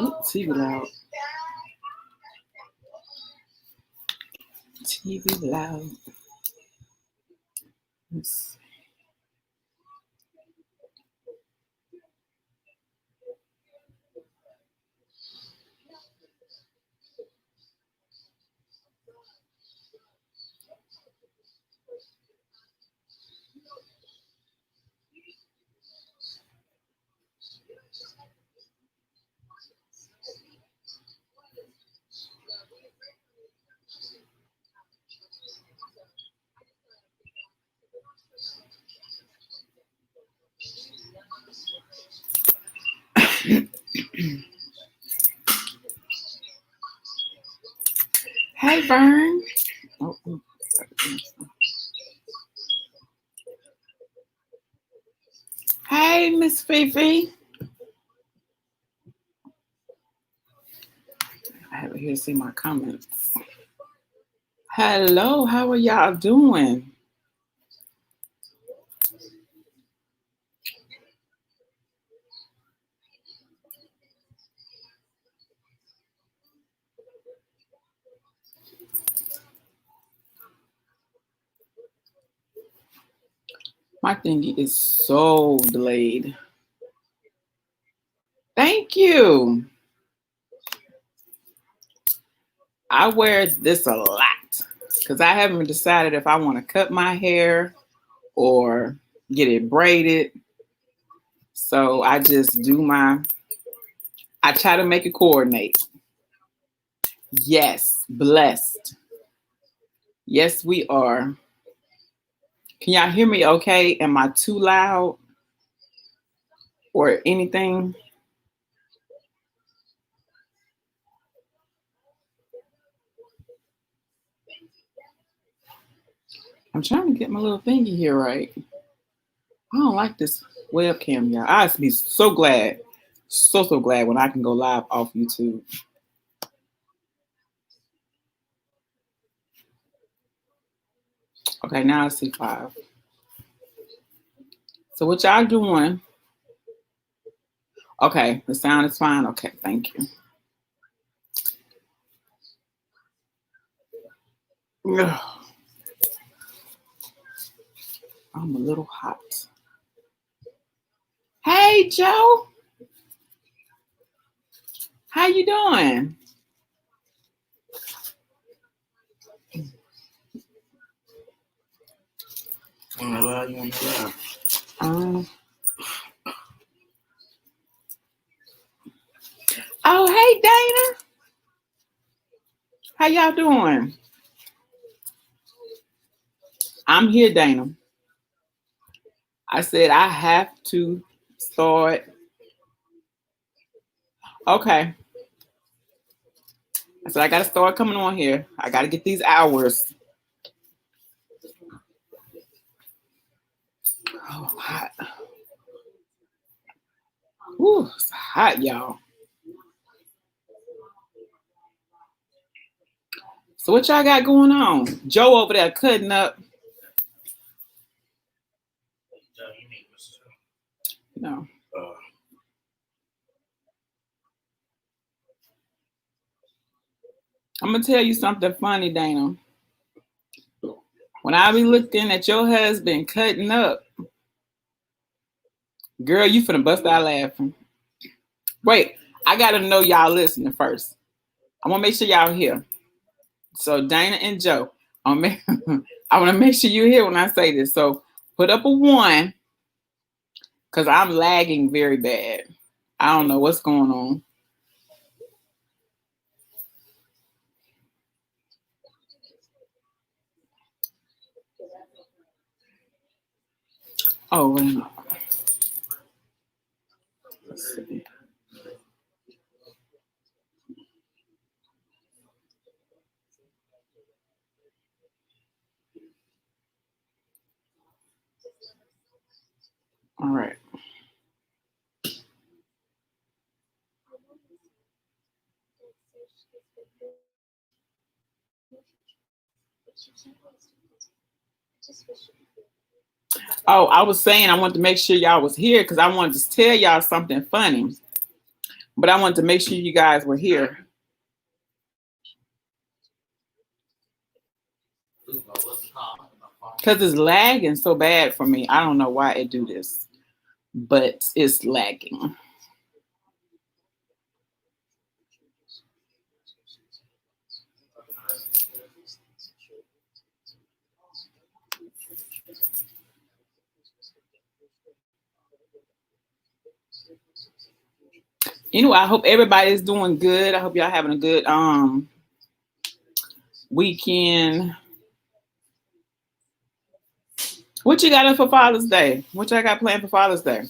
Ooh, TV loud. TV loud. Let's Hey, Vern. Oh, hey, Miss Fifi. I have here to see my comments. Hello, how are y'all doing? My thingy is so delayed. Thank you. I wear this a lot because I haven't decided if I want to cut my hair or get it braided. So I just I try to make it coordinate. Yes, blessed. Yes, we are. Can y'all hear me okay? Am I too loud or anything? I'm trying to get my little thingy here right. I don't like this webcam, y'all. I'd be so glad, so glad when I can go live off YouTube. Okay, now I see 5. So what y'all doing? Okay, the sound is fine. Okay, thank you. Ugh. I'm a little hot. Hey, Joe. How you doing? Oh, hey, Dana. How y'all doing? I'm here, Dana. I said I have to start. Okay. I said I got to start coming on here. I got to get these hours. Oh, hot. Ooh, it's hot, y'all. So what y'all got going on? Joe over there cutting up. No. I'm gonna tell you something funny, Dana. When I be looking at your husband cutting up, girl, you finna bust out laughing. Wait, I gotta know y'all listening first. I wanna make sure y'all here. So Dana and Joe, I wanna make sure you hear when I say this. So put up a 1, because I'm lagging very bad. I don't know what's going on. Oh, wait a minute. Let's see. All right. Oh, I was saying I wanted to make sure y'all was here because I wanted to tell y'all something funny. But I wanted to make sure you guys were here. Because it's lagging so bad for me. I don't know why it do this, but it's lagging. Anyway, I hope everybody's doing good. I hope y'all having a good weekend. What you got for Father's Day? What y'all got planned for Father's Day?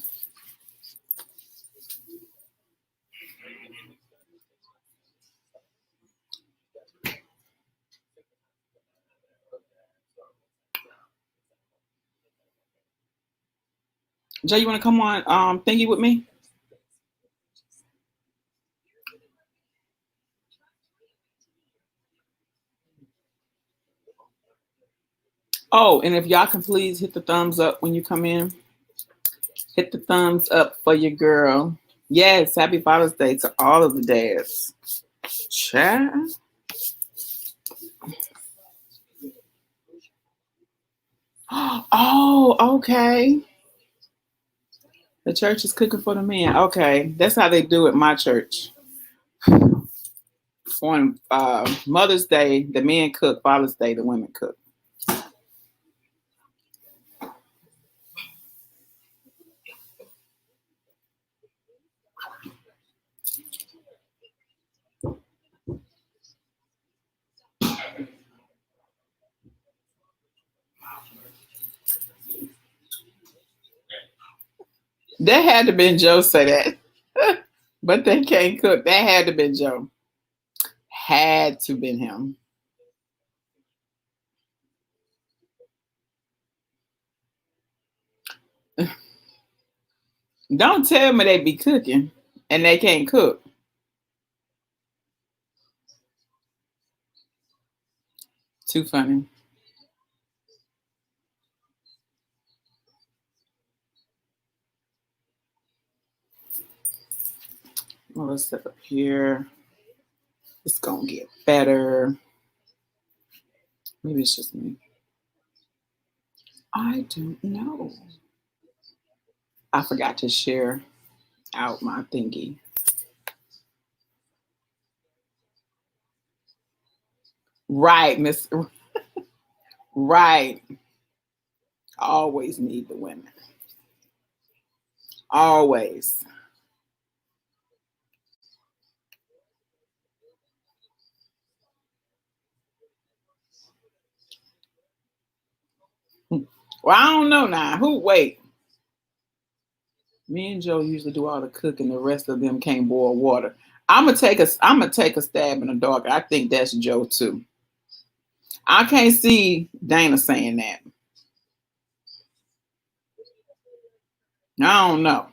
Jay, you want to come on thingy with me? Oh, and if y'all can please hit the thumbs up when you come in. Hit the thumbs up for your girl. Yes, happy Father's Day to all of the dads. Chat. Oh, okay. The church is cooking for the men. Okay, that's how they do it. My church. On Mother's Day, the men cook. Father's Day, the women cook. That had to been Joe say that, but they can't cook. That had to been Joe. Had to been him. Don't tell me they be cooking and they can't cook. Too funny. Well, let's step up here. It's gonna get better. Maybe it's just me. I don't know. I forgot to share out my thingy. Right, Miss. Right. Always need the women. Always. Well, I don't know now. Who? Wait. Me and Joe usually do all the cooking. The rest of them can't boil water. I'm gonna take a stab in the dark. I think that's Joe too. I can't see Dana saying that. I don't know.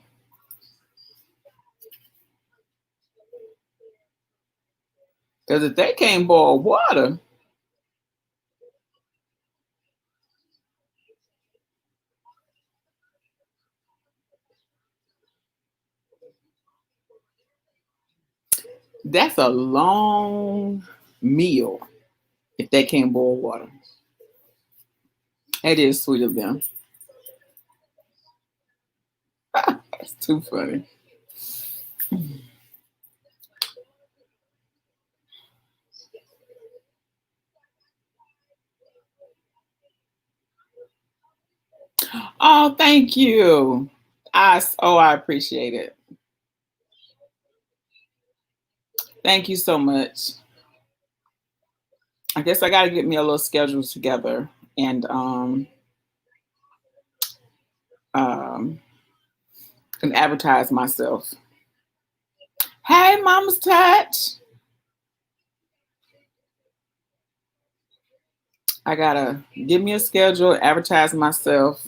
Because if they can't boil water, that's a long meal if they can't boil water. It is sweet of them. That's too funny. Oh, thank you. I appreciate it. Thank you so much. I guess I gotta get me a little schedule together and um and advertise myself. Hey, Mama's Touch. I gotta give me a schedule, advertise myself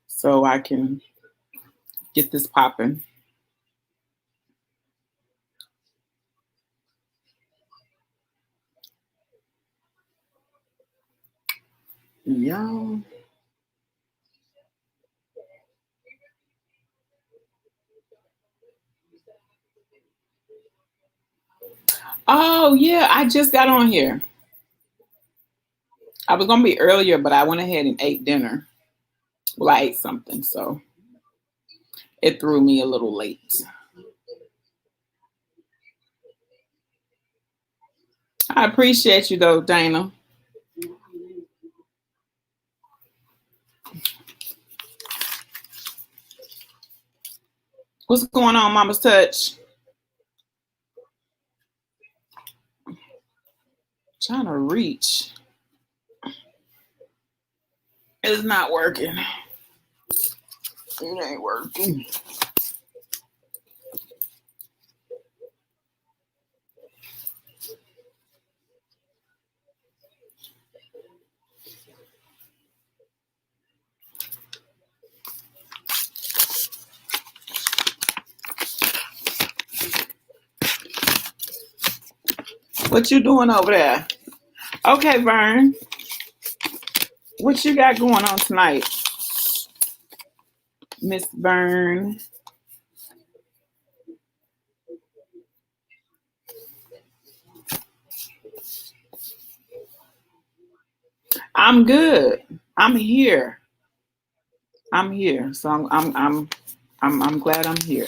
so I can get this popping. Yo. Oh yeah, I just got on here. I was gonna be earlier, but I went ahead and ate dinner. Well, I ate something, so it threw me a little late. I appreciate you though, Dana. What's going on, Mama's Touch? Trying to reach. It's not working. It ain't working. What you doing over there? Okay, Vern. What you got going on tonight, Miss Vern? I'm good. I'm here. I'm here. So I'm glad I'm here.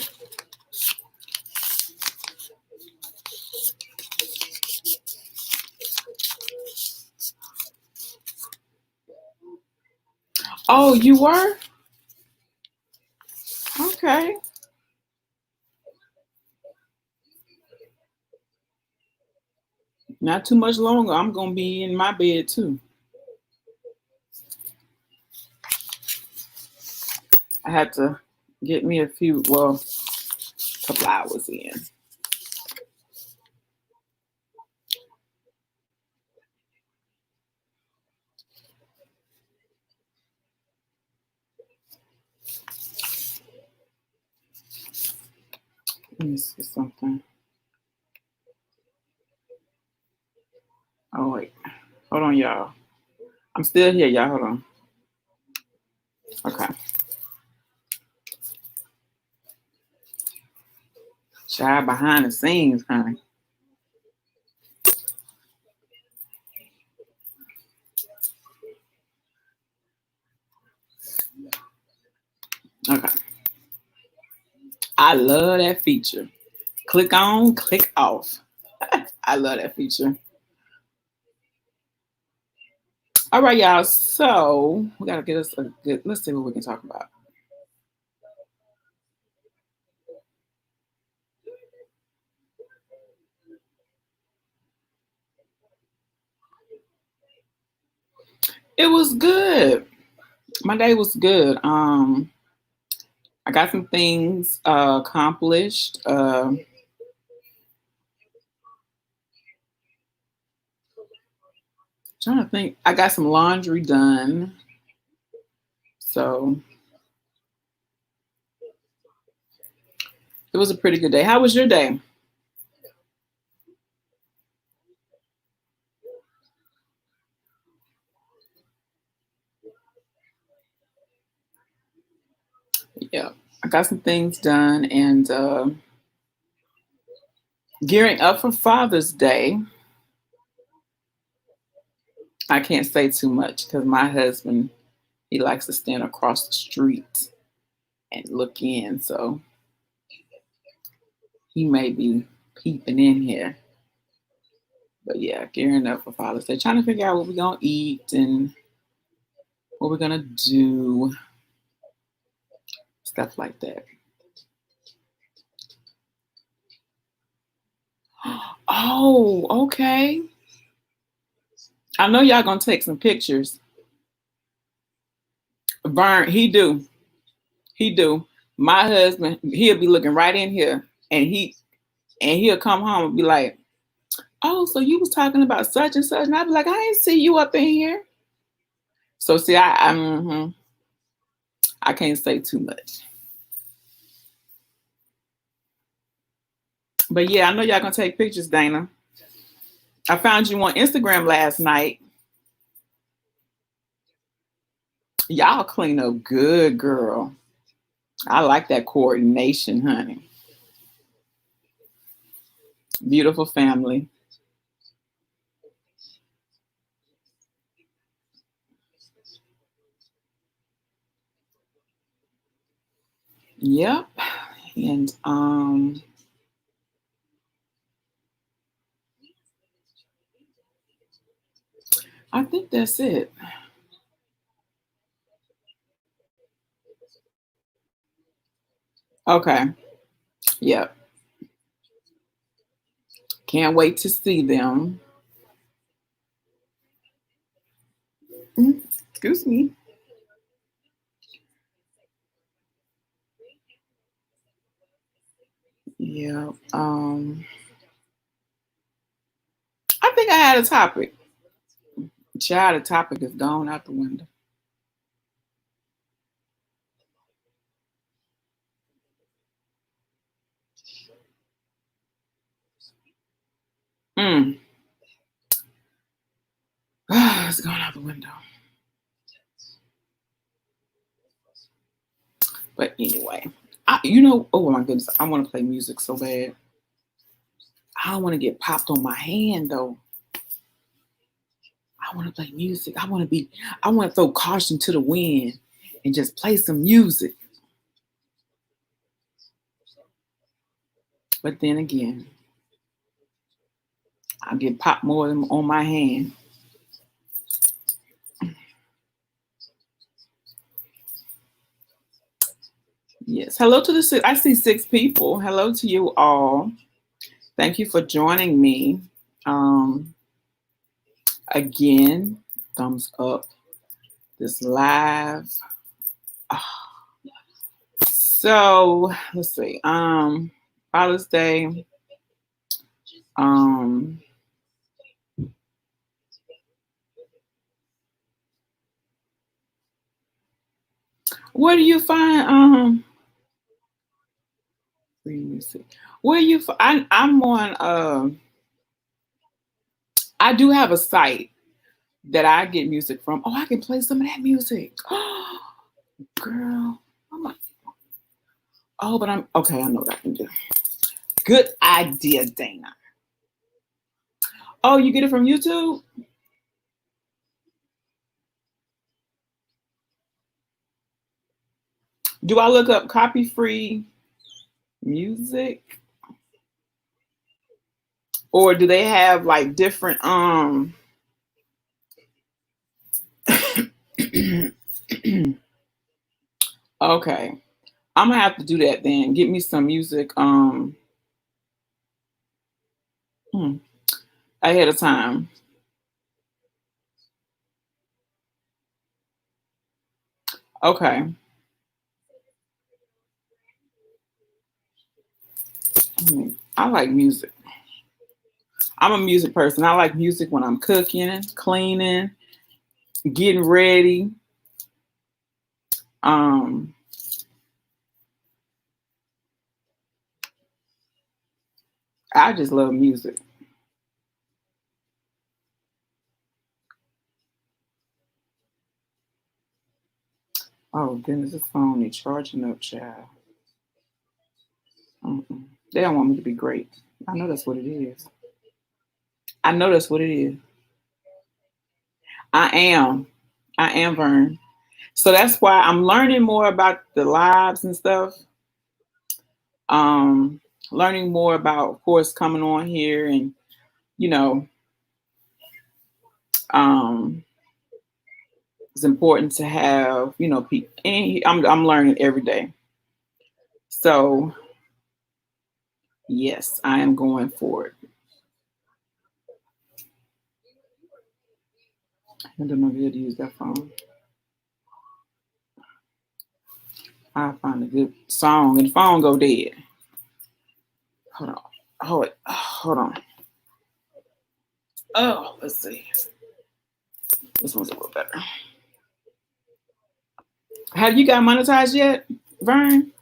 Oh, you were? Okay. Not too much longer. I'm gonna be in my bed too. I had to get me a few, well, a couple hours in. Let me see something. Oh wait. Hold on, y'all. I'm still here, y'all. Hold on. Okay. Child behind the scenes, honey. Okay. I love that feature. Click on, click off. I love that feature. All right, y'all. So we gotta get us a good. Let's see what we can talk about. It was good. My day was good. I got some things accomplished. Trying to think. I got some laundry done. So it was a pretty good day. How was your day? Yeah, I got some things done and gearing up for Father's Day. I can't say too much because my husband, he likes to stand across the street and look in. So he may be peeping in here. But yeah, gearing up for Father's Day, trying to figure out what we're gonna eat and what we're gonna do, stuff like that. Oh, okay. I know y'all gonna take some pictures. Vern, he do. My husband, he'll be looking right in here, and he'll come home and be like, "Oh, so you was talking about such and such," and I'd be like, "I didn't see you up in here." So see, I can't say too much, but yeah, I know y'all gonna take pictures, Dana. I found you on Instagram last night. Y'all clean up good, girl. I like that coordination, honey. Beautiful family. Yep. And I think that's it. Okay. Yep. Can't wait to see them. Excuse me. Yeah. I think I had a topic. Child, the topic is gone out the window. Mm. It's gone out the window. But anyway, oh my goodness, I want to play music so bad. I don't want to get popped on my hand though. I want to play music. I want to throw caution to the wind and just play some music. But then again, I get popped more than on my hand. Yes. Hello to the six. I see six people. Hello to you all. Thank you for joining me. Um, Again, thumbs up this live. So let's see. Father's Day. Um, where do you find free music? Where you? I'm on. I do have a site that I get music from. Oh, I can play some of that music. Girl. Oh, but I'm okay. I know what I can do. Good idea, Dana. Oh, you get it from YouTube? Do I look up copy free music? Or do they have like different okay. I'm gonna have to do that then. Get me some music hmm, ahead of time. Okay. I like music. I'm a music person. I like music when I'm cooking, cleaning, getting ready. Um, I just love music. Oh goodness, this phone is charging up, child. Mm-mm. They don't want me to be great. I know that's what it is. I know that's what it is. I am. I am Vern. So that's why I'm learning more about the lives and stuff. Um, Learning more about, of course, coming on here and you know, um, it's important to have people. And I'm learning every day. So yes, I am going for it. I don't know if you'd use that phone. I find a good song and the phone go dead. Hold on. Hold on. Oh, let's see. This one's a little better. Have you got monetized yet, Vern?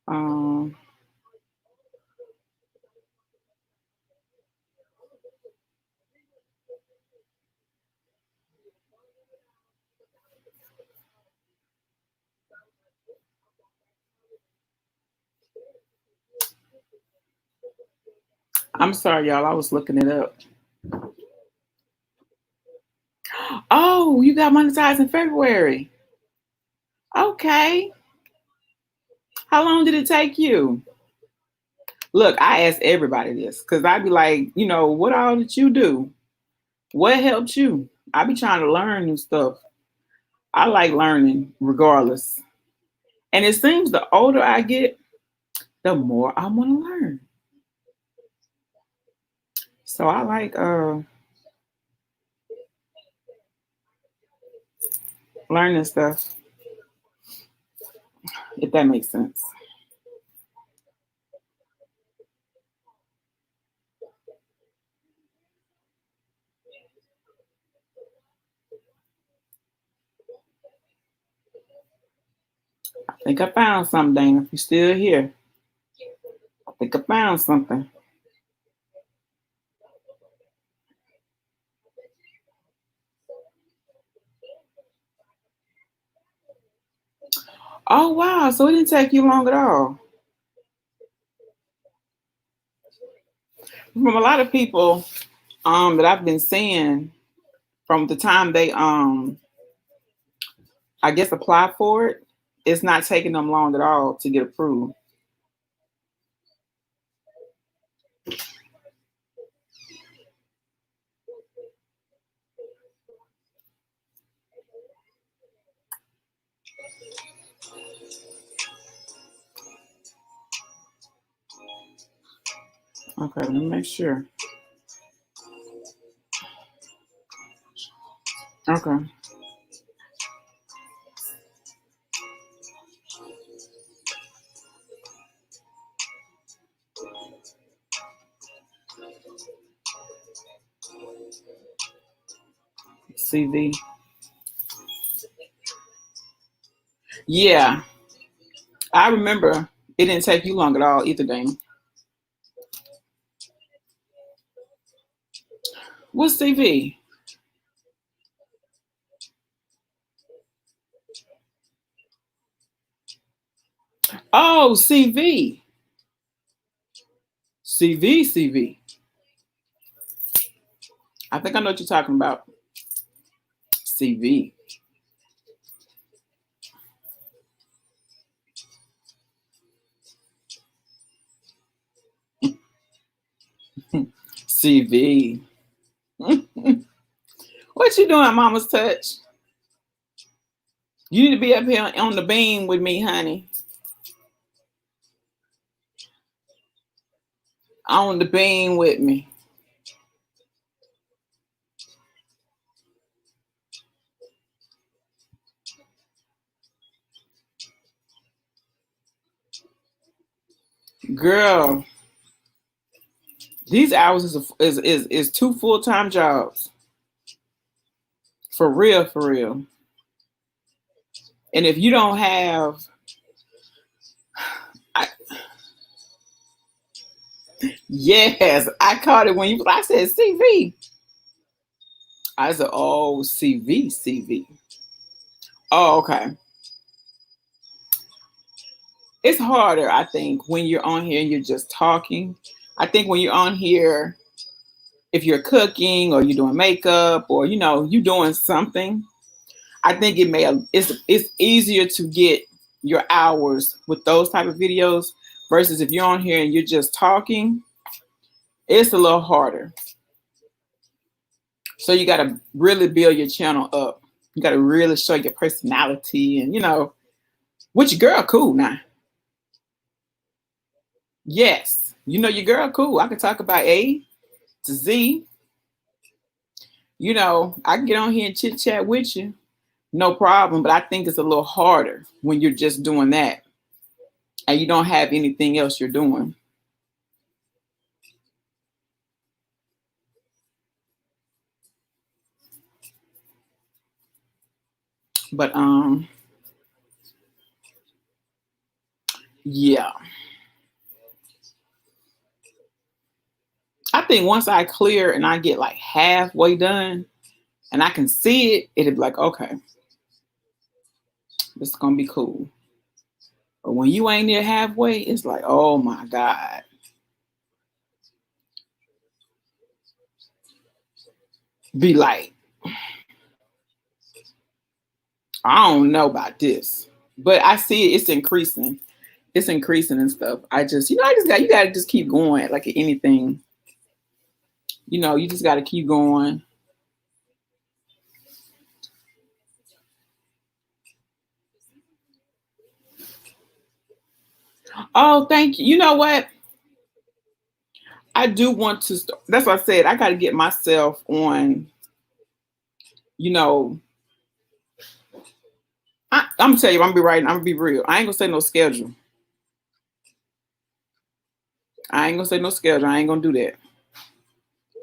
Um, I'm sorry, y'all. I was looking it up. Oh, you got monetized in February. Okay. How long did it take you? Look, I ask everybody this because I'd be like, what all did you do? What helped you? I be trying to learn new stuff. I like learning regardless. And it seems the older I get, the more I want to learn. So I like learning stuff, if that makes sense. I think I found something, Dana. If you're still here, I think I found something. Oh wow, so it didn't take you long at all. From a lot of people that I've been seeing from the time they I guess apply for it, it's not taking them long at all to get approved. Okay, let me make sure. Okay. CV. Yeah, I remember it didn't take you long at all either, Dana. What's CV? Oh, CV. CV, CV. I think I know what you're talking about. CV. CV. What you doing, Mama's Touch? You need to be up here on the beam with me, honey. On the beam with me. Girl, these hours is two full-time jobs. For real, for real. And if you don't have I, yes, I caught it when I said CV. I said, oh, CV, CV. Oh, okay. It's harder, I think, when you're on here and you're just talking. I think when you're on here, if you're cooking or you're doing makeup or you doing something, I think it's easier to get your hours with those type of videos versus if you're on here and you're just talking, it's a little harder. So you got to really build your channel up. You got to really show your personality and which girl cool now. Yes, your girl cool. I can talk about A to Z. I can get on here and chit chat with you, no problem. But I think it's a little harder when you're just doing that and you don't have anything else you're doing. But Yeah. I think once I clear and I get like halfway done and I can see it, it'll be like, okay, this is gonna be cool. But when you ain't near halfway, it's like, oh my God. Be like, I don't know about this. But I see it, it's increasing. It's increasing and stuff. I just, you gotta just keep going like anything. You just gotta keep going. Oh, thank you. You know what? I do want to that's what I said. I gotta get myself on, you know, I'm gonna tell you, I'm gonna be right, I'm gonna be real. I ain't gonna say no schedule. I ain't gonna say no schedule. I ain't gonna do that.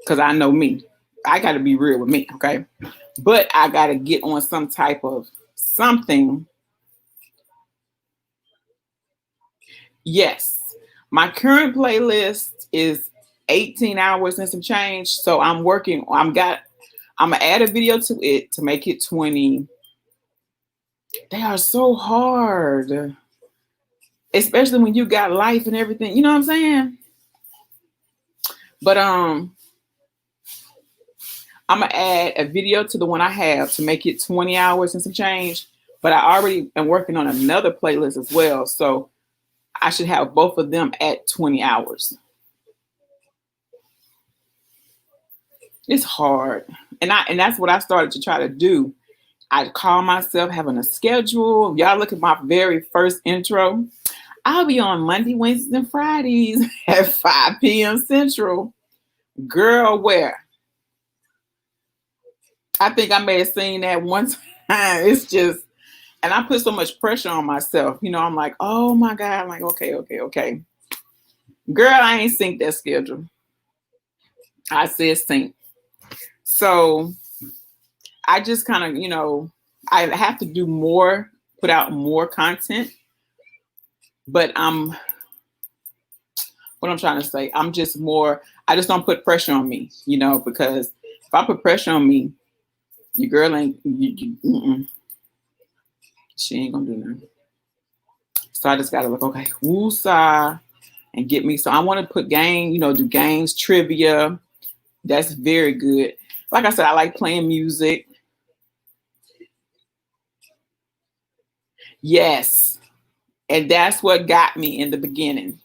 Cause I know me. I gotta be real with me, okay? But I gotta get on some type of something. Yes. My current playlist is 18 hours and some change. So I'm gonna add a video to it to make it 20. They are so hard. Especially when you got life and everything. You know what I'm saying? But I'm gonna add a video to the one I have to make it 20 hours and some change. But I already am working on another playlist as well. So I should have both of them at 20 hours. It's hard. And that's what I started to try to do. I call myself having a schedule. Y'all look at my very first intro. I'll be on Monday, Wednesdays, and Fridays at 5 p.m. Central. Girl, where? I think I may have seen that one time. It's just, and I put so much pressure on myself. I'm like, oh my God. I'm like, okay. Girl, I ain't synced that schedule. I said sync. So I just kind of, I have to do more, put out more content. But what I'm trying to say, I just don't put pressure on me, because if I put pressure on me, your girl ain't, she ain't gonna do nothing. So I just gotta look, okay, woosah, and get me. So I want to put do games, trivia. That's very good. Like I said, I like playing music. Yes. And that's what got me in the beginning.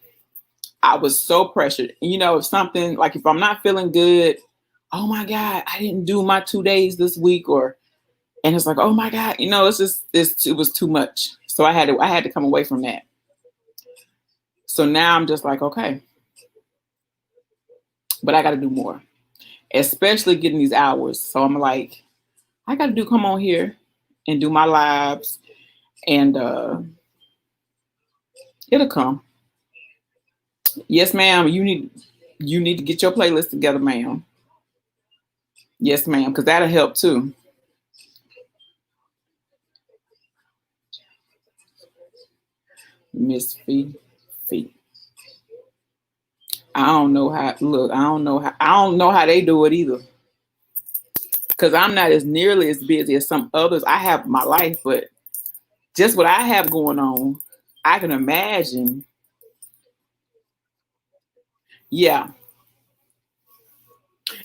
I was so pressured. If something, like if I'm not feeling good, oh my God, I didn't do my 2 days this week, and it's like, oh my God, it was too much. So I had to come away from that. So now I'm just like, okay, but I got to do more, especially getting these hours. So I'm like, I got to come on here and do my lives, and it'll come. Yes, ma'am. You need to get your playlist together, ma'am. Yes, ma'am, because that'll help too. Miss Fee. I don't know how. Look, I don't know how. I don't know how they do it either. Because I'm not as nearly as busy as some others. I have my life, but just what I have going on, I can imagine. Yeah,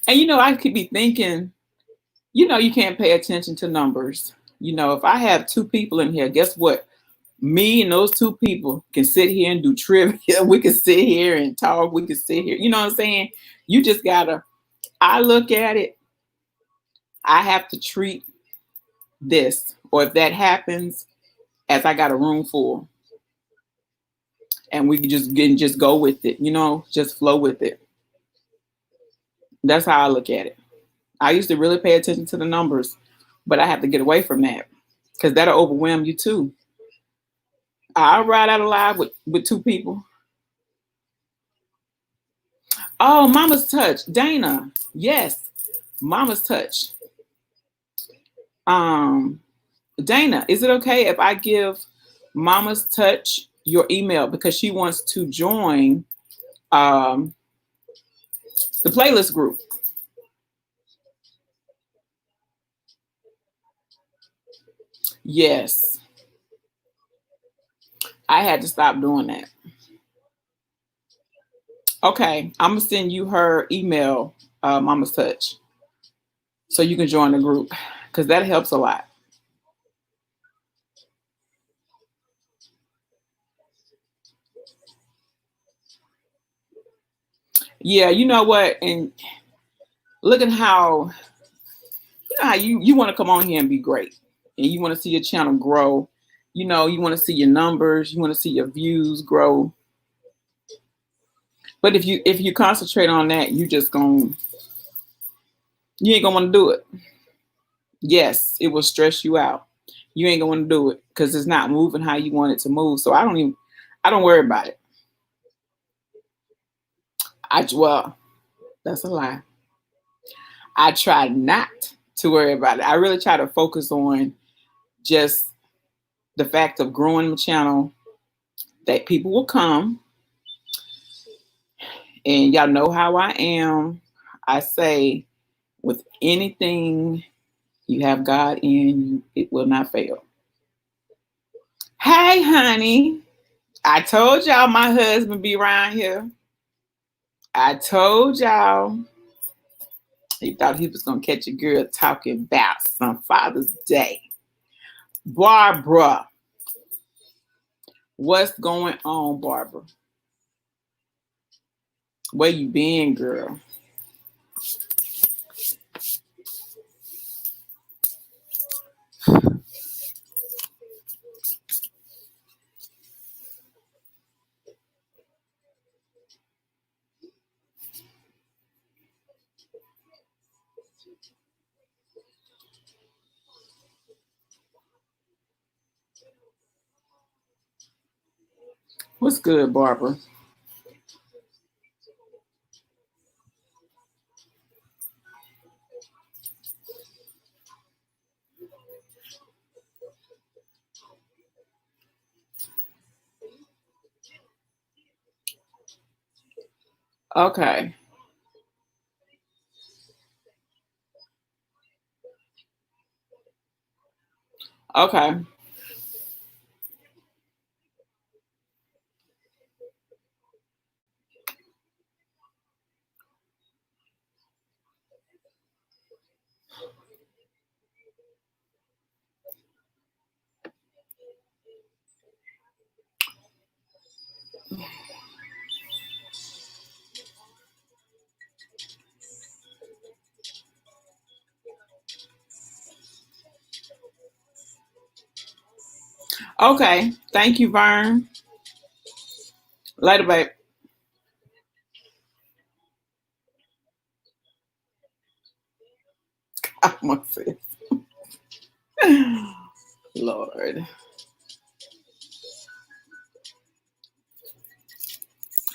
and I could be thinking, you can't pay attention to numbers. If I have 2 people in here, guess what? Me and those 2 people can sit here and do trivia. We can sit here and talk. We can sit here. You know what I'm saying? You just gotta. I look at it. I have to treat this, or if that happens, as I got a room full, and we can just go with it. Just flow with it. That's how I look at it. I used to really pay attention to the numbers, but I have to get away from that because that'll overwhelm you too. I'll ride out alive with 2 people. Oh, Mama's Touch, Dana. Yes, Mama's Touch. Dana, is it okay if I give Mama's Touch your email because she wants to join um, the playlist group. Yes, I had to stop doing that. Okay, I'm gonna send you her email, Mama's Touch, so you can join the group because that helps a lot. Yeah, you know what? And look at how you want to come on here and be great, and you want to see your channel grow. You know, you want to see your numbers, you want to see your views grow. But if you concentrate on that, you ain't gonna want to do it. Yes, it will stress you out. You ain't gonna want to do it because it's not moving how you want it to move. So I don't worry about it. Well, that's a lie. I try not to worry about it. I really try to focus on just the fact of growing the channel, that people will come, and y'all know how I am. I say, with anything you have God in you, it will not fail. Hey, honey, I told y'all my husband be around here. I told y'all. He thought he was gonna catch a girl talking about some Father's Day. Barbara, what's going on, Barbara? Where you been, girl? What's good, Barbara? Okay. Okay. Okay. Thank you, Vern. Later, babe. I'm gonna say, Lord.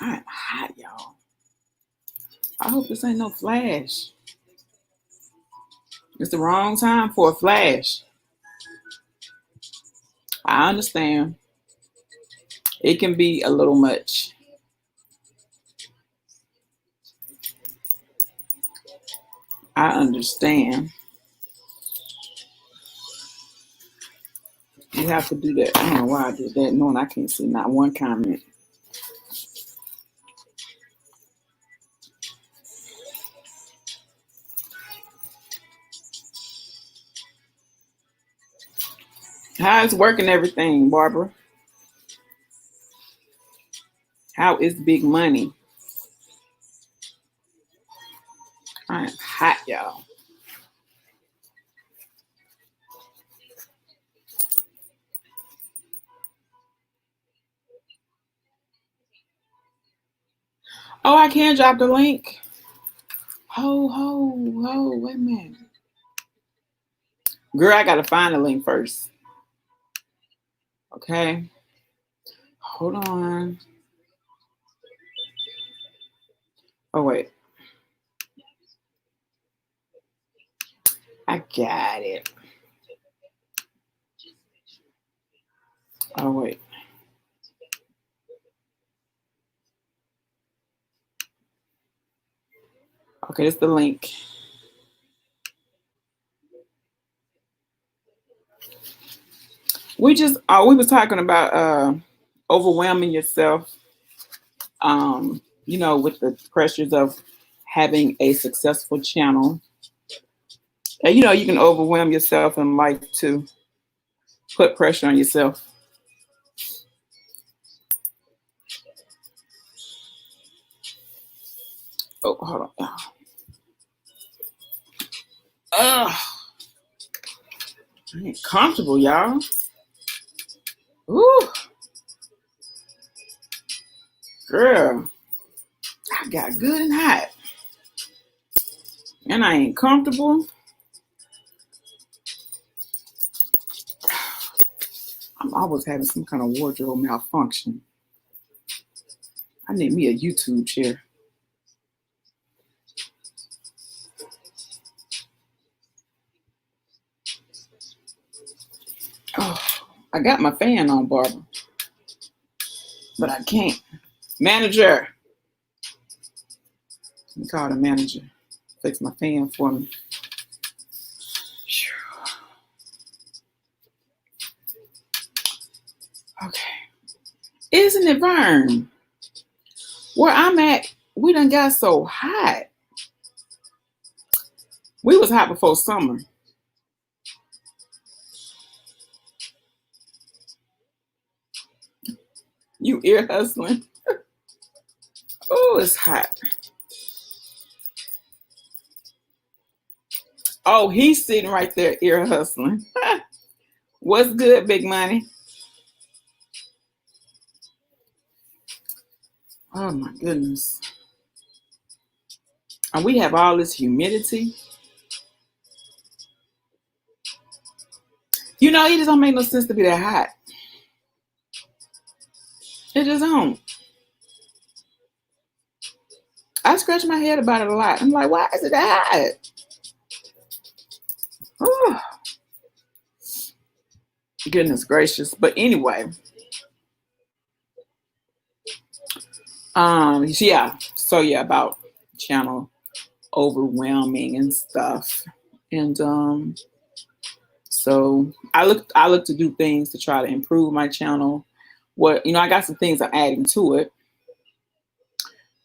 I'm hot, y'all. I hope this ain't no flash. It's the wrong time for a flash. I understand. It can be a little much. I understand. You have to do that. I don't know why I did that, knowing I can't see not one comment. How is working everything, Barbara? How is big money? I'm hot, y'all. Oh, I can drop the link. Wait a minute. Girl, I gotta find the link first. Okay. Hold on. Oh, wait. I got it. Oh, wait. Okay, it's the link. We was talking about overwhelming yourself, with the pressures of having a successful channel. And you can overwhelm yourself in life too. Put pressure on yourself. Oh, hold on. I ain't comfortable, y'all. Ooh. Girl, I got good and hot. And I ain't comfortable. I'm always having some kind of wardrobe malfunction. I need me a YouTube chair. Oh, I got my fan on, Barbara. But I can't. Manager. Let me call the manager. Fix my fan for me. Okay. Isn't it, Vern? Where I'm at, we done got so hot. We was hot before summer. You ear hustling. Oh, it's hot. Oh, he's sitting right there ear hustling. What's good, big money? Oh my goodness. And we have all this humidity. It just don't make no sense to be that hot. It just don't. I scratch my head about it a lot. I'm like, why is it that hot? Oh, goodness gracious. But anyway. Yeah. So yeah, about channel overwhelming and stuff. And so I look to do things to try to improve my channel. I got some things I'm adding to it.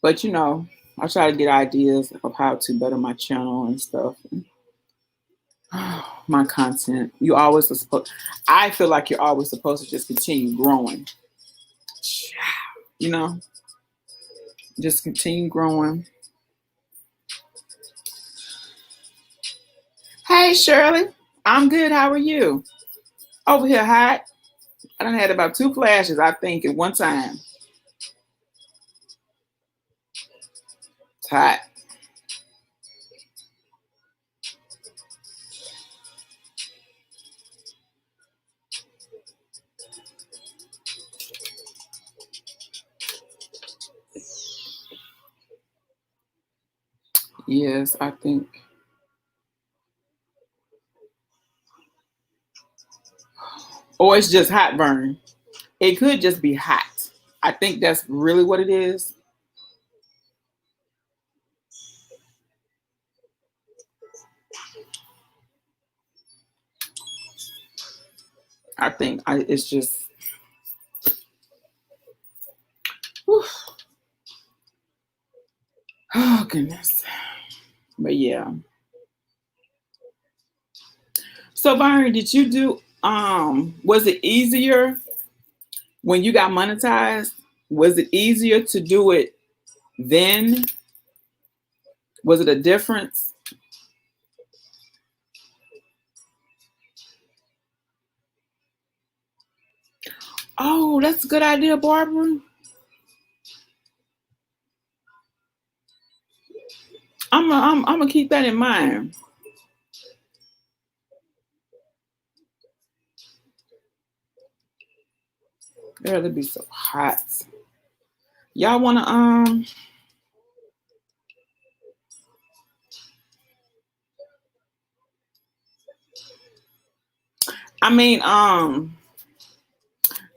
But I try to get ideas of how to better my channel and stuff. My content. I feel like you're always supposed to just continue growing. Just continue growing. Hey, Shirley. I'm good. How are you? Over here hot. I done had about 2 flashes, I think, at one time. It's hot. Yes, I think. Or it's just hot burn. It could just be hot. I think that's really what it is. I think it's just. Whew. Oh, goodness. But yeah. So, Byron, did you do, was it easier when you got monetized? Was it easier to do it then? Was it a difference? Oh, that's a good idea, Barbara. I'm gonna keep that in mind. It'll be so hot. Y'all wanna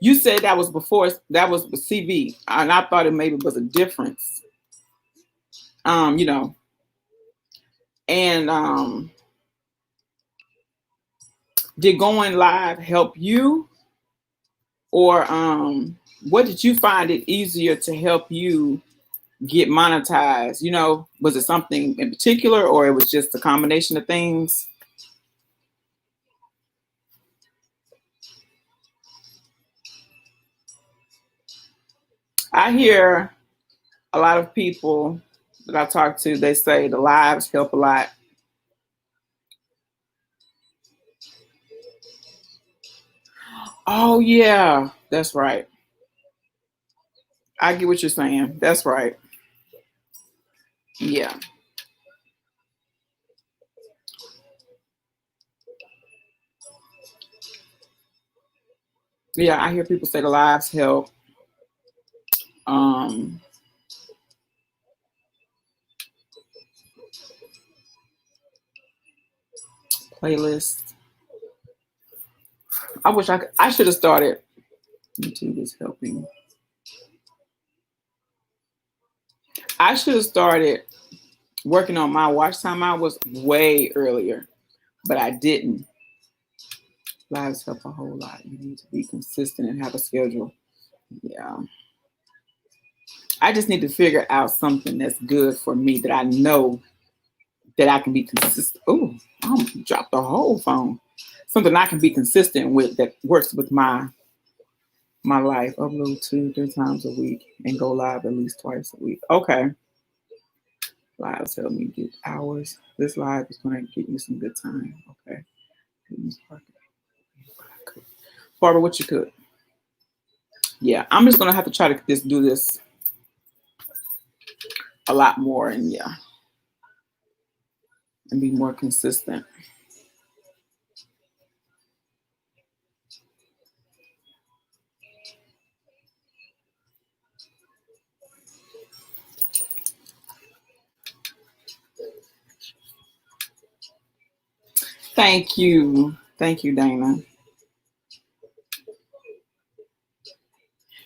you said that was before, that was the CV, and I thought it maybe was a difference. And did going live help you, or what did you find it easier to help you get monetized? You know, was it something in particular, or it was just a combination of things? I hear a lot of people that I talk to, they say the lives help a lot. Oh yeah, that's right. I get what you're saying. That's right. Yeah. Yeah, I hear people say the lives help. Um, playlist. I wish I should have started. YouTube is helping. I should have started working on my watch time. I was way earlier, but I didn't. Lives help a whole lot. You need to be consistent and have a schedule. Yeah. I just need to figure out something that's good for me that I know that I can be consistent. Oh, I dropped the whole phone. Something I can be consistent with that works with my life. Upload 2-3 times a week and go live at least twice a week. Okay. Lives help me get hours. This live is going to get you some good time. Okay. Barbara, what you could? Yeah, I'm just going to have to try to just do this a lot more, and yeah, and be more consistent. Thank you. Thank you, Dana.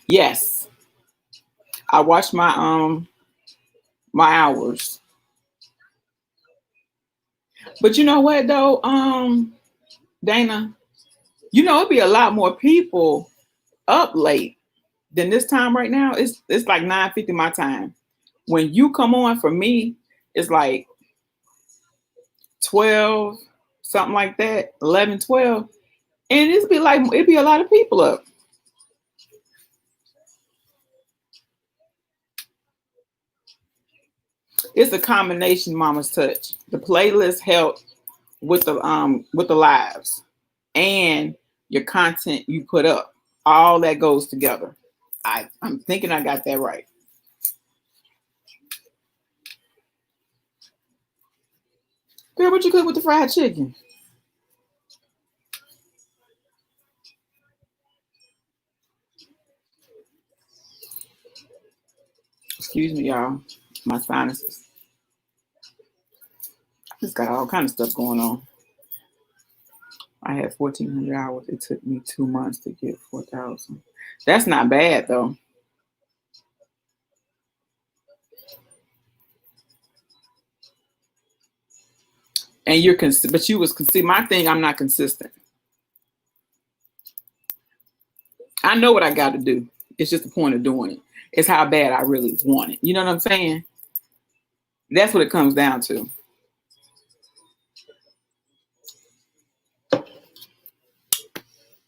Yes. I watch my hours. But you know what though, Dana, you know it'd be a lot more people up late than this time right now. It's like 9:50 my time. When you come on for me, it's like 12, something like that, 11, 12. And it'd be a lot of people up. It's a combination, Mama's Touch. The playlist help with the lives and your content you put up. All that goes together. I'm thinking I got that right. Girl, what you cook with the fried chicken? Excuse me, y'all. My sinuses. Just got all kind of stuff going on. I had 1,400 hours. It took me 2 months to get 4,000. That's not bad though. And but you was see my thing. I'm not consistent. I know what I got to do. It's just the point of doing it. It's how bad I really want it. You know what I'm saying? That's what it comes down to.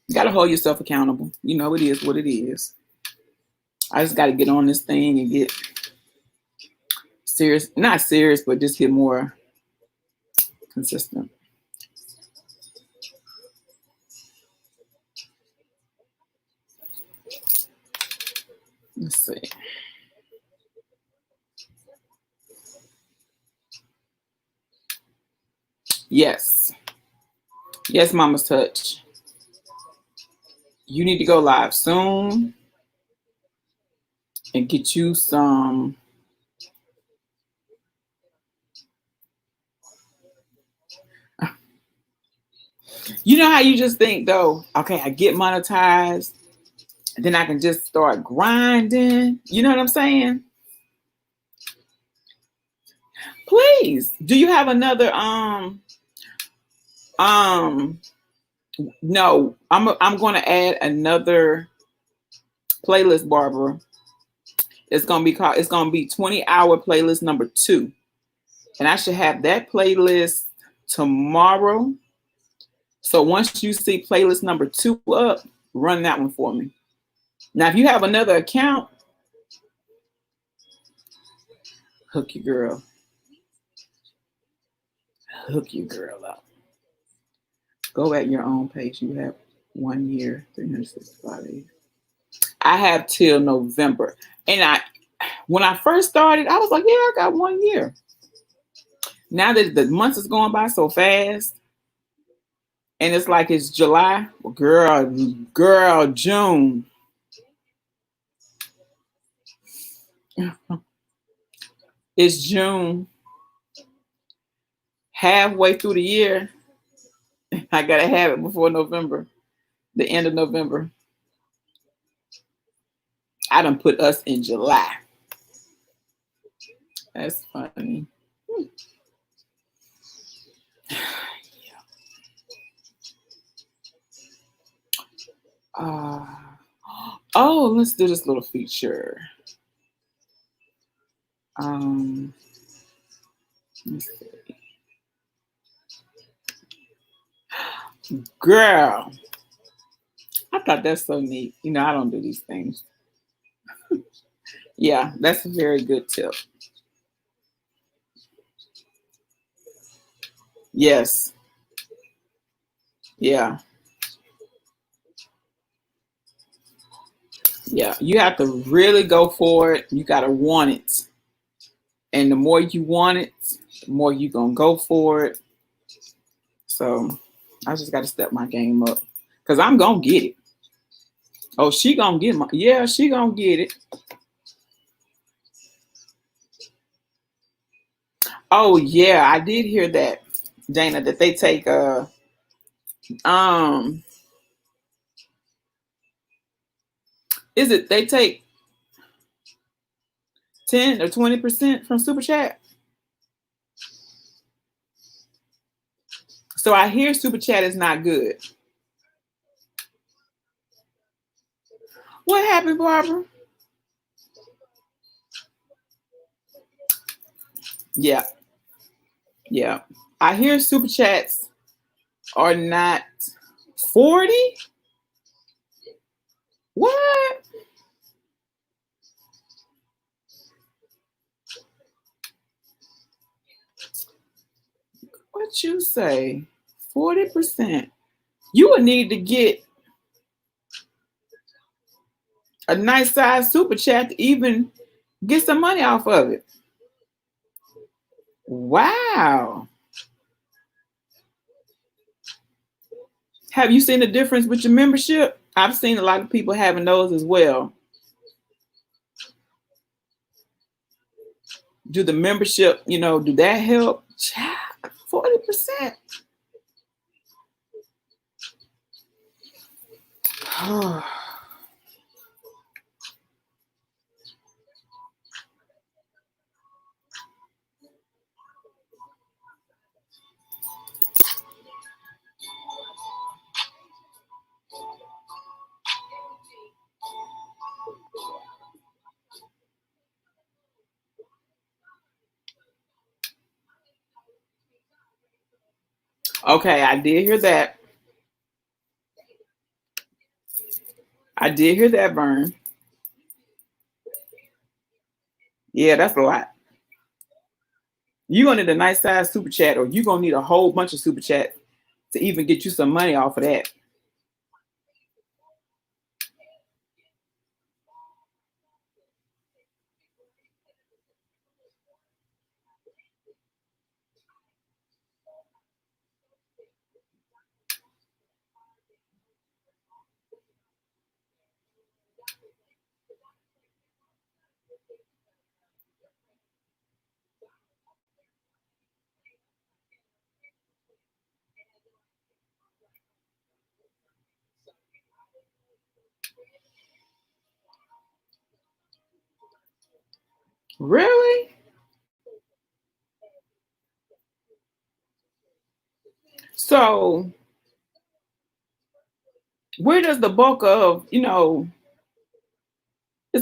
You got to hold yourself accountable. You know, it is what it is. I just got to get on this thing and get serious. Not serious, but just get more consistent. Let's see. Yes. Yes, Mama's Touch. You need to go live soon and get you some. You know how you just think though, okay, I get monetized, then I can just start grinding. You know what I'm saying? Please. Do you have another no, I'm going to add another playlist, Barbara. It's going to be 20-hour playlist number 2. And I should have that playlist tomorrow. So once you see playlist number 2 up, run that one for me. Now, if you have another account, hook your girl. Hook your girl up. Go at your own pace. You have 1 year, 365 days. I have till November. And when I first started, I was like, yeah, I got 1 year. Now that the months is going by so fast, and it's like it's July, well, girl, June. It's June. Halfway through the year, I gotta have it before November, the end of November. I done put us in July. That's funny. Oh, let's do this little feature. Let's see. Girl, I thought that's so neat. You know, I don't do these things. Yeah, that's a very good tip. Yes. Yeah. Yeah. You have to really go for it. You got to want it. And the more you want it, the more you're going to go for it. So I just got to step my game up because I'm going to get it. Oh, she going to get she going to get it. Oh, yeah. I did hear that, Dana, that they take, they take 10 or 20% from Super Chat? So I hear Super Chat is not good. What happened, Barbara? Yeah. Yeah. I hear Super Chats are not 40. What? What you say? 40%. You would need to get a nice size Super Chat to even get some money off of it. Wow. Have you seen the difference with your membership? I've seen a lot of people having those as well. Do the membership, do that help? 40%. Okay, I did hear that. I did hear that, Vern. Yeah, that's a lot. You're gonna need a nice size Super Chat, or you're gonna need a whole bunch of Super Chat to even get you some money off of that. Really? So where does the bulk of, it's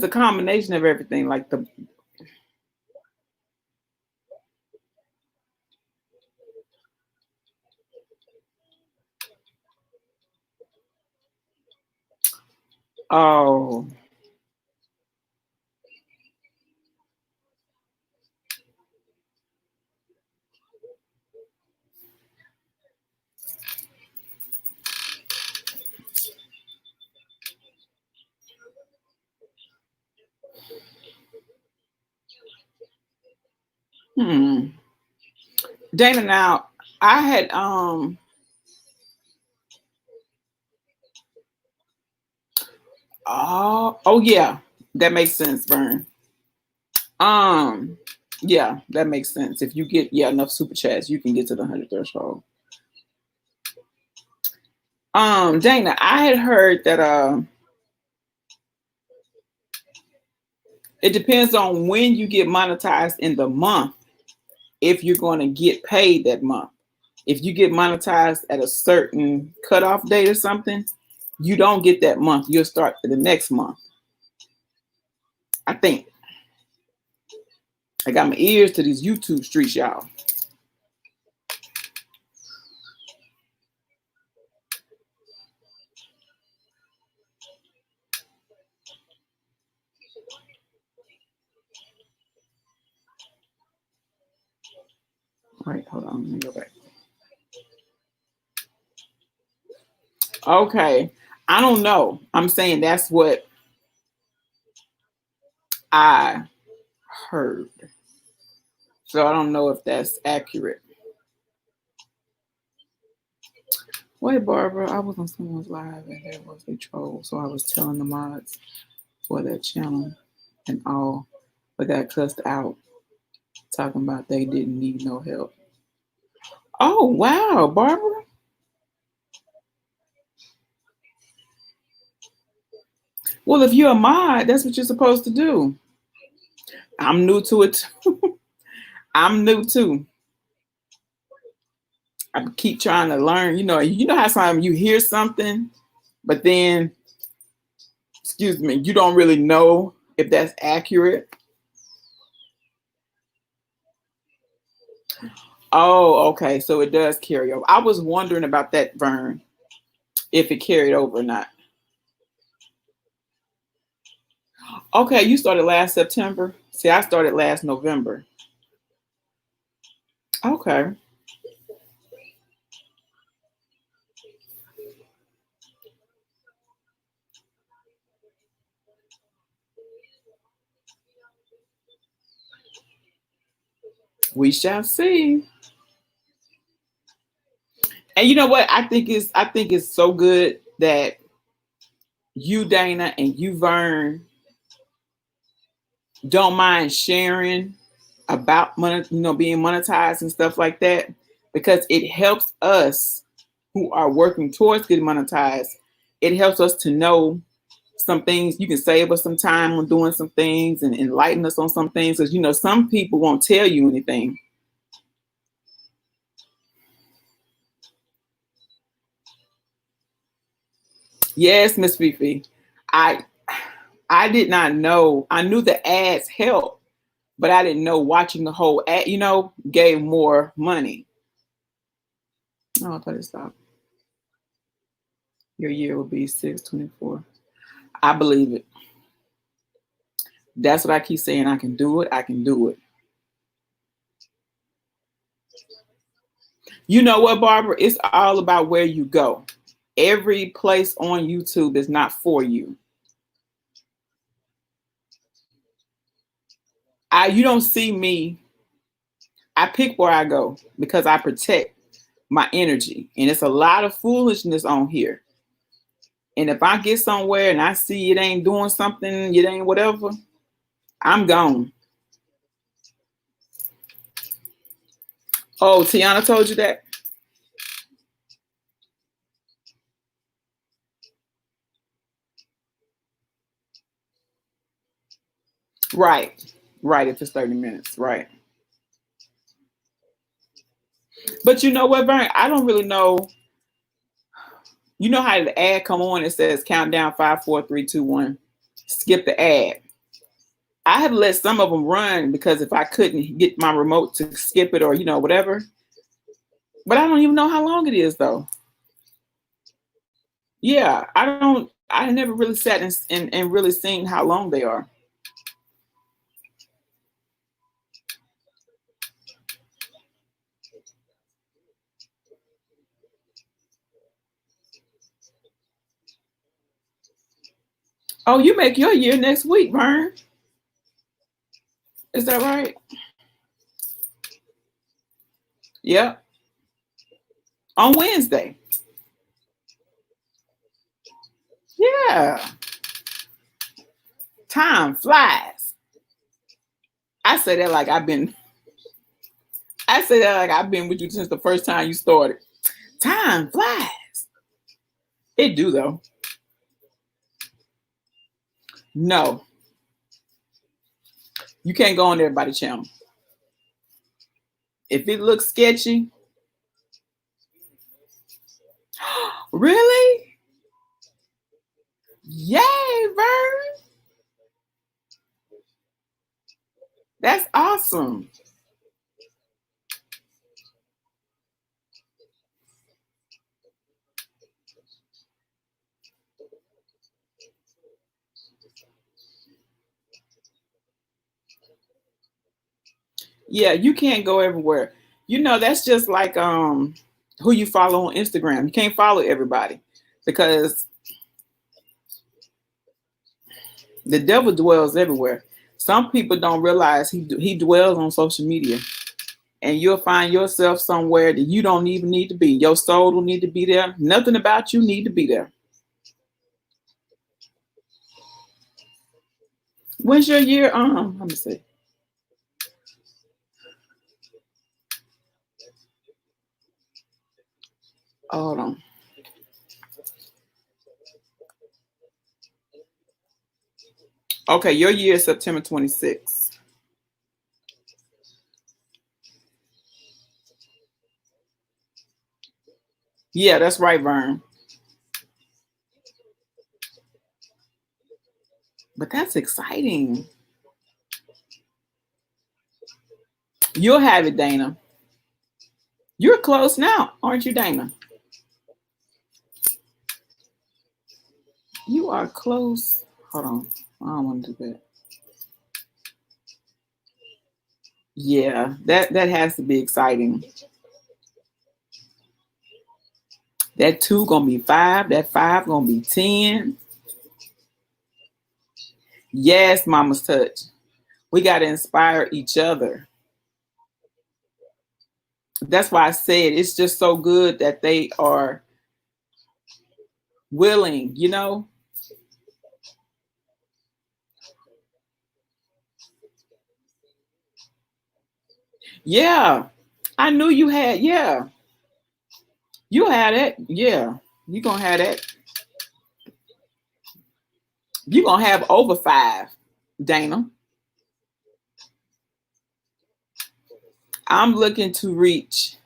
a combination of everything, like the oh. Hmm. Dana, now I had oh yeah, that makes sense, Vern. Um yeah, that makes sense. If you get enough super chats, you can get to the 100 threshold. Dana, I had heard that it depends on when you get monetized in the month if you're going to get paid that month. If you get monetized at a certain cutoff date or something, you don't get that month. You'll start the next month. I think. I got my ears to these YouTube streets, y'all. Wait, hold on. Let me go back. Okay. I don't know. I'm saying that's what I heard. So I don't know if that's accurate. Wait, Barbara, I was on someone's live and there was a troll. So I was telling the mods for that channel and all, but got cussed out talking about they didn't need no help. Oh, wow, Barbara. Well, if you're a mod, that's what you're supposed to do. I'm new to it. I'm new too. I keep trying to learn. You know how sometimes you hear something, but then, excuse me, you don't really know if that's accurate. Oh, okay. So it does carry over. I was wondering about that, Vern, if it carried over or not. Okay, you started last September. See, I started last November. Okay. We shall see. And you know what? I think it's so good that you, Dana, and you, Vern, don't mind sharing about money, being monetized and stuff like that, because it helps us who are working towards getting monetized. It helps us to know some things. You can save us some time on doing some things and enlighten us on some things, because some people won't tell you anything. Yes, Miss Fifi. I I did not know. I knew the ads help, but I didn't know watching the whole ad, gave more money. Oh, I thought it stopped. Your year will be 624. I believe it. That's what I keep saying. I can do it. I can do it. You know what, Barbara? It's all about where you go. Every place on YouTube is not for you. You don't see me. I pick where I go because I protect my energy. And it's a lot of foolishness on here. And if I get somewhere and I see it ain't doing something, it ain't whatever, I'm gone. Oh, Tiana told you that? Right. Right. If it's 30 minutes. Right. But you know what, Vern? I don't really know. You know how the ad come on? It says countdown 5, 4, 3, 2, 1. Skip the ad. I have let some of them run because if I couldn't get my remote to skip it or whatever. But I don't even know how long it is though. Yeah, I don't. I never really sat and really seen how long they are. Oh, you make your year next week, Vern. Is that right? Yep. On Wednesday. Yeah. Time flies. I say that like I've been. I say that like I've been with you since the first time you started. Time flies. It do though. No, you can't go on everybody's channel. If it looks sketchy, really? Yay, Vern. That's awesome. Yeah, you can't go everywhere. That's just like who you follow on Instagram. You can't follow everybody because the devil dwells everywhere. Some people don't realize he dwells on social media, and you'll find yourself somewhere that you don't even need to be. Your soul don't need to be there. Nothing about you need to be there. When's your year? Let me see. Hold on. Okay, your year is September 26th. Yeah, that's right, Vern. But that's exciting. You'll have it, Dana. You're close now, aren't you, Dana? You are close. Hold on. I don't want to do that. Yeah, that has to be exciting. That 2 gonna be 5. That 5 gonna be 10. Yes, Mama's touch. We gotta inspire each other. That's why I said it's just so good that they are willing. Yeah. I knew you had, yeah. You had it. Yeah. You gonna have that. You gonna have over 5, Dana. I'm looking to reach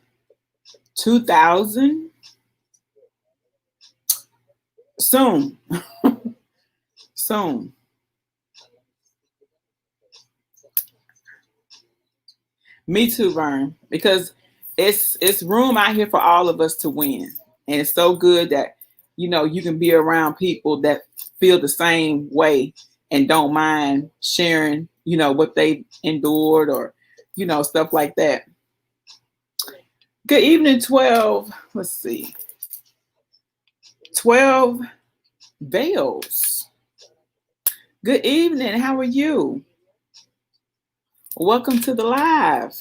2,000 soon. Soon. Me too, Vern, because it's room out here for all of us to win. And it's so good that you can be around people that feel the same way and don't mind sharing, what they endured or stuff like that. Good evening, 12. Let's see. 12 Veils. Good evening. How are you? Welcome to the live.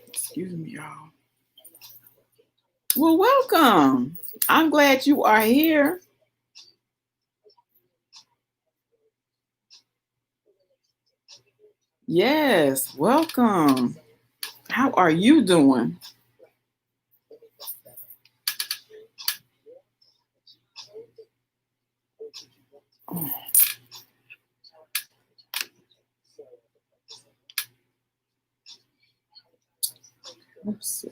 Excuse me, y'all. Well, welcome. I'm glad you are here. Yes, welcome. How are you doing? Let's see.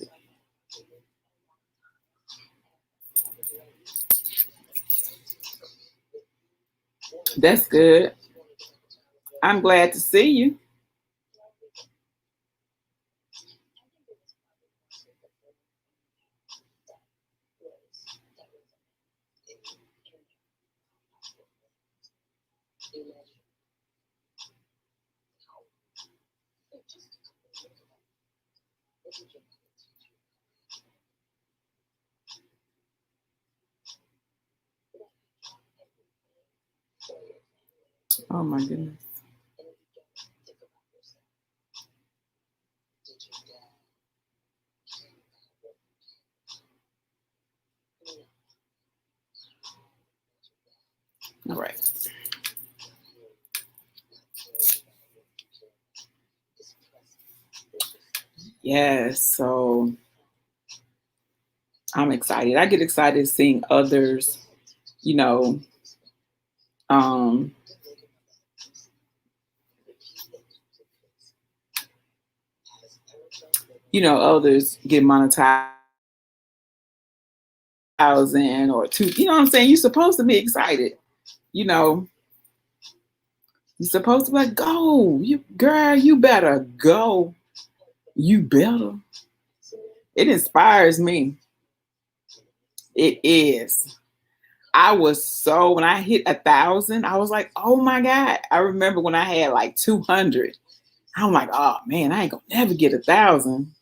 That's good. I'm glad to see you. Oh my goodness. All right. Yes. So I'm excited. I get excited seeing others, you know, um, others get monetized or two. You know what I'm saying? You're supposed to be excited. You know, you're supposed to be like, go, you girl, you better go. You better. It inspires me. It is. I was so when I hit 1,000, I was like, oh my God. I remember when I had like 200. I'm like, oh man, I ain't gonna never get 1,000.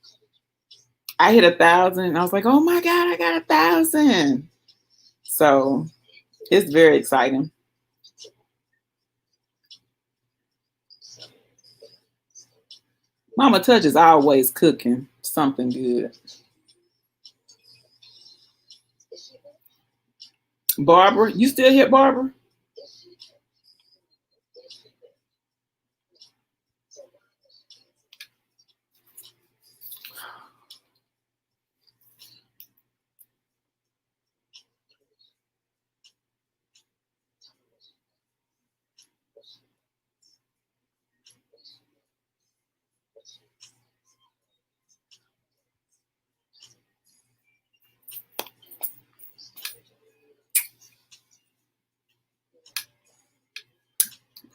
I hit 1,000 and I was like, oh my God, I got 1,000. So it's very exciting. Mama Touch is always cooking something good. Barbara, you still here, Barbara?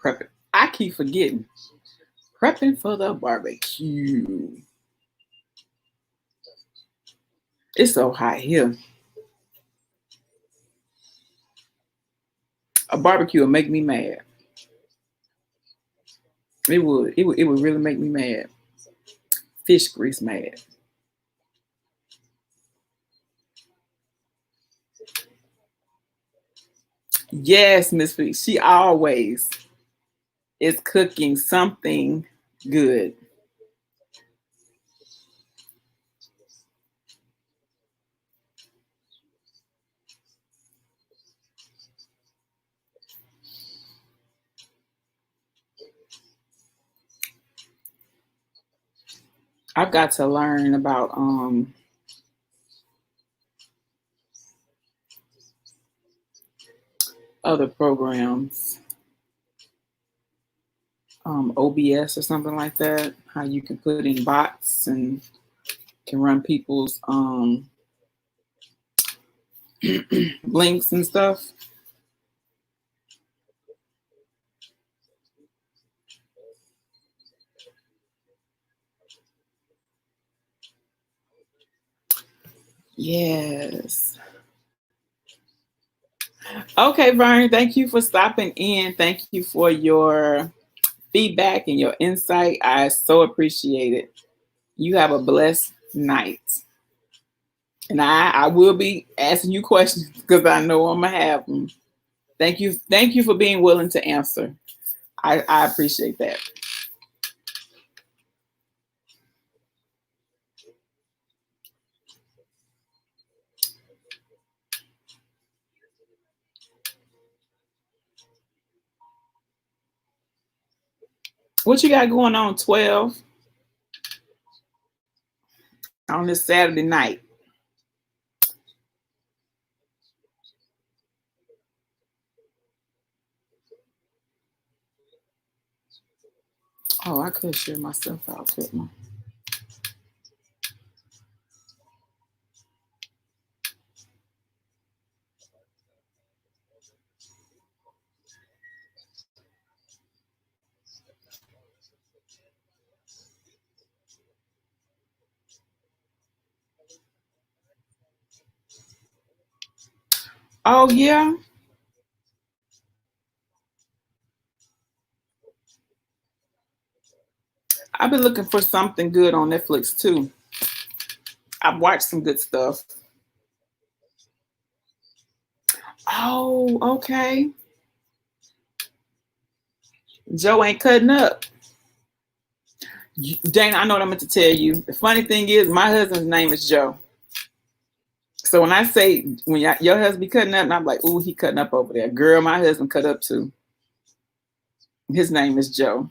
Prepping. I keep forgetting. Prepping for the barbecue. It's so hot here. A barbecue will make me mad. It would. It would really make me mad. Fish grease mad. Yes, Miss Fee. She always is cooking something good. I've got to learn about other programs, OBS or something like that. How you can put in bots and can run people's links and stuff. Yes. Okay, Vern, thank you for stopping in. Thank you for your feedback and your insight. I so appreciate it. You have a blessed night. And I will be asking you questions because I know I'm gonna have them. Thank you. Thank you for being willing to answer. I appreciate that. What you got going on 12 on this Saturday night? Oh, I could share myself out, couldn't I? Oh yeah. I've been looking for something good on Netflix too. I've watched some good stuff. Oh, okay. Joe ain't cutting up. Dana, I know what I meant to tell you. The funny thing is, my husband's name is Joe. So when I say when your husband be cutting up, and I'm like, ooh, he cutting up over there. Girl, my husband cut up too. His name is Joe.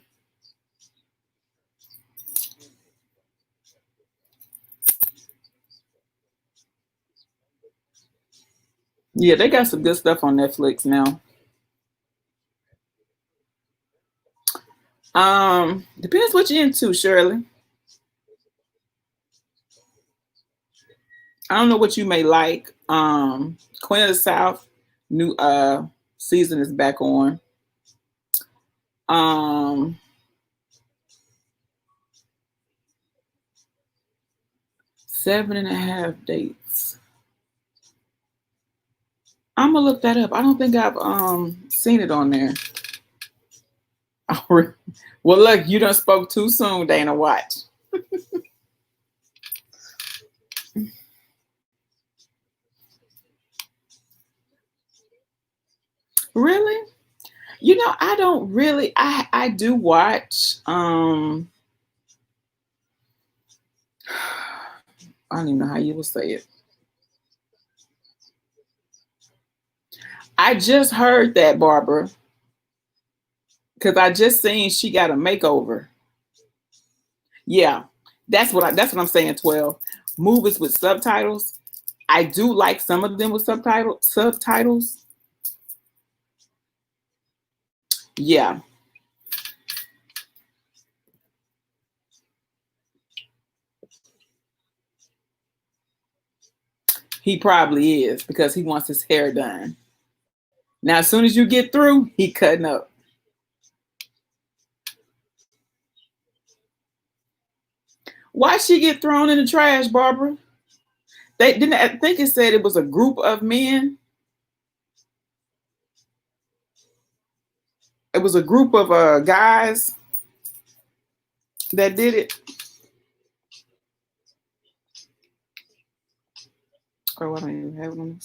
Yeah, they got some good stuff on Netflix now. Depends what you're into, Shirley. I don't know what you may like. Queen of the South, new season is back on. Um 7.5 dates. I'm gonna look that up. I don't think I've seen it on there. Well, look, you done spoke too soon, Dana. Watch. Really? You know, I don't really. I do watch. I don't even know how you would say it. I just heard that, Barbara, because I just seen she got a makeover. Yeah, that's what I'm saying. 12 movies with subtitles. I do like some of them with subtitles. Yeah, he probably is because he wants his hair done. Now, as soon as you get through, he cutting up. Why she get thrown in the trash, Barbara? They didn't. I think it said it was a group of men. It was a group of guys that did it. Oh, I don't even have them.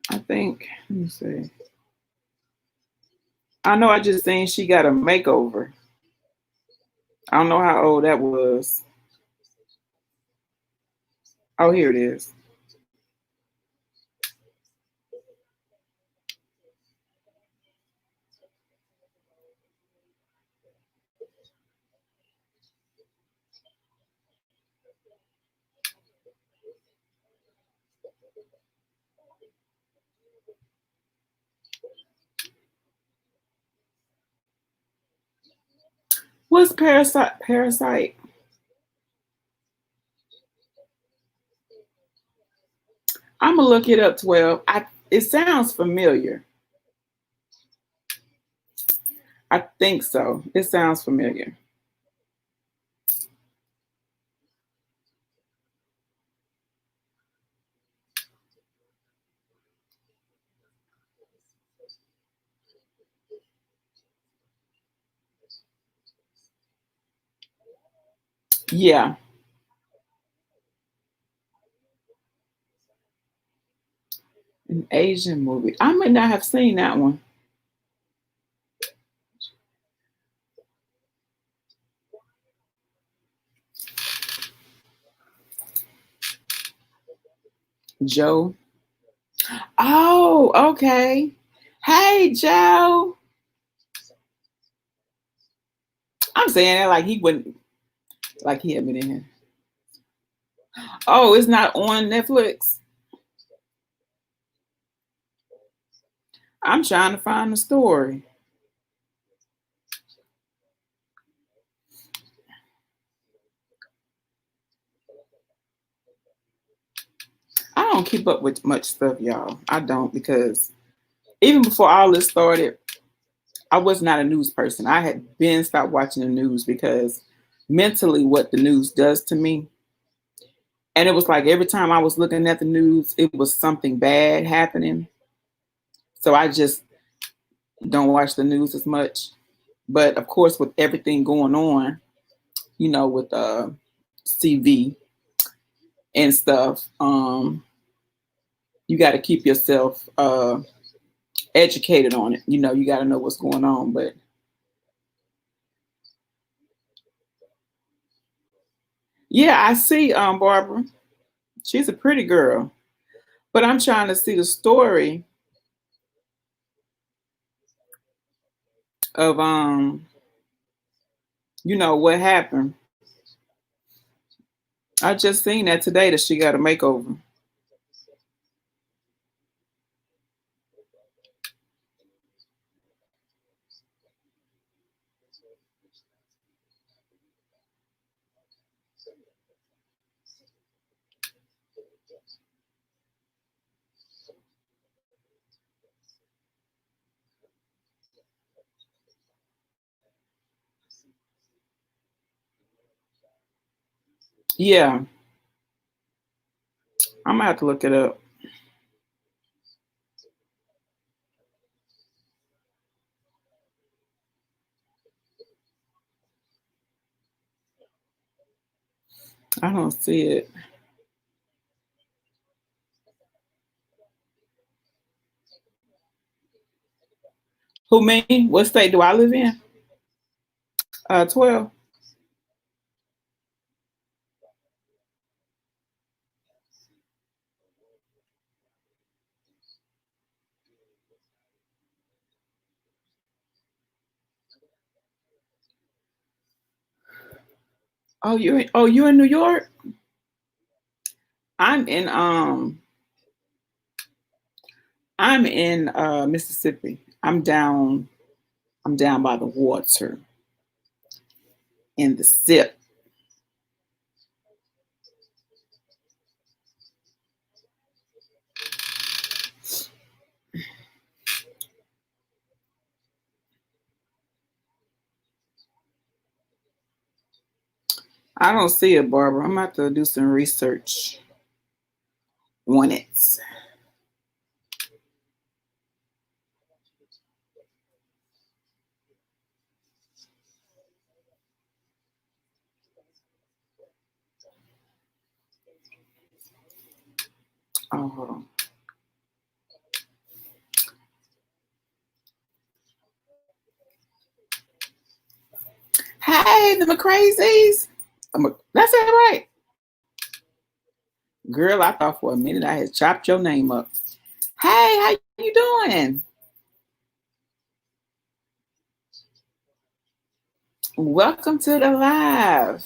I think. Let me see. I know I just seen she got a makeover. I don't know how old that was. Oh, here it is. What's Parasite? Parasite. I'm gonna look it up. 12. It sounds familiar. I think so. It sounds familiar. Yeah, an Asian movie. I might not have seen that one. Joe. Oh, okay. Hey, Joe. I'm saying that like he wouldn't, like he had been in here. Oh, it's not on Netflix. I'm trying to find the story. I don't keep up with much stuff, y'all. I don't, because even before all this started, I was not a news person. I had been stopped watching the news because mentally what the news does to me. And it was like every time I was looking at the news, it was something bad happening. So I just don't watch the news as much. But of course, with everything going on, with CV and stuff, you got to keep yourself educated on it. You got to know what's going on. But yeah, I see Barbara. She's a pretty girl. But I'm trying to see the story of what happened. I just seen that today that she got a makeover. Yeah, I'm gonna have to look it up. I don't see it. Who, me? What state do I live in? 12. Oh, you in New York? I'm in Mississippi. I'm down by the water in the SIP. I don't see it, Barbara. I'm gonna have to do some research on it. Oh, hold on. Hey, the McCrazies. That's it, right? Girl, I thought for a minute I had chopped your name up. Hey, how you doing? Welcome to the live.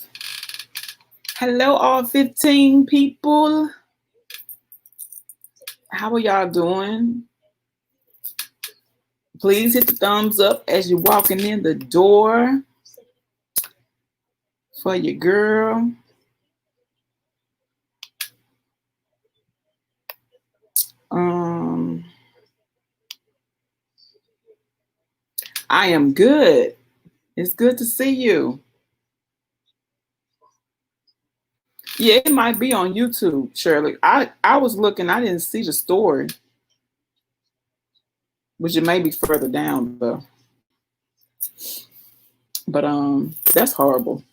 Hello, all 15 people. How are y'all doing? Please hit the thumbs up as you're walking in the door for your girl. I am good. It's good to see you. Yeah, it might be on YouTube, Shirley. I was looking, I didn't see the story, which it may be further down though. But that's horrible.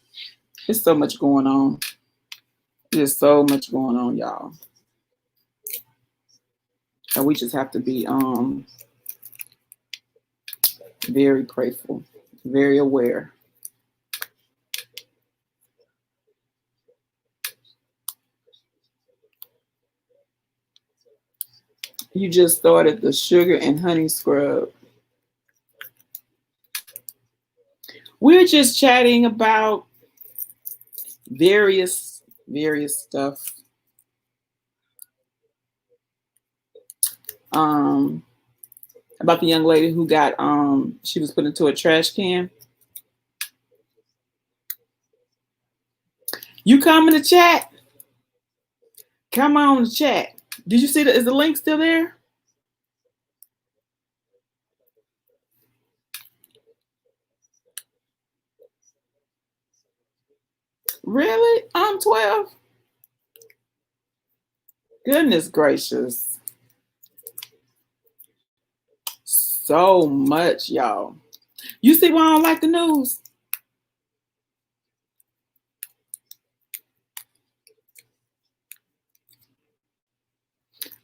There's so much going on. There's so much going on, y'all. And we just have to be very grateful, very aware. You just started the sugar and honey scrub. We're just chatting about various stuff. Um, About the young lady who got she was put into a trash can. You come in the chat. Come on the chat. Did you see is the link still there? Really? I'm 12. Goodness gracious. So much, y'all. You see why I don't like the news?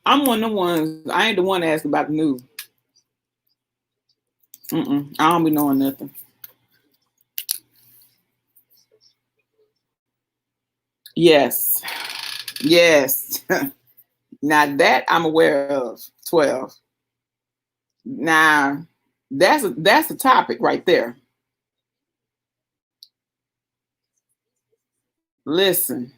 I'm one of the ones. I ain't the one asking about the news. I don't be knowing nothing. Yes. Yes. Now that I'm aware of. 12. Now that's a topic right there. Listen.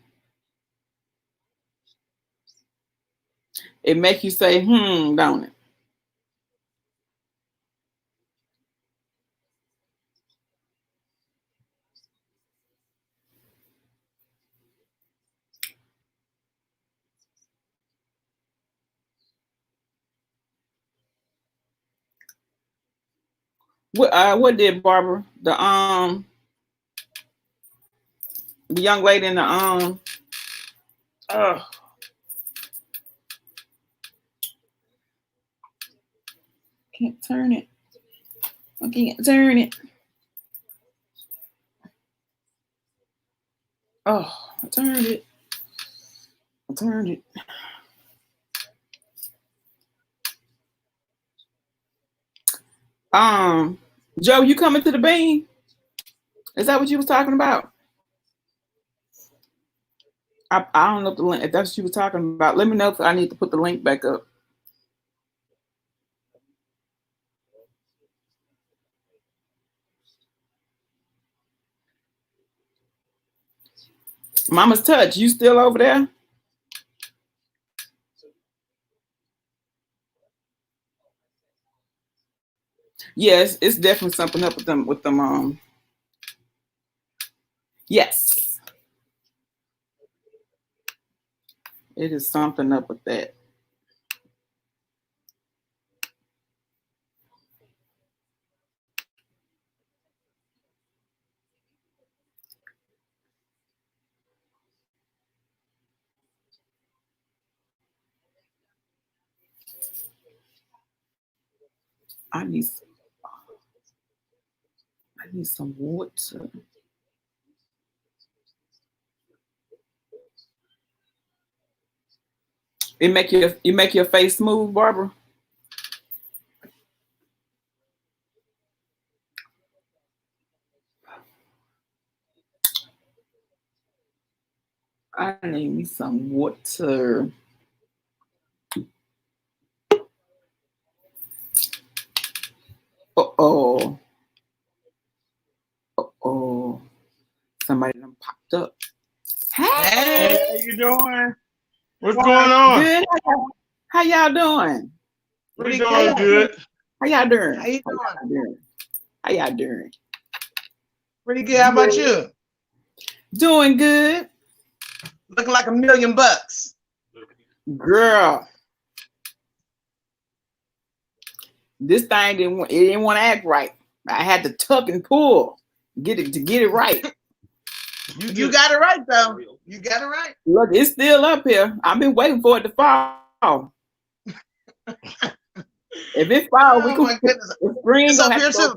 It makes you say, don't it? What did Barbara? The young lady in the can't turn it. I can't turn it. Oh, I turned it. Joe, you coming to the bean? Is that what you was talking about? I don't know if that's what you were talking about. Let me know if I need to put the link back up. Mama's Touch, you still over there? Yes, it's definitely something up with them. Yes. It is something up with that. I need some water. You make your face smooth, Barbara? I need me some water. Uh-oh. Somebody done popped up. Hey, how you doing? What's going on? Good. How y'all doing? We're doing good. How y'all doing? How you doing? Pretty good. How about you? Doing good. Looking like $1 million. Girl. This thing didn't want to act right. I had to tuck and pull to get it right. You got it right though. You got it right. Look, it's still up here. I've been waiting for it to fall. If it falls, we can. The screen it's up here too.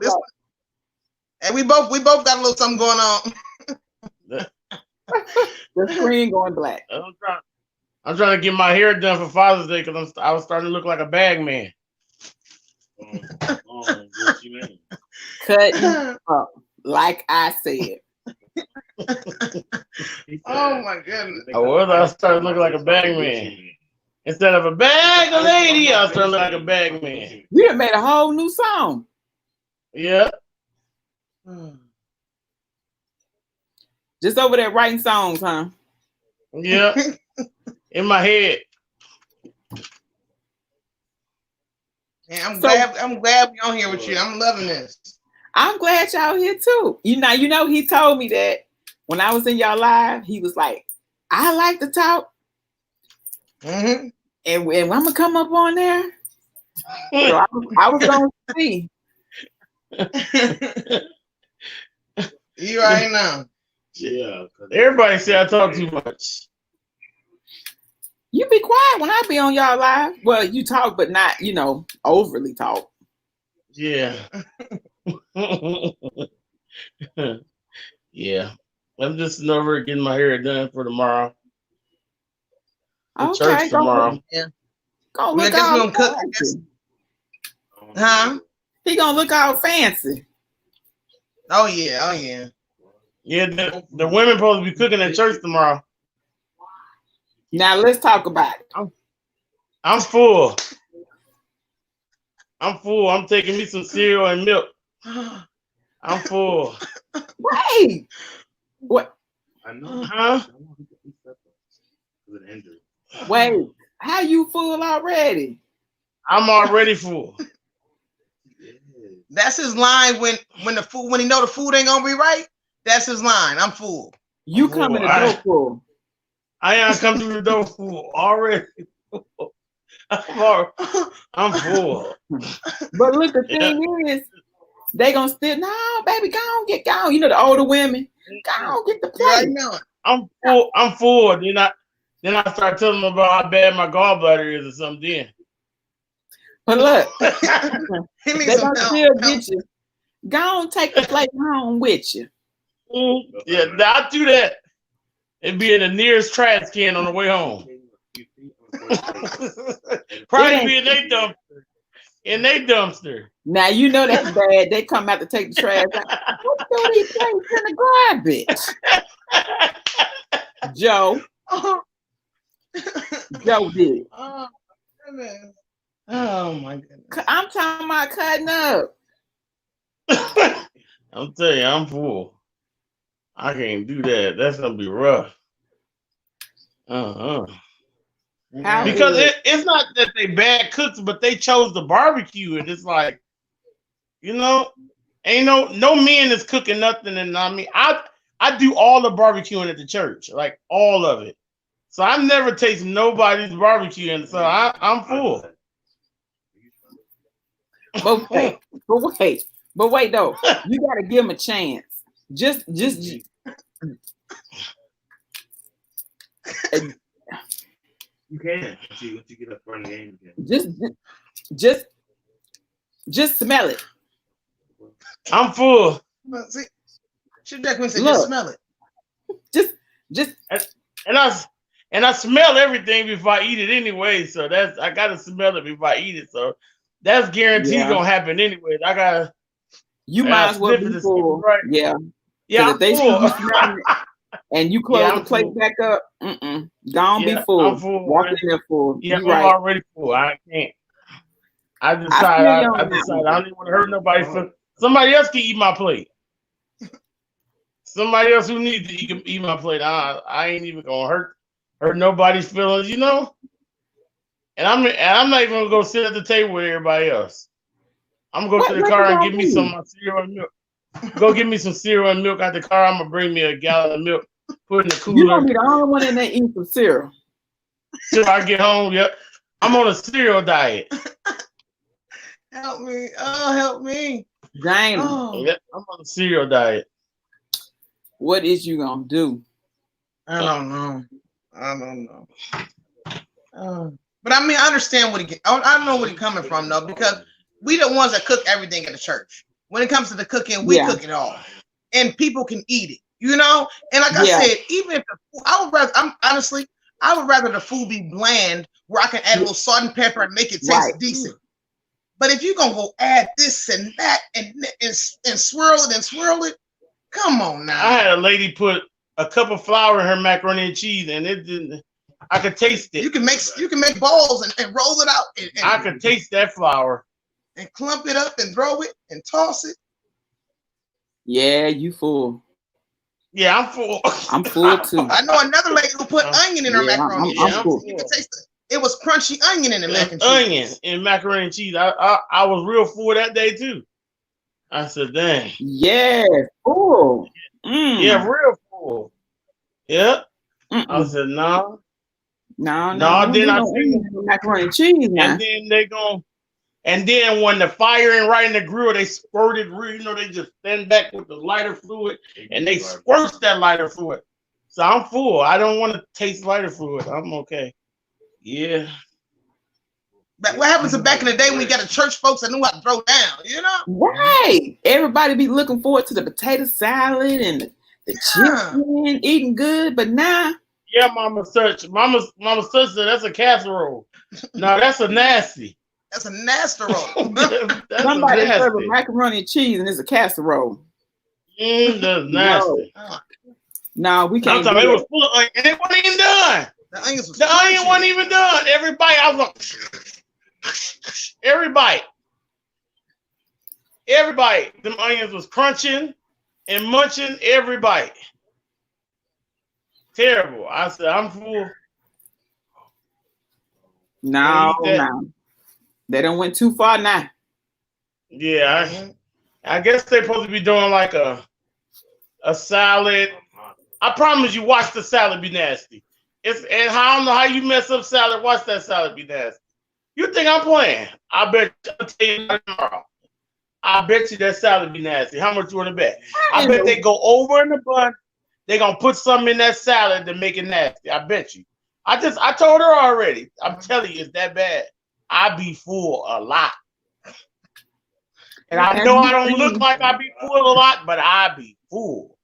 And we both got a little something going on. The screen going black. I'm trying to get my hair done for Father's Day because I was starting to look like a bag man. What you mean? Cutting up, like I said. Oh my goodness! I started looking like a bag man. Instead of a bag lady, I started looking like a bag man. You done made a whole new song. Yeah. Just over there writing songs, huh? Yeah. In my head. And I'm glad we're on here with you. I'm loving this. I'm glad y'all here too. You know, he told me that when I was in y'all live, he was like, I like to talk. Mm-hmm. And I'm gonna come up on there. So I was gonna see. You right now. Yeah. Everybody say I talk too much. You be quiet when I be on y'all live. Well, you talk, but not, overly talk. Yeah. Yeah. I'm just over getting my hair done for tomorrow. Okay, church tomorrow. Yeah. Go look I guess all we gonna cook. fancy. Huh? He gonna look all fancy. Oh yeah. Yeah, the women supposed to be cooking at church tomorrow. Now let's talk about it. I'm full. I'm taking me some cereal and milk. I'm full. Wait. What? I know. Huh? Wait. How you full already? I'm already full. That's his line when he know the food ain't gonna be right. That's his line. I'm full. You coming to door full. I ain't come through the door full already. I'm full. But look, the thing is, they gonna still, no, baby, go on, get gone. You know the older women, go on, get the plate. Right now. I'm full. Then I start telling them about how bad my gallbladder is or something. Then. But look, He they needs gonna some still help. get you. Go on, take the plate home with you. Yeah, I'll do that. It'd be in the nearest trash can on the way home. Probably be in their dumpster. Now you know that's bad. They come out to take the trash out. What do these things in the garbage? Joe. Joe did. Oh, goodness. Oh my goodness. I'm talking about cutting up. I'm telling you, I'm full. I can't do that. That's gonna be rough. How Because good? it's not that they bad cooks, but they chose the barbecue, and it's like, ain't no men is cooking nothing. And I mean, I do all the barbecuing at the church, like all of it. So I've never tasted nobody's barbecue, and so I'm full. But wait though, you gotta give him a chance. Just You can once you get up front of the game again. just smell it. I'm full. But see, she definitely said Look. just smell it. Just And I smell everything before I eat it anyway. So I gotta smell it before I eat it. So that's guaranteed gonna happen anyway. you might as well sniff be it, full. right? Yeah. Yeah, If they see full. you smelling it and you close the plate full. back up, gone be full. I'm full. Walk in there full. Yeah, You I'm right. already full. I can't. I feel decided you I on that decided one. I don't even want to hurt nobody. Somebody else can eat my plate. Somebody else who needs to eat my plate. I ain't even gonna hurt nobody's feelings, And I'm not even gonna go sit at the table with everybody else. I'm gonna go to the car and give me some of my cereal and milk. Go get me some cereal and milk out the car. I'm gonna bring me a gallon of milk, put in the cooler. You gonna be the only one in there eating some cereal. Till I get home. Yep. I'm on a cereal diet. Help me. Oh, help me. Dang. Oh, Yep. I'm on a cereal diet. What is you gonna do? I don't know. But I mean, I understand I know where he's coming from though, because we the ones that cook everything at the church. When it comes to the cooking, we cook it all, and people can eat it. And like I said, even if I would rather the food be bland, where I can add a little salt and pepper and make it taste decent. But if you're gonna go add this and that and swirl it, come on now. I had a lady put a cup of flour in her macaroni and cheese, and it didn't. I could taste it. You can make balls and roll it out. And I could taste that flour. And clump it up and throw it and toss it. Yeah, you full. Yeah, I'm full. I'm full too. I know another lady who put onion in her macaroni. I'm full. You can taste it. It was crunchy onion in the mac and cheese. Onion and macaroni and cheese. I was real full that day too. I said, dang. Yeah, full. Yeah, real full. Yeah. Mm-mm. I said, no. No. Then I see macaroni and cheese now. And then they go. And then when the fire ain't right in the grill, they squirted, they just stand back with the lighter fluid and they squirt that lighter fluid. So I'm full. I don't want to taste lighter fluid. I'm okay. Yeah. But what happens back in the day when you got the church folks that knew how to throw down, Right. Everybody be looking forward to the potato salad and the chicken, eating good, but now. Yeah, Mama Search said that's a casserole. No, that's a nasty. That's a nasty roll. Somebody serving macaroni and cheese and it's a casserole. That's nasty. No, we can't. Sometimes it was full of onion and it wasn't even done. The onion wasn't even done. Everybody, I was like, everybody. Them onions was crunching and munching every bite. Terrible. I said, I'm full. No. They done went too far now. Yeah, I guess they're supposed to be doing like a salad. I promise you, watch the salad be nasty. And I don't know how you mess up salad. Watch that salad be nasty. You think I'm playing? I bet I'll tell you tomorrow. I bet you that salad be nasty. How much you want to bet? I bet they go over in the bun. They're gonna put something in that salad to make it nasty. I bet you. I told her already. I'm telling you, it's that bad. I be full a lot. And I know I don't look like I be full a lot, but I be full.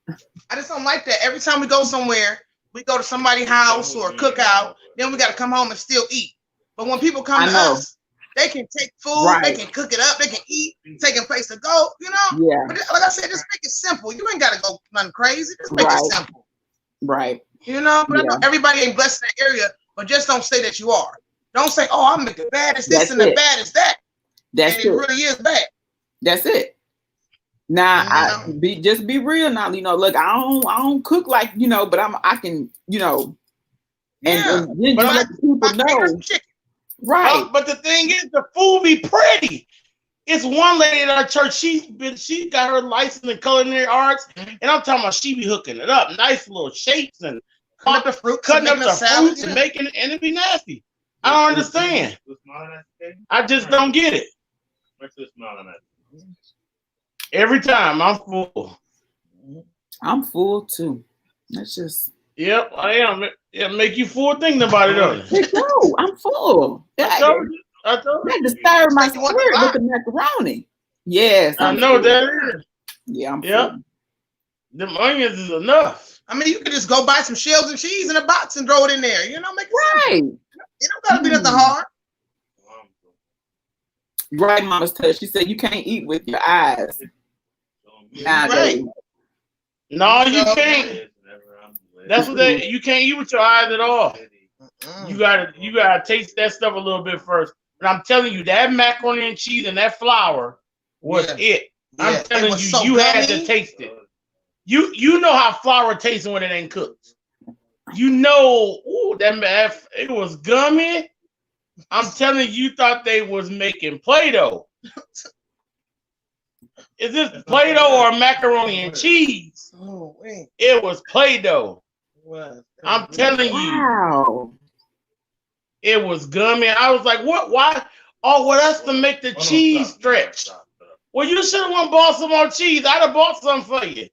I just don't like that. Every time we go somewhere, we go to somebody's house or a cookout, then we got to come home and still eat. But when people come to us, they can take food, they can cook it up, they can eat, take a place to go, Yeah. But like I said, just make it simple. You ain't got to go nothing crazy. Just make it simple. Right. But I know everybody ain't blessed in that area, but just don't say that you are. Don't say, oh, I'm the baddest this and the baddest that. That's and it really is bad. That's it. Now just be real now. Look, I don't cook like but I can and then but let people know. Right. But the thing is, the food be pretty. It's one lady in our church. She got her license in culinary arts, and I'm talking about she be hooking it up, nice little shapes and cutting up the fruits and making it, and it be nasty. I don't understand. I just don't get it. Every time I'm full. I'm full too. That's just. Yep, I am. It make you full thinking about it, don't it? No, I'm full. I told you. That disturbed my spirit with the macaroni. Yes. I know that is. Yeah, I'm full. Them onions is enough. I mean, you could just go buy some shells and cheese in a box and throw it in there. Make it simple. It don't gotta be nothing hard. Right, Mama's touch. She said you can't eat with your eyes. Right. No, you can't. That's what you can't eat with your eyes at all. You gotta taste that stuff a little bit first. But I'm telling you, that macaroni and cheese and that flour was it. I'm telling you, so you had to taste it. You know how flour tastes when it ain't cooked. That it was gummy. I'm telling you thought they was making Play-Doh. Is this Play-Doh or macaroni and cheese? Oh, wait. It was Play-Doh. I'm telling you. It was gummy. I was like, what? Why? Oh, well, that's to make the cheese stretch. Well, you should have bought some more cheese. I'd have bought some for you.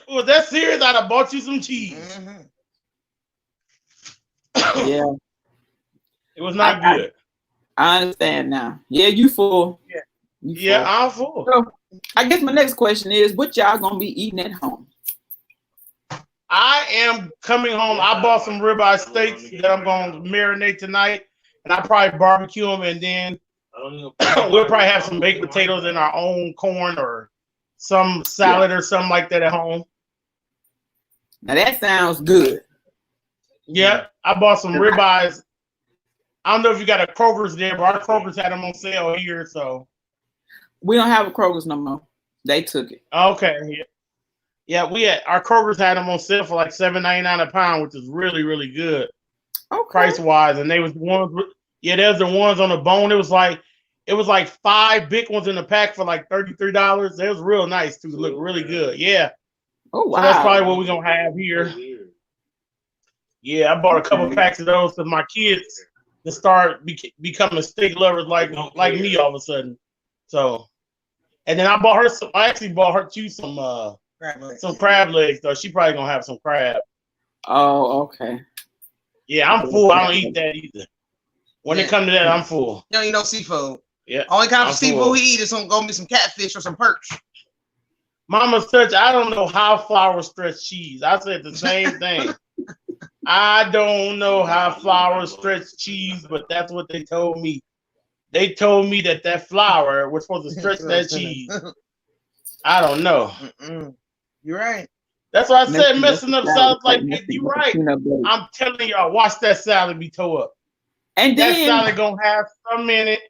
Was that serious? I'd have bought you some cheese. Yeah. It was not good. I understand now. Yeah, you full. Yeah, I'm full. So, I guess my next question is, what y'all gonna be eating at home? I am coming home. I bought some ribeye steaks that I'm going to marinate tonight, and I'll probably barbecue them, and then we'll probably have some baked potatoes and our own corn or some salad or something like that at home. Now that sounds good. Yeah, I bought some ribeyes. I don't know if you got a Kroger's there, but our Kroger's had them on sale here, so. We don't have a Kroger's no more. They took it. Okay, Yeah, we had our Kroger's had them on sale for like $7.99 a pound, which is really, really good price wise. And they was the ones there's the ones on the bone. It was like 5 big ones in the pack for like $33. It was real nice too. Look really good. Yeah. Oh wow. So that's probably what we're gonna have here. Yeah, I bought a couple packs of those because my kids to start becoming steak lovers like me all of a sudden. So, and then I actually bought her too some crab legs though. She probably gonna have some crab. Oh, okay. Yeah, I'm full. I don't eat that either. When it comes to that, I'm full. You don't eat no seafood. Yeah. Only kind of seafood he eat is gonna be some catfish or some perch. Mama Stretch, I don't know how flour stretch cheese. I said the same thing. I don't know how flour stretch cheese, but that's what they told me. They told me that flour was supposed to stretch that cheese. I don't know. You're right. That's why I said messing up salads like this. You're right. I'm telling y'all, watch that salad be tore up. And then that salad gonna have some in it.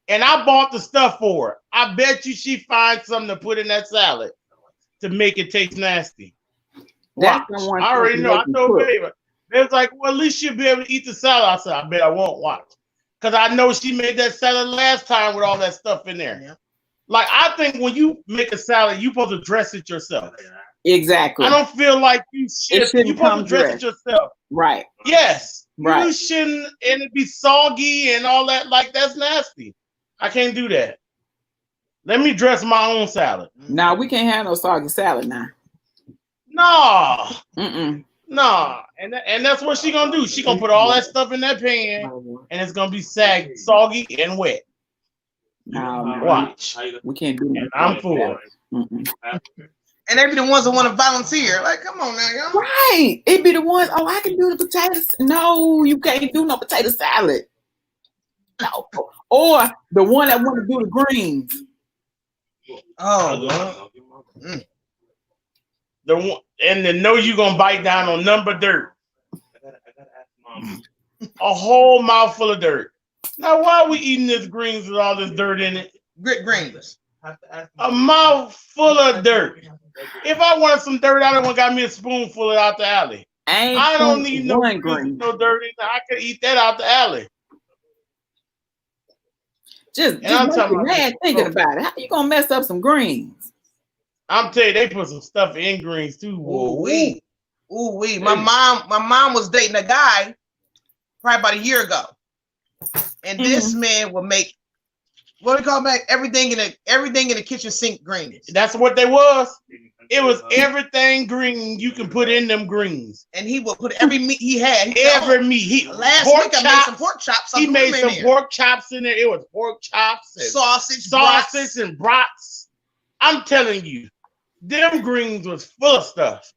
And I bought the stuff for her. I bet you she finds something to put in that salad to make it taste nasty. Watch. I already know. I told Baby. They was like, well, at least she'll be able to eat the salad. I said, I bet I won't. Watch. Because I know she made that salad last time with all that stuff in there. Yeah. Like, I think when you make a salad, you're supposed to dress it yourself. Exactly. I don't feel like you're supposed to dress it yourself. Right. Yes. Right. You shouldn't, and it be soggy and all that. Like, that's nasty. I can't do that. Let me dress my own salad. Now we can't have no soggy salad now. No. Mm-mm. No. And that's what she gonna do. She gonna put all that stuff in that pan, and it's gonna be soggy and wet. No, watch. We can't do that. I'm full. And they be the ones that want to volunteer. Like, come on now, y'all. Right. It be the ones, oh, I can do the potatoes. No, you can't do no potato salad. No. Or the one that want to do the greens. Oh, the one, and then know you gonna bite down on number dirt. A whole mouthful of dirt. Now, why are we eating this greens with all this dirt in it? Grit greens. A mouthful of dirt. If I wanted some dirt, I don't want got me a spoonful of out the alley. I don't need no dirt in it. I could eat that out the alley. Just mad thinking about it. How you gonna mess up some greens? I'm telling you, they put some stuff in greens too. Ooh wee. My mom was dating a guy probably about a year ago, and this man would make what do you call back everything in the kitchen sink greens. That's what they was. It was everything green you can put in them greens. And he would put every meat he had. Every meat. Last week I made some pork chops. He made some pork chops in there. It was pork chops and sausage and brats. I'm telling you, them greens was full of stuff.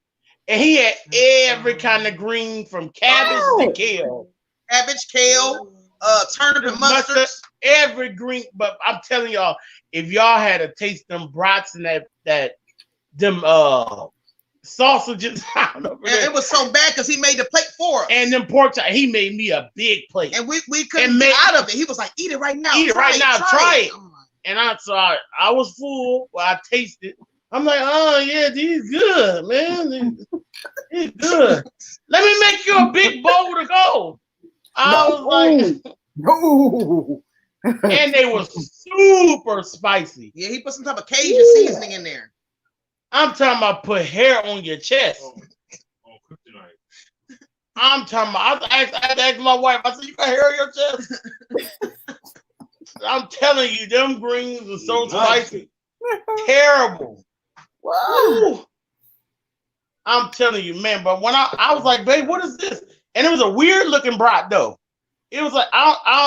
And he had every kind of green from cabbage to kale. Cabbage, kale, turnip and mustard. Every green. But I'm telling y'all, if y'all had to taste them brats and them sausages. I don't know, and it was so bad because he made the plate for us. And them pork chops, he made me a big plate. And we couldn't get out of it. He was like, eat it right now. Eat it right now. Try it. And I was full. Well, I tasted. I'm like, oh yeah, these good, man. These good. Let me make you a big bowl to go. I was like, no. And they were super spicy. Yeah, he put some type of Cajun seasoning in there. I'm talking about put hair on your chest. I'm talking about, I had to ask my wife, I said, you got hair on your chest? I'm telling you, them greens were so spicy. Terrible. Whoa. I'm telling you, man, but when I was like, babe, what is this? And it was a weird looking brat though. It was like,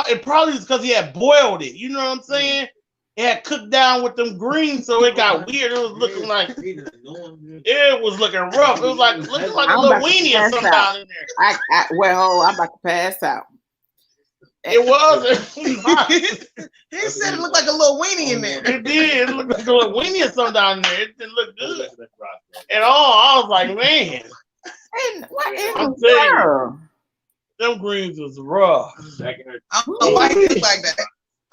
it probably was because he had boiled it. You know what I'm saying? It had cooked down with them greens, so it got weird. It was looking like, it was looking rough. It was like looking like a little weenie or something down in there. I'm about to pass out. It was. He said it looked like a little weenie in there. It did. It looked like a little weenie or something down there. It didn't look good at all. I was like, man. And what is the them greens was rough. I don't know why he did like that.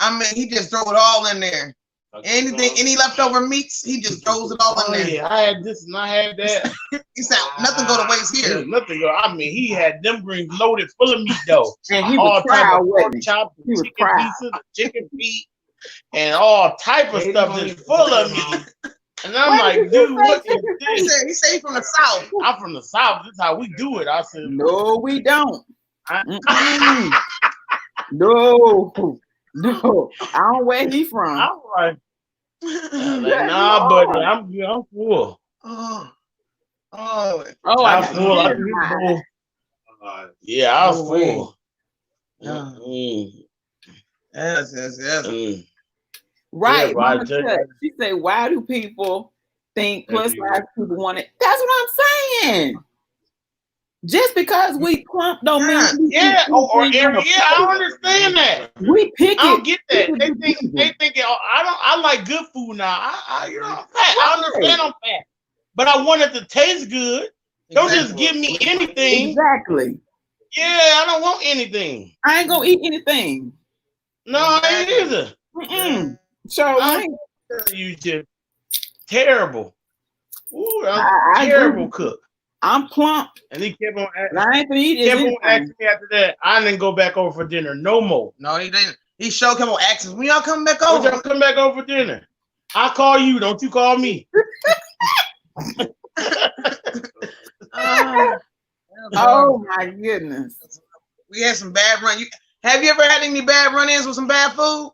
I mean, he just threw it all in there. Anything, any leftover meats, he just throws it all in there. Yeah, I had this and I had that. He said nothing go to waste here. Nothing go. I mean, he had them greens loaded full of meat though. And he was proud, wasn't he? Chops, He was chicken proud. pieces, chicken feet, and all type of stuff just full of meat. And I'm like, dude, what is this? He said he's from the South. I'm from the South. This is how we do it. I said, No, we don't. I- No, no. I don't where he from. I'm like, nah, buddy, I'm full. Oh, Oh, I'm I full. got I'm it. full. Yeah, I was No way. full. Yeah. Mm, yes. mm. Right. Yeah, Mama right, said, she said, why do people think plus size people want it? That's what I'm saying. Just because we plump don't mean Yeah, I understand that. we pick it. I don't get that. They think I like good food now. I'm fat. I understand I'm fat, but I want it to taste good. Don't just give me anything. Exactly. Yeah, I don't want anything. I ain't gonna eat anything. No, I ain't either. Mm-mm. So I'm you just terrible. Ooh, I'm I terrible agree. cook. I'm plump. And he kept on And I ain't gonna eat asking it. me after that. I didn't go back over for dinner no more. No, he didn't. He showed him on access. When y'all come back When over? y'all come back over for dinner, I call you. Don't you call me? Oh my goodness. We had some bad run. Have you ever had any bad run-ins with some bad food?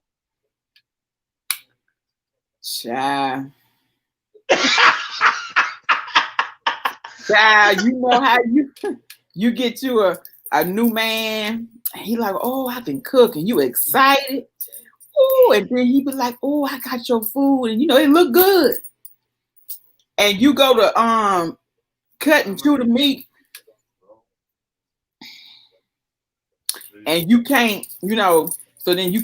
Child. Child, you know how you get you a new man, and he like, oh, I can cook, and you excited. Oh, and then he be like, oh, I got your food, and it look good. And you go to cut and chew the meat, and you can't, so then you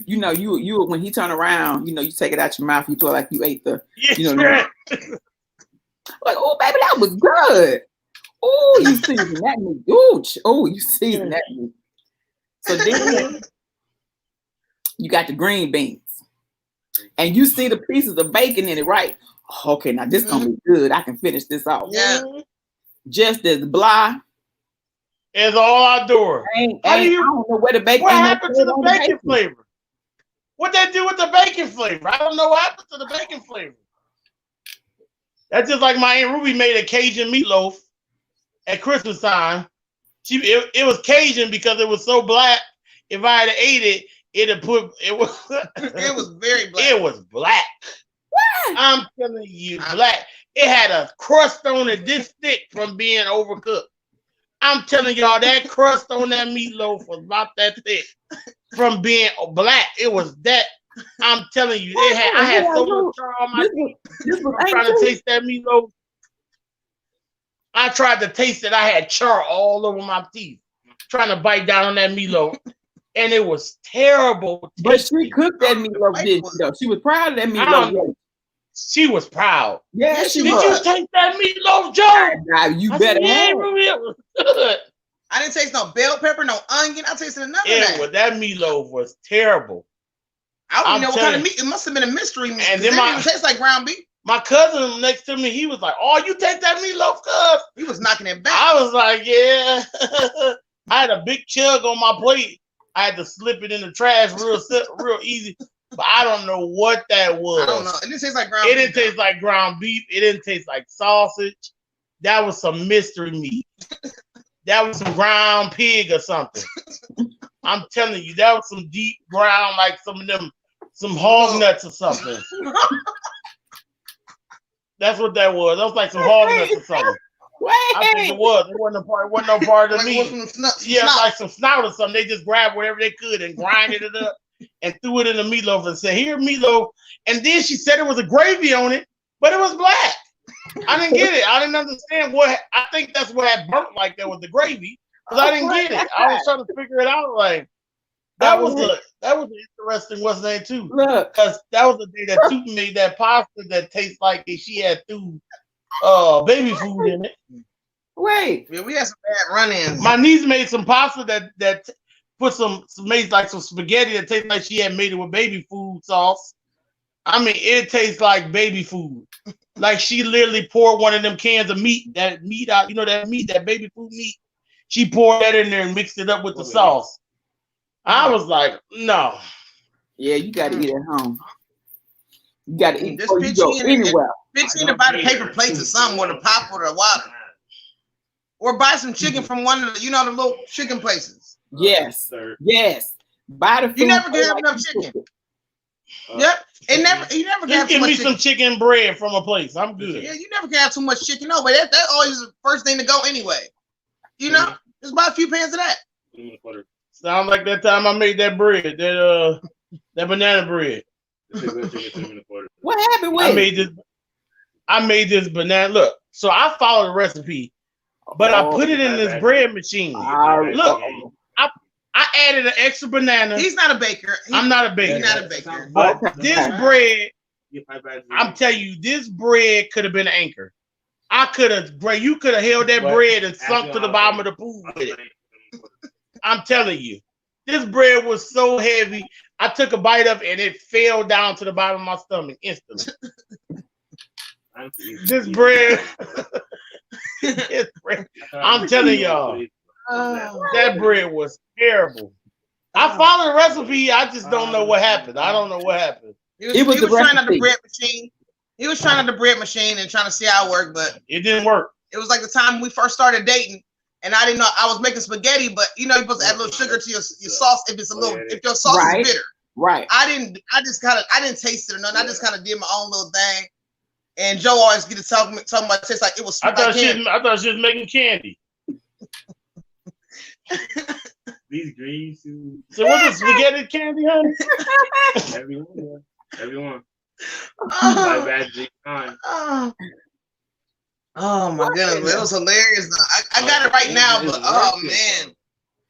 when he turn around, you take it out your mouth, you feel like you ate the, like, oh baby, that was good. Oh, you seasoned that meat. Oh, you seasoned that meat. So then you got the green beans, and you see the pieces of bacon in it, right? Okay, now this gonna be good. I can finish this off. Yeah. Just as blah. It's all outdoors. I don't know where the bacon. What happened to the bacon flavor? What they do with the bacon flavor? I don't know what happened to the bacon flavor. That's just like my Aunt Ruby made a Cajun meatloaf at Christmas time. It was Cajun because it was so black. If I had ate it, it was it was very black. It was black. What? I'm telling you, black. It had a crust on it this thick from being overcooked. I'm telling y'all, that crust on that meatloaf was about that thick from being black. It was that. I'm telling you, I had so much char on my teeth. I'm trying to taste that meatloaf. I tried to taste it. I had char all over my teeth, trying to bite down on that meatloaf, and it was terrible. But she cooked that meatloaf, didn't she? Though she was proud of that meatloaf. She was proud. Yeah, she did was. You taste that meatloaf, Joe? Now you better have. It was good. I didn't taste no bell pepper, no onion. I tasted none of Yeah, that. but that meatloaf was terrible. I don't even know what kind of meat. It must have been a mystery meat. And then then it tastes like ground beef. My cousin next to me, he was like, "Oh, you take that meatloaf, cuz?" He was knocking it back. I was like, "Yeah." I had a big chug on my plate. I had to slip it in the trash real easy. But I don't know what that was. I don't know. It didn't taste like ground beef. It didn't taste like ground beef. It didn't taste like sausage. That was some mystery meat. That was some ground pig or something. I'm telling you, that was some deep ground, like some hog nuts or something. That's what that was. That was like some hog nuts or something. I think it was. It wasn't no part of the meat. Yeah, like some snout or something. They just grabbed whatever they could and grinded it up and threw it in the meatloaf and said, "Here, meatloaf." And then she said it was a gravy on it, but it was black. I didn't get it. I didn't understand what. I think that's what had burnt like that was the gravy, because I didn't get it. I was trying to figure it out. Like that was interesting. What's name too? Look, because that was the day that Tootin made that pasta that tastes like she had threw baby food in it. Wait, yeah, we had some bad run-ins. My niece made some pasta that put made like some spaghetti that tastes like she had made it with baby food sauce. I mean, it tastes like baby food. Like she literally poured one of them cans of meat, that meat out, you know, that meat, that baby food meat. She poured that in there and mixed it up with the sauce. I was like, no. Yeah, you got to eat at home. You got to eat Just before you go anywhere. Pitch in to buy the paper plates or something, or the pop or the water. Or buy some chicken from one of the, you know, the little chicken places. Yes. Yes. Buy the food. You never can have enough chicken. Yep. You never can Just have give too much me chicken. some chicken bread from a place. I'm good. Yeah, you never can have too much chicken. No, but that's always the first thing to go anyway. You know? Just buy a few pans of that. Sound like that time I made that bread, that banana bread. What happened with I made this banana. Look, so I followed the recipe, but I put it in this bread machine. Look, I added an extra banana. He's not a baker. I'm not a baker. He's not a baker. But this bread, I'm telling you, this bread could have been an anchor. You could have held that bread and sunk to the bottom of the pool with it. I'm telling you, this bread was so heavy. I took a bite of it and it fell down to the bottom of my stomach instantly. This bread, I'm telling y'all, that bread was terrible. I followed the recipe. I just don't know what happened. I don't know what happened. He was trying out the bread machine. He was trying out the bread machine and trying to see how it worked, but it didn't work. It was like the time we first started dating, and I didn't know I was making spaghetti, but you know you're supposed to add a little sugar to your sauce if it's a little if your sauce is bitter. Right. I didn't taste it or nothing. I just kind of did my own little thing. And Joe always get to talking about it tastes like it was sweet. I thought she was making candy. These greens. So what's the spaghetti candy, honey? Everyone. Oh my goodness, it was hilarious. I got it right now, but oh man,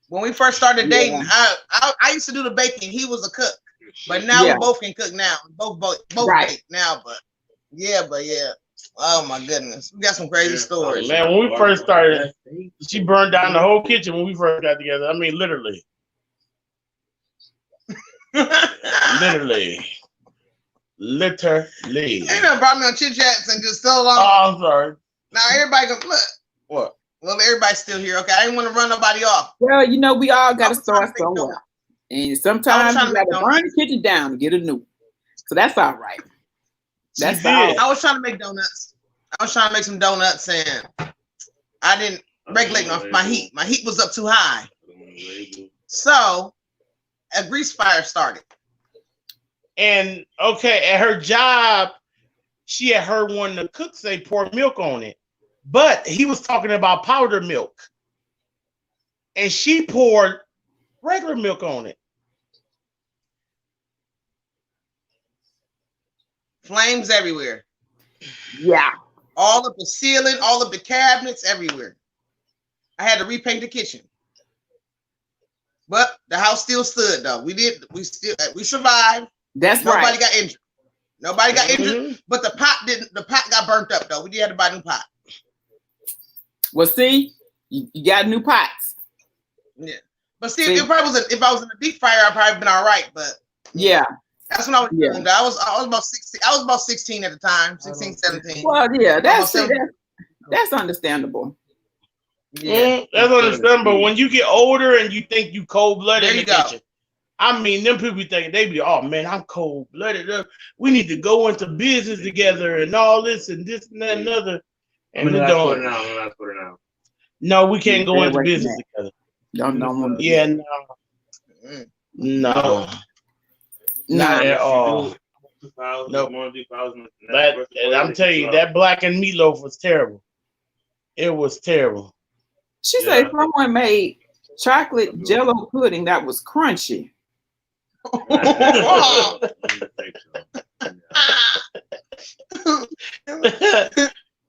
when we first started dating, I used to do the baking. He was a cook, but now we both can cook now. Both bake now, but yeah. Oh my goodness, we got some crazy stories. Man, when we first started, she burned down the whole kitchen when we first got together. I mean, literally. Literally. Ain't no brought me on chit chats and just so long. Oh, I'm sorry. Now everybody go look. What? Well, everybody's still here. Okay, I didn't want to run nobody off. Well, you know, we all got to start somewhere, and sometimes you got to burn the kitchen down to get a new. So that's all right. That's all. I was trying to make donuts. I was trying to make some donuts, and I didn't regulate my heat. My heat was up too high, so a grease fire started. And okay, at her job, she had heard one of the cooks say pour milk on it, but he was talking about powdered milk, and she poured regular milk on it. Flames everywhere. Yeah. All up the ceiling, all up the cabinets, everywhere. I had to repaint the kitchen. But the house still stood though. We survived. That's Nobody right. got injured. Nobody got injured, but the pot didn't. The pot got burnt up though. We did have to buy a new pot. Well, see, you got new pots. Yeah, but see, if I was in a deep fryer, I'd probably been all right. But yeah, that's when I was young. I was about 16. I was about 16 at the time, 16, 17. Well, yeah, that's understandable. Yeah, that's understandable. When you get older and you think you cold-blooded in the kitchen. I mean, them people think they be, oh man, I'm cold-blooded. We need to go into business together and all this and this and that and other. And we don't. No, we can't go into business together. Yeah, no, not at all. No, and I'm telling you, that blackened meatloaf was terrible. It was terrible. She said someone made chocolate Jello pudding that was crunchy.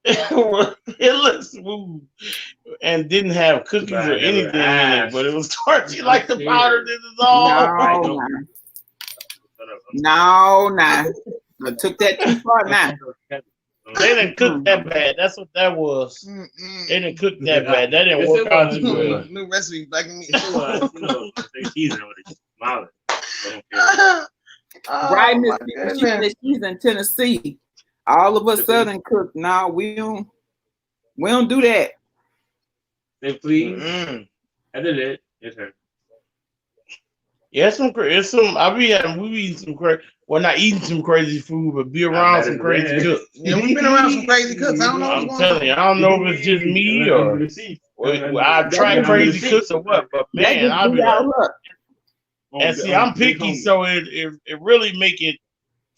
It looked smooth and didn't have cookies or anything in it, but it was starchy like the powder did it all. No. I took that too far now. They didn't cook that bad. That's what that was. They didn't cook that bad. That didn't work out as good. New recipe, black and meat. Right, Miss Stevens, she said she's in Tennessee. All of us Southern cook. No, we don't do that. Say please. I did it. It's her. Yeah, it's some. We be eating some crazy. Well, not eating some crazy food, but be around some crazy cooks. Yeah, we've been around some crazy cooks. I don't know. I'm telling you, I don't know if it's just me or I try crazy cooks or what. But man, I'll be like, and see, I'm picky, so it really make it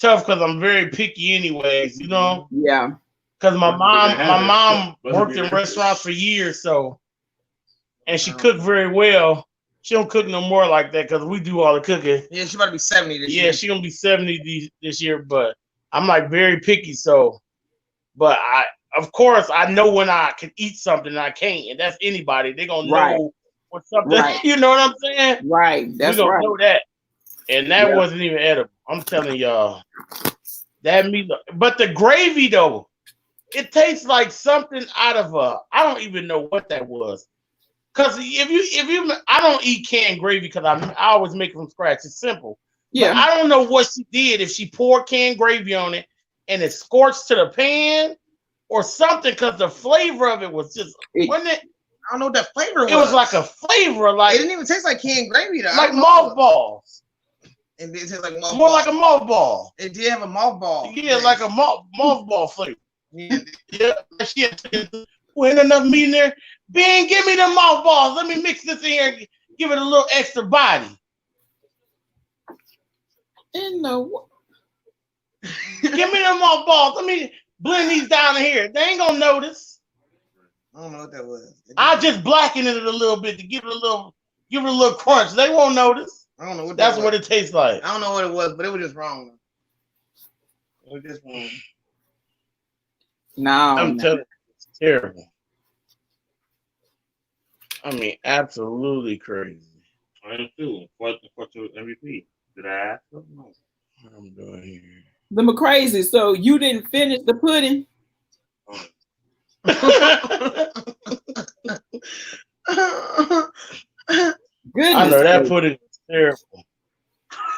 tough because I'm very picky, anyways. You know. Yeah. Because my mom worked in restaurants for years, so and she cooked very well. She don't cook no more like that because we do all the cooking. Yeah, she about to be 70 this year. Yeah, she gonna be 70 this year, but I'm like very picky. So, but of course, I know when I can eat something and I can't, and that's anybody. They gonna know what something. Right. You know what I'm saying? Right. That's we gonna know that, and that wasn't even edible. I'm telling y'all, that meat. But the gravy though, it tastes like something out of I don't even know what that was. Cause if you, I don't eat canned gravy because I always make it from scratch. It's simple. Yeah. But I don't know what she did. If she poured canned gravy on it and it scorched to the pan or something, because the flavor of it was just wasn't it? I don't know what that flavor was. It was like a flavor, like it didn't even taste like canned gravy though. Like mothballs. It did taste like mothballs. More like a mothball. It did have a mothball. Yeah, like a mothball flavor. Yeah. She had when enough meat in there. Ben, give me the mothballs. Let me mix this in here and give it a little extra body. Give me the mothballs. Let me blend these down in here. They ain't gonna notice. I don't know what that was. I just blacken it a little bit to give it a little crunch. They won't notice. I don't know what that's what it tastes like. I don't know what it was, but it was just wrong. It was just wrong. No, I'm telling you, it's terrible. I mean, absolutely crazy. I am too. What's your MVP? Did I ask them? No. What I'm doing here? Them crazy. So you didn't finish the pudding? Goodness. I know that pudding is terrible.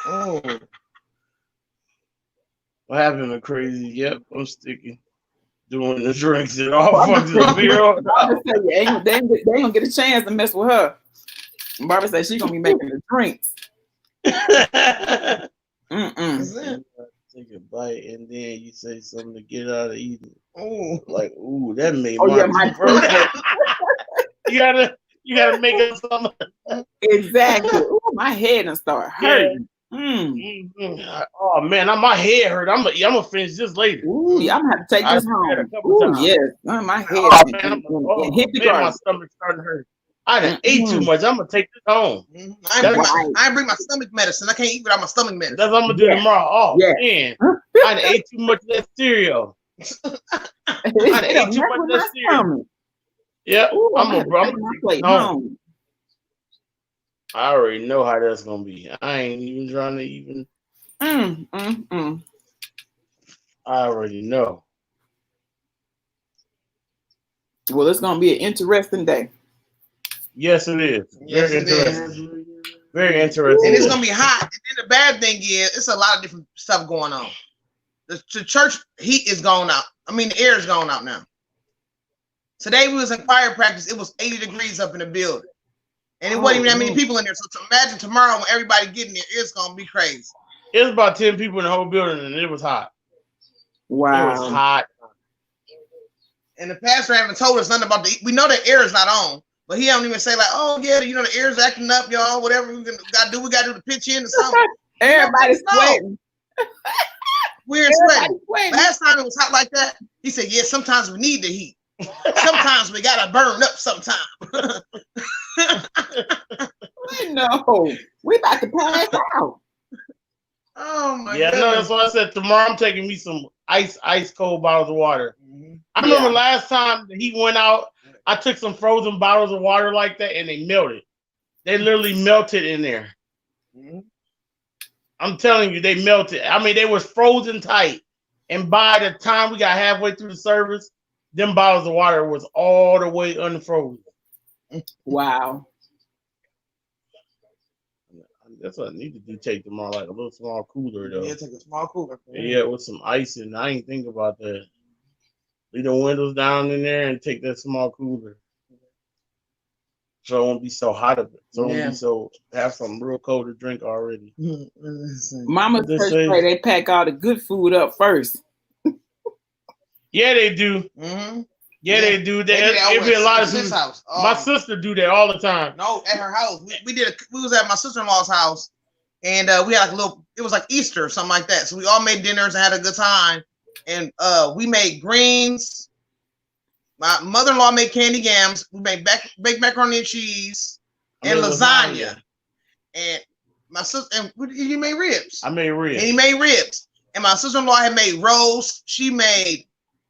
Oh. What happened to crazy? Yep, I'm sticking. Doing the drinks and all fucking beer. They ain't gonna get a chance to mess with her. Barbara said she's gonna be making the drinks. Take a bite and then you say something to get out of eating. Oh, like that made my you gotta make it something. Exactly. Ooh, my head and start hurting. Oh man, my head hurt. I'm gonna finish this later. Ooh, yeah, I'm gonna have to take this home. Ooh, yes, my head. Hit the ground. My stomach's starting to hurt. I done ate too much. I'm gonna take this home. I bring my stomach medicine. I can't eat without my stomach medicine. That's what I'm gonna do tomorrow. Oh man, I done ate too much of that cereal. I done ate too much of that cereal. Yeah, I'm gonna take home. I already know how that's gonna be. I ain't even trying to even. I already know. Well, it's gonna be an interesting day. Yes, it is. Yes, Very interesting. Very interesting. And it's gonna be hot. And then the bad thing is, it's a lot of different stuff going on. The church heat is going out. I mean, the air is going out now. Today we was in fire practice. It was 80 degrees up in the building. And it wasn't even that many people in there. So imagine tomorrow when everybody getting there, it's gonna be crazy. It was about 10 people in the whole building, and it was hot. Wow, it was hot. And the pastor haven't told us nothing about we know the air is not on, but he don't even say like, oh yeah, you know the air is acting up, y'all. Whatever we gotta do to pitch in or something. Everybody's sweating. We're sweating. Last time it was hot like that, he said, yeah, sometimes we need the heat. Sometimes we gotta burn up sometime. No, we about to pass out. Oh my god. Yeah, no, that's why I said tomorrow I'm taking me some ice cold bottles of water. I remember last time that he went out, I took some frozen bottles of water like that and they melted. They literally melted in there. I'm telling you, they melted. I mean, they was frozen tight. And by the time we got halfway through the service, them bottles of water was all the way unfrozen. Wow. That's what I need to do. Take them all like a little small cooler though. Yeah, take a small cooler. Yeah, with some ice in. I ain't think about that. Leave the windows down in there and take that small cooler. So it won't be so hot of it. So it won't be so have something real cold to drink already. Mama's church say they pack all the good food up first. Yeah, they do. Mm-hmm. Yeah, they do. It be a lot of his house. My sister do that all the time. No, at her house. We was at my sister-in-law's house, and we had like a little. It was like Easter or something like that. So we all made dinners and had a good time. And we made greens. My mother-in-law made candy yams. We made baked macaroni and cheese and lasagna. And my sister and you made ribs. I made ribs. And he made ribs. And my sister-in-law had made roast. She made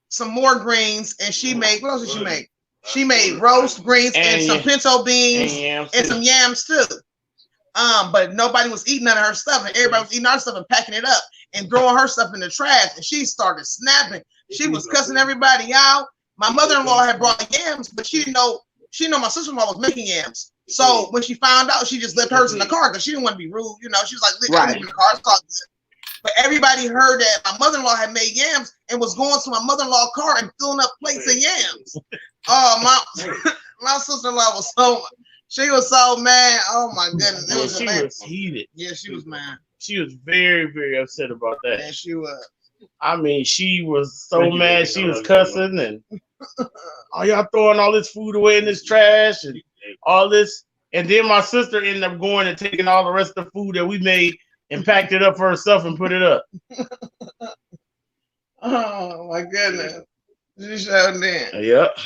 some more greens, and she made, what else did she make? She made roast greens and some pinto beans and some yams too. But nobody was eating none of her stuff, and everybody was eating our stuff and packing it up and throwing her stuff in the trash. And she started snapping. She was cussing everybody out. My mother-in-law had brought yams, but she didn't know my sister-in-law was making yams. So when she found out, she just left hers in the car because she didn't want to be rude. You know, she was like, "Leave in the car." It's all good. But everybody heard that my mother-in-law had made yams and was going to my mother-in-law car and filling up plates of yams. Oh, my sister-in-law she was so mad. Oh my goodness. She was heated. Yeah, she was mad. She was very, very upset about that. Yeah, she was. I mean, she was so mad. She was cussing and y'all throwing all this food away in this trash and all this. And then my sister ended up going and taking all the rest of the food that we made and packed it up for herself and put it up. Oh my goodness. She showed in. Yep.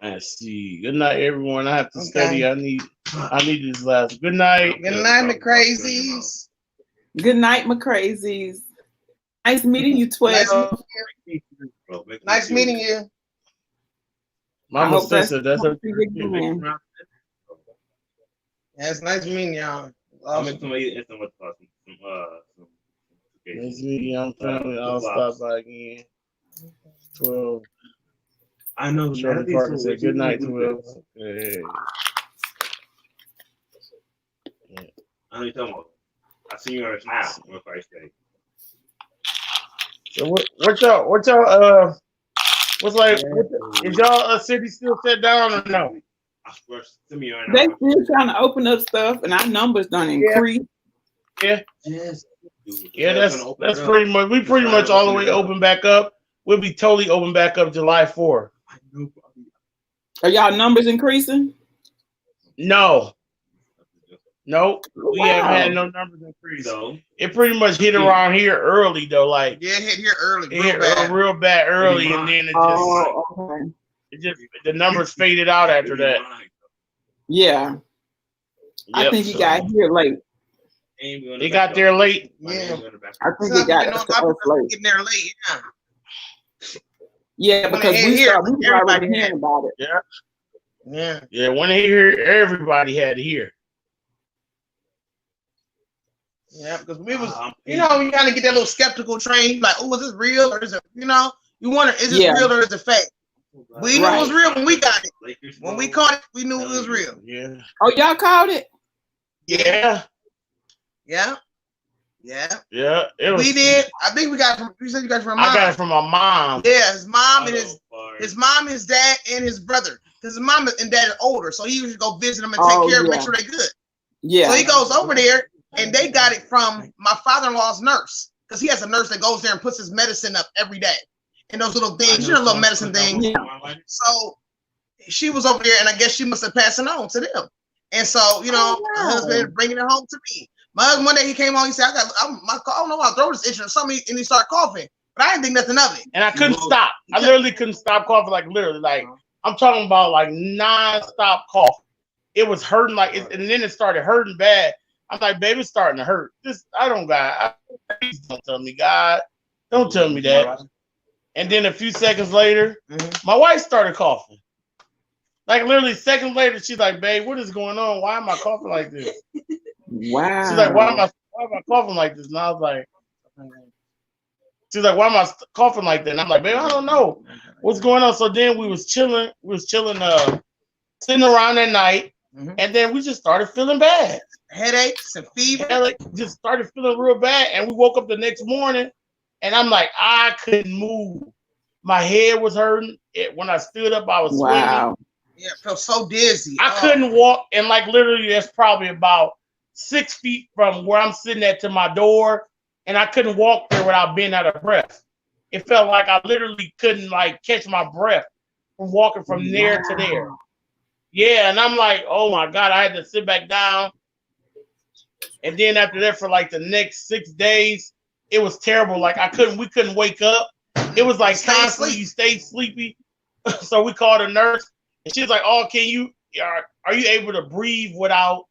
Let's see. Good night, everyone. I have to study. I need this last. Good night. Good night, McCrazies. Good night, McCrazies. Nice meeting you, 12. Nice meeting you. Mama sister, that's her. Yeah, it's nice meeting y'all. Nice meeting y'all, family. I'll stop by again. 12. I know. Shorty Parker said good night, 12. Hey. I know you're talking about. I see you on a snap on Christ's Day. So what y'all what's like? Is y'all city still set down or no? They still trying to open up stuff, and our numbers done increase. Yeah. Yeah, that's pretty much. We pretty much all the way open back up. We'll be totally open back up July 4th. Are y'all numbers increasing? No. Nope. We haven't had no numbers increase. So it pretty much hit around here early though. Like it hit here early. It hit real bad early, and then it just the numbers faded out after that. Yeah. I think he got here late. He got there late. Yeah. I think he got late. Getting there late. Yeah, because we already hearing about it. Yeah. Yeah. Yeah. When they hear, everybody had to hear. Yeah, because we was, you kind of get that little skeptical train, like, oh, is this real or is it, you wonder, is this real or is it fake? We knew it was real when we got it. When we caught it, we knew it was real. Yeah. Oh, y'all caught it? Yeah. Yeah. Yeah. Yeah. We did. I think we got it from, you said you got it from mom. I got it from my mom. Yeah, his mom and his mom, his dad, and his brother. Because his mom and dad are older, so he usually go visit them and take care of them, make sure they're good. Yeah. So he goes over there. And they got it from my father-in-law's nurse, because he has a nurse that goes there and puts his medicine up every day. And those little things, little medicine things. Yeah. So she was over there, and I guess she must have passed it on to them. And so, my husband bringing it home to me. My husband, one day he came home, he said, I don't know, my throat is itching or something, and he started coughing. But I didn't think nothing of it. And I couldn't stop. I literally couldn't stop coughing, I'm talking about like non-stop cough. It was hurting and then it started hurting bad. I'm like, baby, it's starting to hurt. Please don't tell me, God. Don't tell me that. And then a few seconds later, my wife started coughing. Like literally seconds later, she's like, babe, what is going on? Why am I coughing like this? Wow. She's like, why am I coughing like this? And I was like, she's like, why am I coughing like that? And I'm like, babe, I don't know what's going on. So then we was chilling, sitting around that night. And then we just started feeling bad. Headaches and fever. Just started feeling real bad. And we woke up the next morning and I'm like, I couldn't move. My head was hurting. When I stood up, I was swimming. Yeah, I felt so dizzy. I couldn't walk. And like literally, that's probably about 6 feet from where I'm sitting at to my door. And I couldn't walk there without being out of breath. It felt like I literally couldn't like catch my breath from walking from there to there. Yeah, and I'm like, oh my God, I had to sit back down. And then after that, for like the next 6 days, it was terrible. Like we couldn't wake up. It was like constantly you stayed sleepy. So we called a nurse and she was like, oh, are you able to breathe without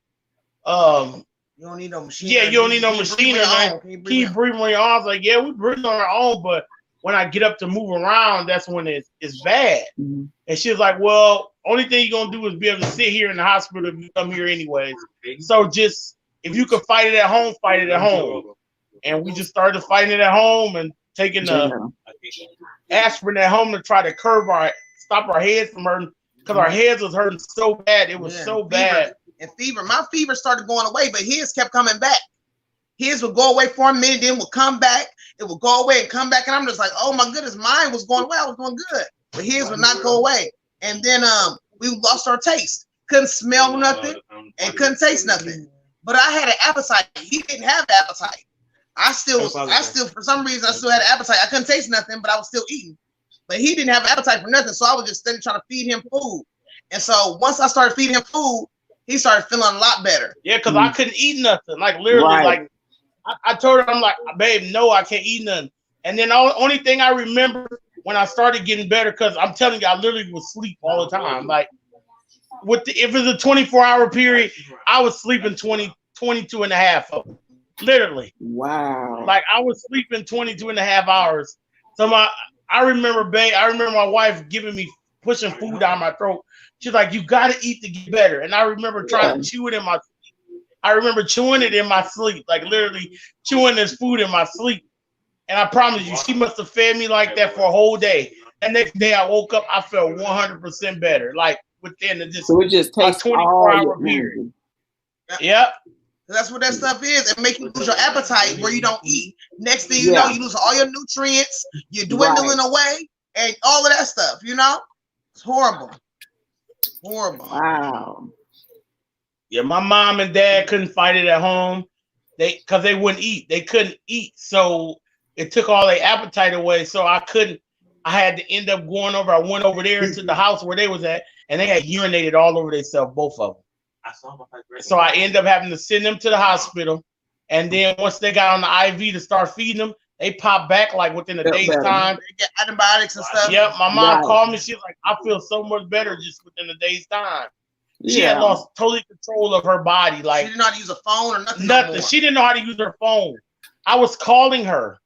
you don't need no machine. Yeah, you don't need no machine. Can you breathe on your arms? Like, yeah, we breathe on our own, but when I get up to move around, that's when it's bad. And she was like, well, only thing you're gonna do is be able to sit here in the hospital if you come here anyways. So just if you could fight it at home, fight it at home. And we just started fighting it at home and taking the aspirin at home to try to stop our heads from hurting because our heads was hurting so bad. It was so bad. And fever. My fever started going away, but his kept coming back. His would go away for a minute, then would come back. It would go away and come back. And I'm just like, oh my goodness, mine was going away. I was doing good. But his would not go away. And then we lost our taste. Couldn't smell nothing and couldn't taste nothing. But I had an appetite. He didn't have the appetite. I still, for some reason, I still had an appetite. I couldn't taste nothing, but I was still eating. But he didn't have an appetite for nothing. So I was just steady trying to feed him food. And so once I started feeding him food, he started feeling a lot better. Yeah, because I couldn't eat nothing. Like literally, like I told her, I'm like, babe, no, I can't eat nothing. And then the only thing I remember when I started getting better, because I'm telling you, I literally would sleep all the time. Like if it's a 24-hour period, I was sleeping 22 and a half of them. Literally. Wow. Like I was sleeping 22 and a half hours. So I remember my wife pushing food down my throat. She's like, you got to eat to get better. And I remember trying to chew it in my sleep. I remember chewing it in my sleep, like literally chewing this food in my sleep. And I promise you, she must have fed me like that for a whole day. And next day I woke up, I felt 100% better. Like within the so it just takes 24-hour period. Yep. That's what that stuff is. It makes you lose your appetite where you don't eat. Next thing you know, you lose all your nutrients, you're dwindling away, and all of that stuff, you know? It's horrible. Horrible. Wow. Yeah, my mom and dad couldn't fight it at home. Because they wouldn't eat. They couldn't eat. So it took all their appetite away. So I had to end up going over. I went over there to the house where they was at, and they had urinated all over themselves, both of them. So I ended up having to send them to the hospital. And then once they got on the IV to start feeding them, they popped back like within a day's time. They get antibiotics and stuff. Yep, my mom called me. She was like, I feel so much better just within a day's time. She had lost totally control of her body. Like she didn't know how to use a phone or nothing. Nothing. She didn't know how to use her phone. I was calling her.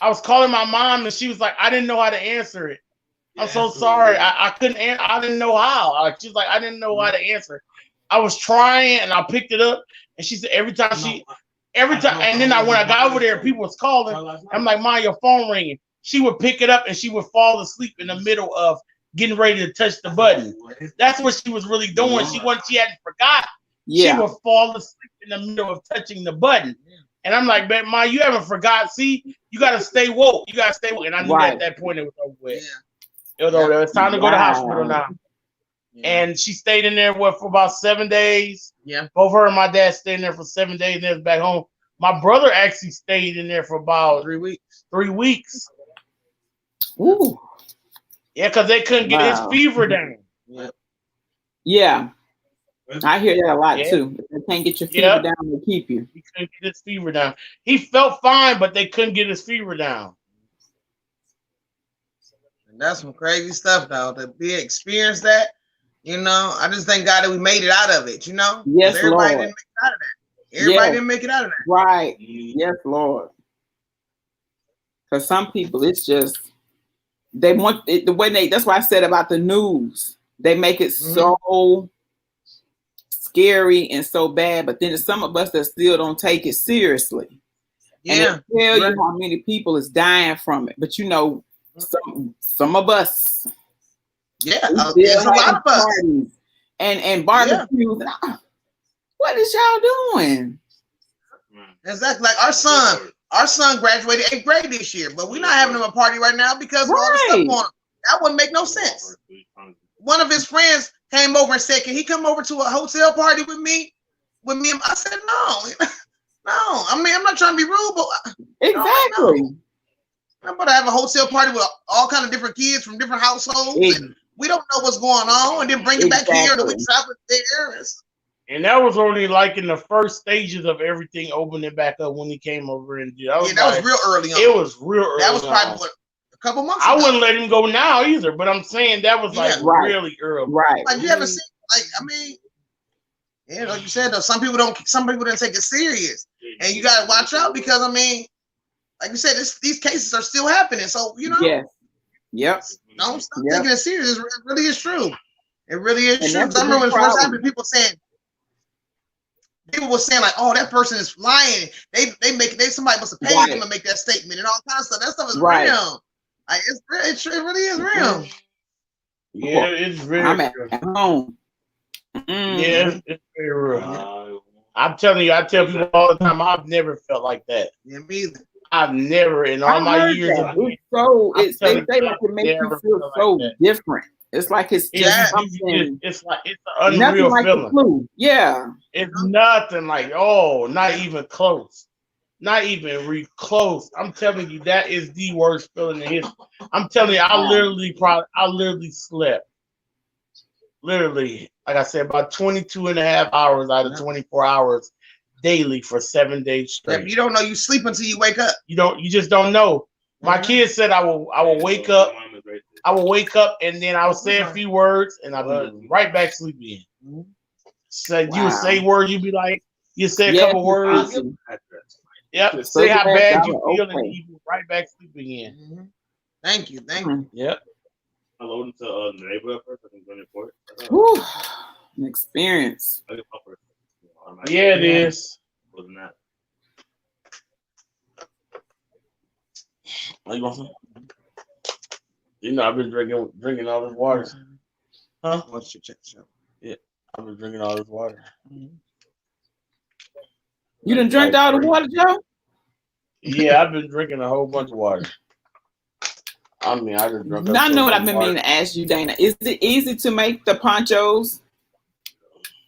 I was calling my mom, and she was like, I didn't know how to answer it. I'm so sorry. I couldn't answer. I didn't know how. She's like, I didn't know how to answer. I was trying, and I picked it up, and she said every time, and then when I got over there, people was calling. I'm like, Mom, your phone ringing. She would pick it up, and she would fall asleep in the middle of getting ready to touch the button. That's what she was really doing. She hadn't forgot. She would fall asleep in the middle of touching the button. And I'm like, Ma, you haven't forgot. See, you got to stay woke. You got to stay woke. And I knew at that point it was over with. It was over there. It's time to go to the hospital now. And she stayed in there for about 7 days. Yeah. Both her and my dad stayed in there for 7 days and then back home. My brother actually stayed in there for about 3 weeks. 3 weeks. Ooh. Yeah, because they couldn't get his fever down. Yeah. I hear that a lot too. They can't get your fever down, they keep you. He couldn't get his fever down. He felt fine, but they couldn't get his fever down. And that's some crazy stuff, though. To experience that, you know, I just thank God that we made it out of it, you know? Yes, everybody Lord. didn't make it out of that. Everybody didn't make it out of that. Right. Yes, Lord. Because some people, it's just, they want it the way that's why I said about the news. They make it so scary and so bad, but then there's some of us that still don't take it seriously. Yeah. And they tell you how many people is dying from it. But you know, some of us. Yeah, there's a lot of us. and barbecues. Yeah. What is y'all doing? Exactly. Like our son graduated 8th grade this year, but we're not having him a party right now because of all the stuff on him. That wouldn't make no sense. One of his friends came over and said, "Can he come over to a hotel party with me?" I said, "No, no. I mean, I'm not trying to be rude, but exactly. I'm about to have a hotel party with all kind of different kids from different households. And we don't know what's going on, and then bring it back here, and we travel there." And that was only like in the first stages of everything opening back up when he came over and did. That was real early on. It was real early. That was probably a couple months ago. I wouldn't let him go now either, but I'm saying that was like really early. Right. Like you haven't seen, like, I mean, yeah, like you said, though, some people didn't take it serious. And you gotta watch out because I mean, like you said, these cases are still happening. So Yes. Yep. Don't stop taking it serious. It really is true. It really is true. I remember when the first time people were saying like, "Oh, that person is lying." Somebody must have paid them to make that statement and all kinds of stuff. That stuff is real. Like it really is real. Yeah, it's real. I'm at home. Yeah, it's very real. I'm telling you, I tell people all the time, I've never felt like that. Yeah, me either. I've never in all my years. They say like it makes you feel so different. It's like it's just something. It's an unreal feeling. Yeah. It's nothing like, not even close. Not even close. I'm telling you, that is the worst feeling in history. I'm telling you, I literally slept. Literally, like I said, about 22 and a half hours out of 24 hours daily for 7 days straight. You don't know you sleep until you wake up. You just don't know. My kids said I will wake up. I will wake up and then I will say a few words and I'll be right back sleeping. So you would say words, you'd be like, you say a couple words. Yep. Say how bad you feel and you be right back sleeping again. Thank you. Yep. Hello to the neighborhood first. I can go for it. An experience. Yeah, it is. Wasn't that? Are you want some? You know, I've been drinking all this water. Huh? What's your check show? Yeah, I've been drinking all this water. You done drank all the water, Joe? Yeah, I've been drinking a whole bunch of water. I mean, I just drunk. I know what I've been meaning to ask you, Dana. Is it easy to make the ponchos?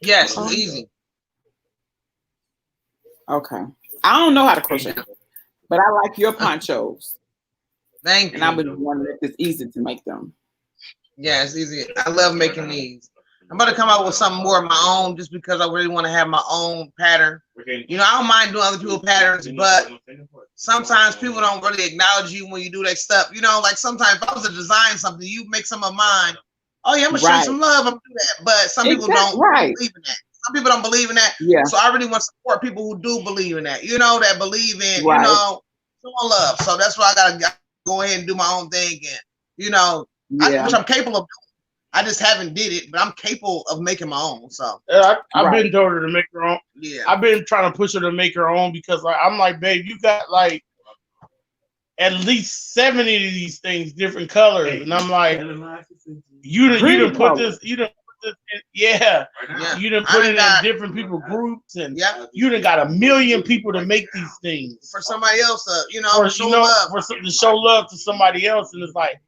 Yes, it's easy. Okay. I don't know how to crochet, but I like your ponchos. Thank you. And I've been wondering if it's easy to make them. Yeah, it's easy. I love making these. I'm about to come out with something more of my own just because I really want to have my own pattern. You know, I don't mind doing other people's patterns, but sometimes people don't really acknowledge you when you do that stuff. You know, like sometimes if I was to design something, you make some of mine. Oh, yeah, I'm going to show you some love. I'm going to do that. But some people don't believe in that. Some people don't believe in that. Yeah. So I really want to support people who do believe in that, you know, that believe in, you know, showing love. So that's why I got to go ahead and do my own thing again. You know, which I'm capable of doing. I just haven't did it, but I'm capable of making my own. So I've been told her to make her own. Yeah, I've been trying to push her to make her own because I'm like, babe, you got like at least 70 of these things, different colors, and I'm like, you didn't put this, you didn't put this, you didn't put it in different people groups, and you didn't got 1 million people to make these things for somebody else, you know, to show love to somebody else, and it's like.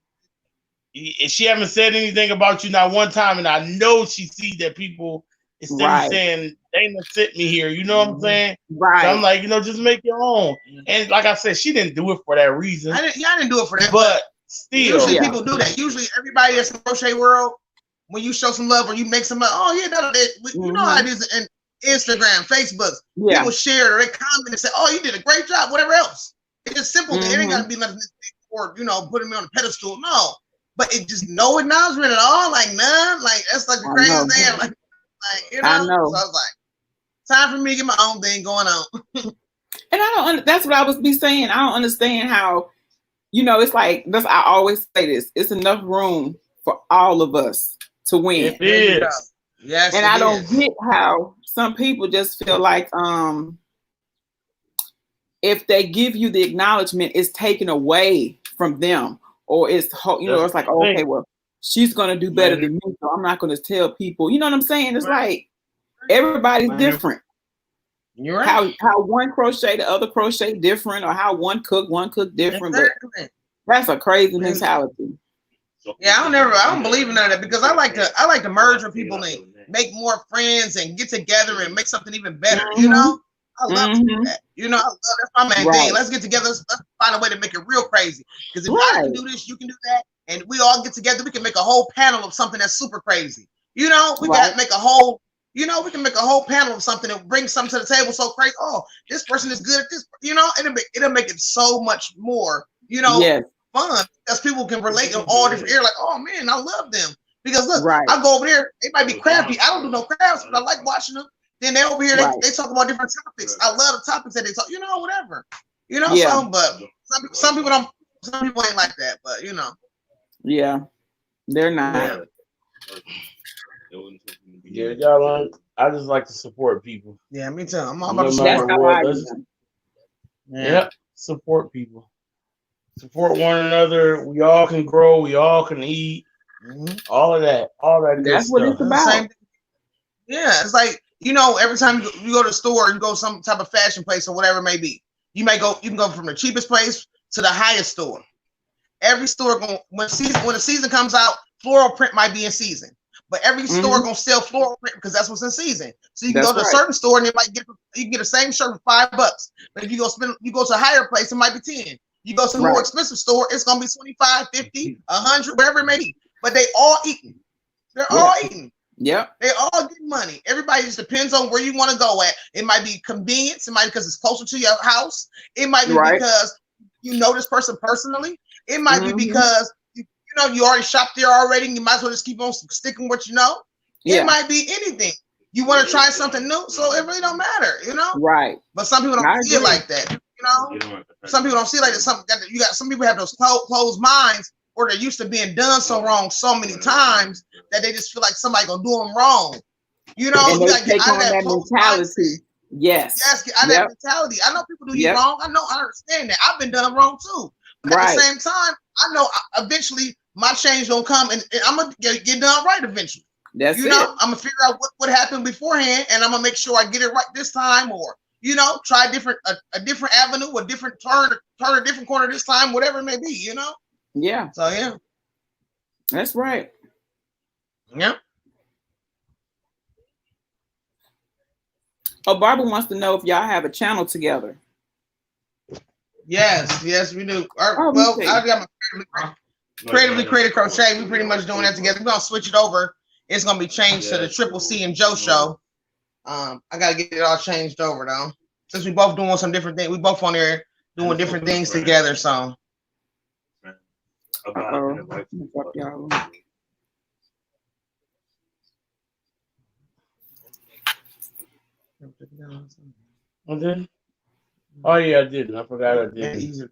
She haven't said anything about you not one time, and I know she sees that people instead of saying Dana sent me here. You know what I'm saying? Right. So I'm like, just make your own. And like I said, she didn't do it for that reason. I didn't do it for that. But still, usually people do that. Usually everybody that's in the crochet world, when you show some love or you make some love, you know how it is in Instagram, Facebook. People share it or they comment and say, "Oh, you did a great job." Whatever else. It's just simple. It ain't gotta be nothing or putting me on a pedestal. No. But it just no acknowledgement at all, like none, like that's like the crazy thing. Like you know? I know. So I was like, time for me to get my own thing going on. And that's what I was saying. I don't understand how, it's like I always say this. It's enough room for all of us to win. It is. Yes. And I don't get how some people just feel like if they give you the acknowledgement, it's taken away from them. Or it's, it's like, okay, well, she's gonna do better than me, so I'm not gonna tell people. You know what I'm saying? It's like everybody's different. You're right. How one crochet, the other crochet different, or how one cook different. Exactly. But that's a crazy mentality. Yeah, I don't believe in none of that because I like to merge with people and make more friends and get together and make something even better. Mm-hmm. You know, I love to do that. You know, that's my main thing. Let's get together. Let's find a way to make it real crazy. Because if I can do this, you can do that, and we all get together, we can make a whole panel of something that's super crazy. You know, we got to make a whole. You know, we can make a whole panel of something and bring something to the table so crazy. Oh, this person is good at this. You know, it'll make it so much more. You know. Yes. Fun because people can relate in all different areas. Like, oh man, I love them because look, I go over there. They might be crafty. I don't do no crafts, but I like watching them. Then they over here, they talk about different topics. I love the topics that they talk. You know, whatever. You know, so but some people don't. Some people ain't like that, but you know. Yeah, they're not. Yeah, y'all. I just like to support people. Yeah, me too. I'm all about to support. Yeah, support people. Support one another. We all can grow. We all can eat. All of that. All that. That's what it's about. Yeah, it's like, you know, every time you go to the store, you go to some type of fashion place or whatever it may be. You can go from the cheapest place to the highest store. Every store when the season comes out, floral print might be in season. But every store gonna sell floral print because that's what's in season. So you can go to a certain store and you can get the same shirt for $5. But if you go to a higher place, it might be 10. You go to a more expensive store, it's gonna be 25, 50, 100, whatever it may be. But they all eating. They're all eating. Yeah. They all get money. Everybody just depends on where you want to go at. It might be convenience. It might be because it's closer to your house. It might be because you know this person personally. It might be because you already shopped there already and you might as well just keep on sticking what you know. Yeah. It might be anything. You want to try something new, so it really don't matter, you know? Right. But some people don't see it like that. You know, some people don't see it like that. Some people have those closed minds, or they're used to being done so wrong so many times that they just feel like somebody gonna do them wrong. You know, and they take on that mentality. Yes, I that mentality. I know people do you wrong. I understand that. I've been done wrong too. But at the same time, I know eventually my change gonna come, and I'm gonna get done right eventually. That's I'm gonna figure out what happened beforehand, and I'm gonna make sure I get it right this time, or try a different avenue, a different turn a different corner this time, whatever it may be, you know? Yeah. So yeah. That's right. Yeah. Oh, Barbara wants to know if y'all have a channel together. Yes, we do. I got my creatively created crochet. We pretty much doing that together. We're gonna switch it over. It's gonna be changed to the Triple C and Joe show. I gotta get it all changed over though. Since we both doing some different things, we both on there doing different things together. So. Okay. Oh yeah, I did. I forgot I did.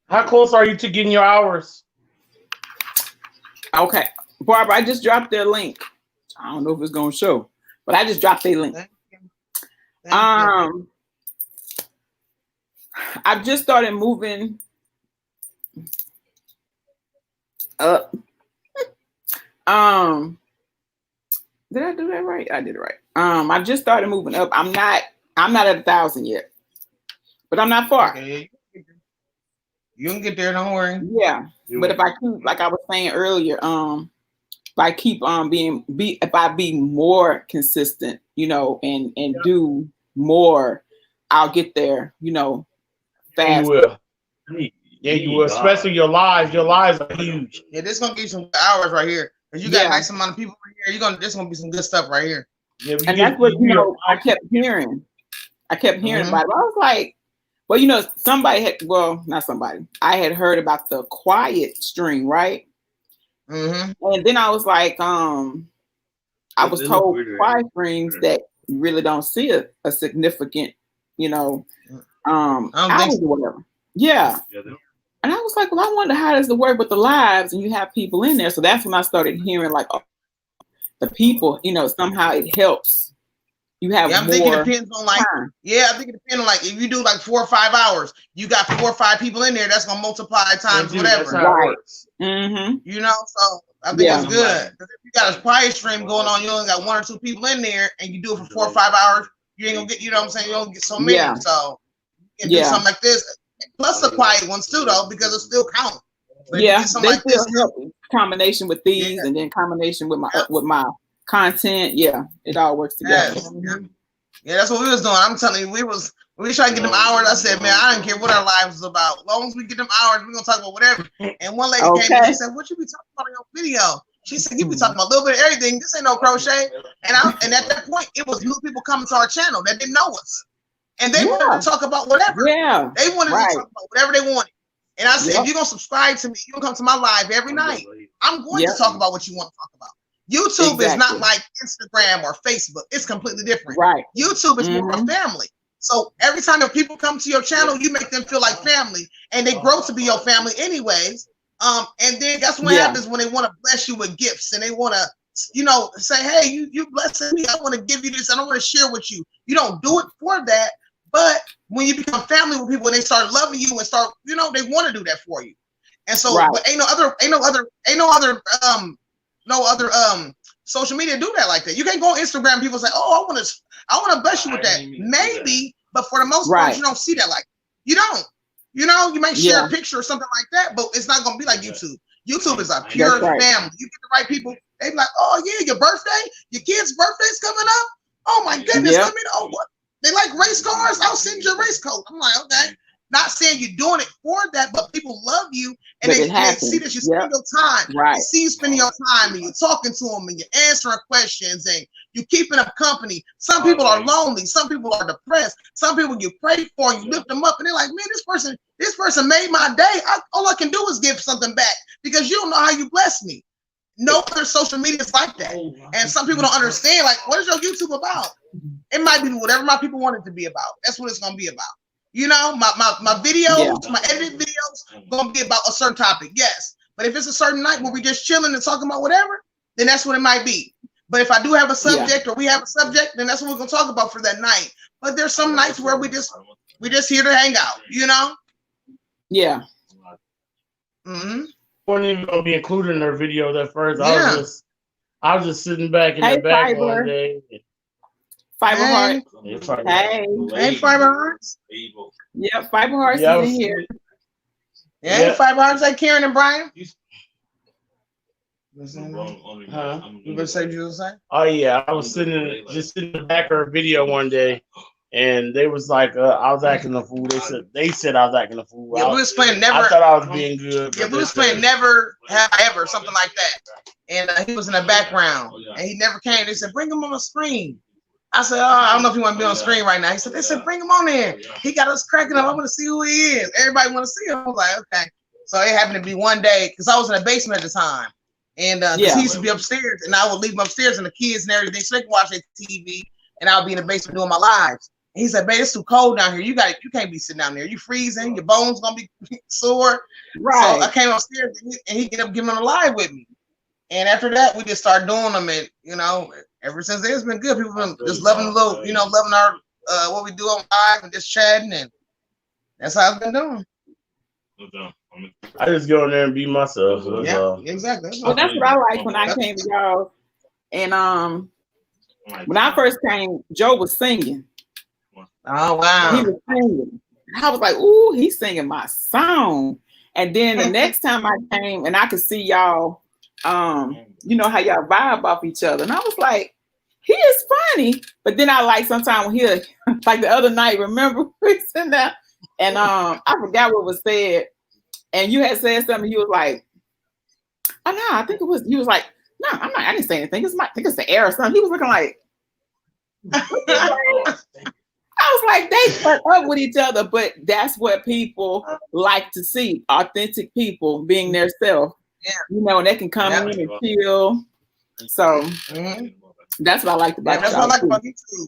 How close are you to getting your hours? Okay, Barbara, I just dropped their link. I don't know if it's gonna show, but I just dropped their link. Thank you. I've just started moving up. Did I do that right? I did it right. I just started moving up. I'm not at 1,000 yet, but I'm not far. Okay. You can get there, don't worry. Yeah. But if I keep, like I was saying earlier, if I keep if I be more consistent, and do more, I'll get there, fast. You will. Yeah, you will. Especially your lives. Your lives are huge. Yeah, this is gonna give you some hours right here. Cause you got a nice amount of people right here. This gonna be some good stuff right here. Yeah, and that's what I kept hearing. About it. I was like, well, somebody had, not somebody. I had heard about the quiet string, right? And then I was like, I was told quiet strings that you really don't see a significant, hours or whatever. Yeah. And I was like, well, I wonder how does it work with the lives and you have people in there. So that's when I started hearing like, the people, somehow it helps You have I more think it depends on like time. I think it depends on like if you do like 4 or 5 hours, you got 4 or 5 people in there. That's gonna multiply times whatever. Right. Mm-hmm. You know, so I think it's good. If you got a quiet stream going on, you only got 1 or 2 people in there, and you do it for 4 or 5 hours. You ain't gonna get, you know what I'm saying? You don't get so many. So you can do something like this. Plus the quiet ones too, though, because it still counts. But they like still help. Combination with these, and then combination with my content. Yeah, it all works together. Yeah, that's what we was doing. I'm telling you, we was trying to get them hours. I said, man, I don't care what our lives is about. As long as we get them hours, we're gonna talk about whatever. And one lady came and she said, "What you be talking about in your video?" She said, "You be talking about a little bit of everything. This ain't no crochet." And at that point, it was new people coming to our channel that didn't know us, and they wanted to talk about whatever. Yeah, they wanted to talk about whatever they wanted. And I said, if you're gonna subscribe to me, you're gonna come to my live every night. I'm going to talk about what you want to talk about. YouTube is not like Instagram or Facebook. It's completely different. Right. YouTube is more of a family. So every time that people come to your channel, you make them feel like family, and they grow to be your family anyways. And then that's what happens when they want to bless you with gifts, and they want to, you know, say, hey, you blessing me. I want to give you this. I don't want to share with you. You don't do it for that. But when you become family with people and they start loving you and start, you know, they want to do that for you. And so, but ain't no other social media do that like that. You can't go on Instagram and people say, oh, I want to bless you with that. Maybe, but for the most part, you don't see that like you don't. You know, you might share a picture or something like that, but it's not gonna be like YouTube. YouTube is a pure family. You get the right people, they be like, oh yeah, your birthday, your kid's birthday's coming up. Oh my goodness, let me know what they like race cars. I'll send you a race coat. I'm like, okay. Not saying you're doing it for that, but people love you and they see that you spend your time. They see you spending your time and you're talking to them and you're answering questions and you're keeping them company. Some people are lonely. Some people are depressed. Some people you pray for and you lift them up and they're like, man, this person made my day. All I can do is give something back because you don't know how you bless me. No other social media is like that. And some people don't understand, like, what is your YouTube about? It might be whatever my people want it to be about. That's what it's going to be about. You know, my videos, my edited videos, gonna be about a certain topic, yes. But if it's a certain night where we just chilling and talking about whatever, then that's what it might be. But if I do have a subject or we have a subject, then that's what we're gonna talk about for that night. But there's some nights where we just here to hang out, you know? Yeah. Mm-hmm. Wasn't even gonna be included in their video at first. I was just sitting back in the back one day. Fiber Heart. Hey, Fiber Hearts. Yep, Fiber Hearts is in here. Yeah, Fiber Hearts like Karen and Brian. You better say what you were saying? Oh yeah, I was sitting in the back of her video one day, and they was like, I was acting a fool. They said I was acting a fool. Yeah, we was playing Never. I thought I was being good. Yeah, we was playing Never Have Ever, something like that. And he was in the background, and he never came. They said, bring him on the screen. I said, I don't know if he want to be on the screen right now. They said, bring him on in. He got us cracking up. I want to see who he is. Everybody want to see him. I was like, okay. So it happened to be one day, because I was in the basement at the time. And he used to be upstairs, and I would leave him upstairs, and the kids and everything, so they can watch their TV, and I would be in the basement doing my lives. And he said, babe, it's too cold down here. You can't be sitting down there. You freezing. Your bones going to be sore. Right. So I came upstairs, and he ended up giving them a live with me. And after that, we just started doing them, and, you know, ever since then, it's been good. People been just loving the little, you know, loving our what we do on live and just chatting, and that's how I've been doing. I just go in there and be myself. Exactly. Well, that's what I like when I came to y'all. And when I first came, Joe was singing. Oh wow! He was singing. I was like, "Ooh, he's singing my song." And then the next time I came, and I could see y'all. You know how y'all vibe off each other, and I was like, he is funny. But then I like sometimes when he like the other night, remember we sitting there, and I forgot what was said, and you had said something. You was like, oh no, I think it was. You was like, no, I'm not. I didn't say anything. I think it's the air or something. He was looking like. I was like, they put up with each other, but that's what people like to see: authentic people being their self. Yeah. You know, and they can come in and chill. So that's what I like about that's what I like about YouTube.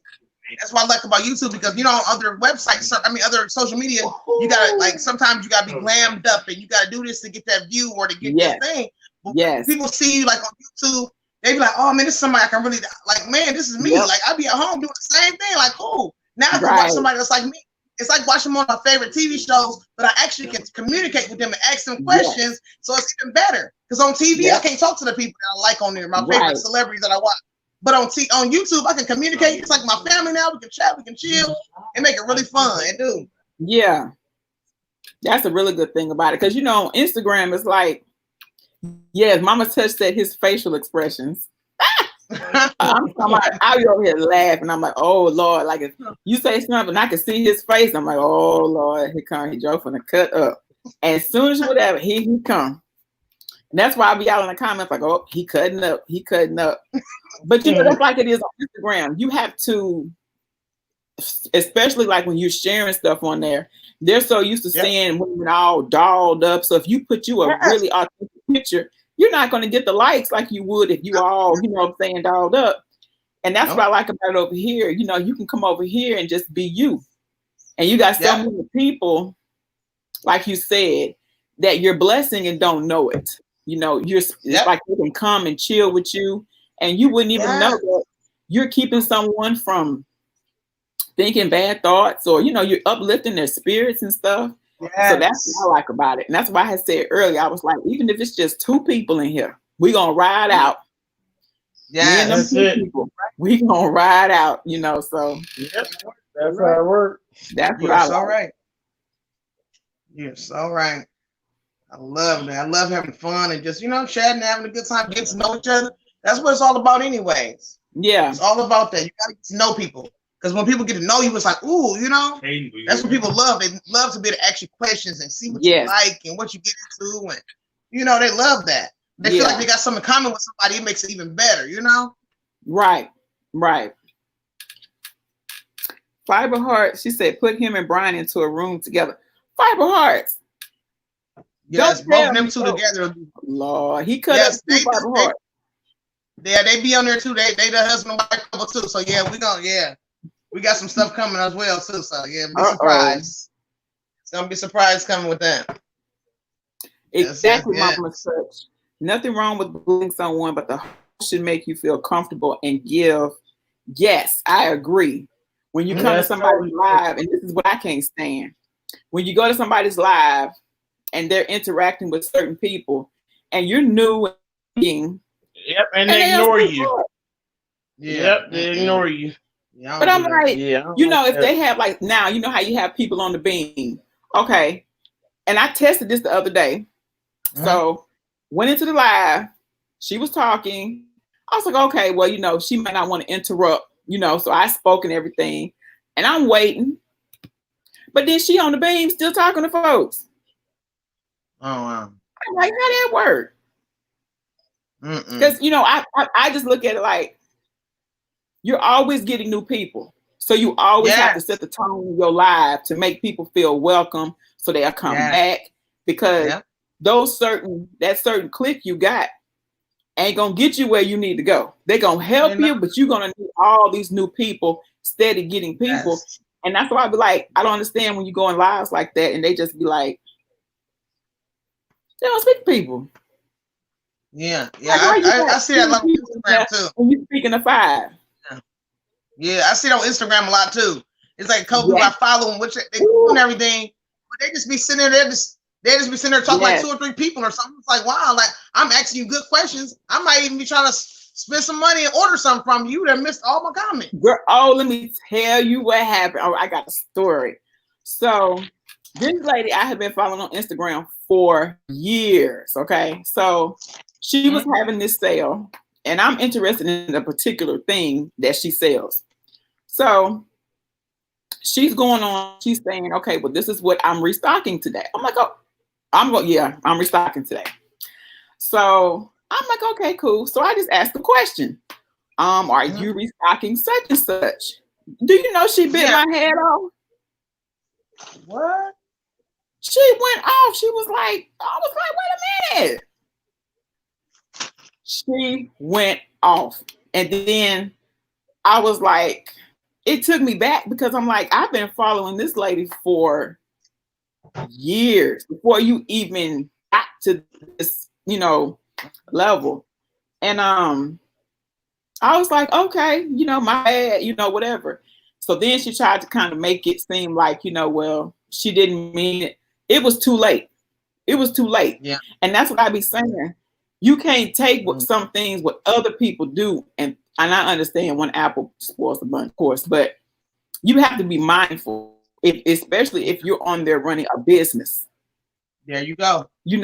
That's what I like about YouTube, because you know, on other websites, other social media, you gotta like sometimes you gotta be glammed up and you gotta do this to get that view or to get that thing. But people see you like on YouTube, They be like, oh man, this is somebody I can really like. Man, this is me. Yep. Like I be at home doing the same thing. Like, cool. Now I can Right. watch somebody that's like me. It's like watching one of my favorite TV shows, but I actually can communicate with them and ask them questions, so it's even better. Because on TV, I can't talk to the people that I like on there, my favorite celebrities that I watch. But on YouTube, I can communicate. It's like my family now. We can chat, we can chill, and make it really fun. And do. Yeah, that's a really good thing about it. Because on Instagram, it's like, yes, Mama Touch said his facial expressions. I'm talking about, I be over here laughing. I'm like, oh Lord, like if you say something, I can see his face. I'm like, oh Lord, here come he Joe from the cut up. And as soon as whatever, here he come. And that's why I be out in the comments like, oh, he cutting up. But that's like it is on Instagram. You have to, especially like when you're sharing stuff on there, they're so used to seeing women all dolled up. So if you put a really authentic picture, you're not going to get the likes like you would if you all, dolled up. And that's what I like about it over here. You can come over here and just be you. And you got so many people, like you said, that you're blessing and don't know it. It's like they can come and chill with you and you wouldn't even know that you're keeping someone from thinking bad thoughts, or you're uplifting their spirits and stuff. Yes. So that's what I like about it. And that's why I had said earlier, I was like, even if it's just 2 people in here, we're gonna ride out. Yeah, that's it. We gonna ride out, so that's how it works. That's what I like. All right. Yes, all right. I love that. I love having fun and just chatting, having a good time, getting to know each other. That's what it's all about anyways. Yeah. It's all about that. You gotta get to know people. Because when people get to know you, it's like, ooh, that's what people love. They love to be able to ask you questions and see what you like and what you get into. And, they love that. They feel like they got something in common with somebody. It makes it even better, Right. Fiber Heart, she said, put him and Brian into a room together. Fiber Hearts. Yes, both of them two together. Lord, he cut up Fiber Heart. Yeah, they be on there too. They the husband and wife couple too. So we got some stuff coming as well too. So be surprised. It's gonna be surprise coming with that. Exactly, Mama Touch. Nothing wrong with bullying someone, but the host should make you feel comfortable and give. Yes, I agree. When you come to somebody's live, and this is what I can't stand. When you go to somebody's live and they're interacting with certain people, and you're new and and they ignore you. They ignore you. But I'm like, if they have like now, how you have people on the beam. Okay. And I tested this the other day. So went into the live. She was talking. I was like, okay, well, she might not want to interrupt, so I spoke and everything. And I'm waiting. But then she on the beam still talking to folks. Oh, wow. I'm like, how that work? Because, I just look at it like, you're always getting new people. So you always have to set the tone in your live to make people feel welcome so they'll come back. Because that certain clique you got ain't gonna get you where you need to go. They're gonna help you, but you're gonna need all these new people, steady getting people. Yes. And that's why I be like, I don't understand when you go in lives like that and they just be like, they don't speak to people. Yeah. I see that a lot on Instagram too. When you speaking to 5. Yeah, I see it on Instagram a lot too. It's like a couple people I follow them, which they doing everything, but they just be sitting there. They just be sitting there talking like 2 or 3 people or something. It's like, wow, like I'm asking you good questions. I might even be trying to spend some money and order something from you that missed all my comments. Girl, let me tell you what happened. Oh, I got a story. So this lady I have been following on Instagram for years. Okay, so she was having this sale, and I'm interested in a particular thing that she sells. So she's going on, she's saying, okay, well, this is what I'm restocking today. I'm like, I'm restocking today. So I'm like, okay, cool. So I just asked the question, are you restocking such and such? Do you know she bit my head off? What? She went off. She was like, I was like, wait a minute. She went off. And then I was like, it took me back because I'm like, I've been following this lady for years before you even got to this, level. And I was like, okay, my bad, whatever. So then she tried to kind of make it seem like, well, she didn't mean it. It was too late. It was too late. Yeah. And that's what I be saying. You can't take what some things what other people do, and I understand one apple spoils the bunch, of course, but you have to be mindful, especially if you're on there running a business. There you go. You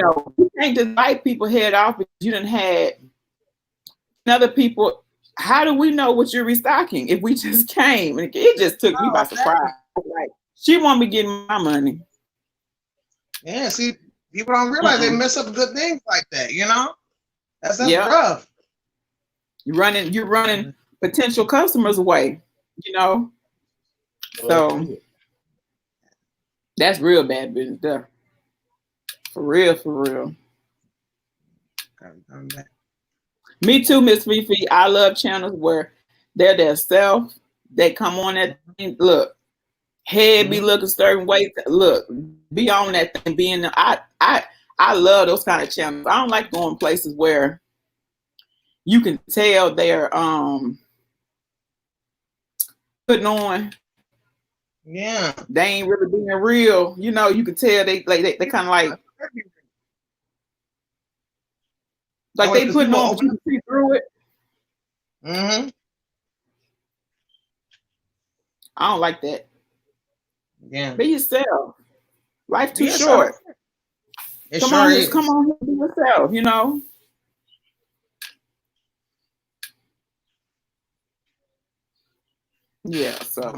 can't just bite people head off because you done had other people. How do we know what you're restocking if we just came? And it just took me by surprise. Like, she want me getting my money. Yeah, see, people don't realize they mess up good things like that, That's rough. You're running potential customers away, So that's real bad business there. For real. Me too, Miss Fifi. I love channels where they're their self. They come on that thing. Look, head be looking certain way. Look, be on that thing. Being I love those kind of channels. I don't like going places where you can tell they're putting on. Yeah, they ain't really being real. You can tell they kind of like they putting on. You can see through it. Mm-hmm. I don't like that. Yeah, be yourself. Life too short. Come on here and be yourself. Yeah. So.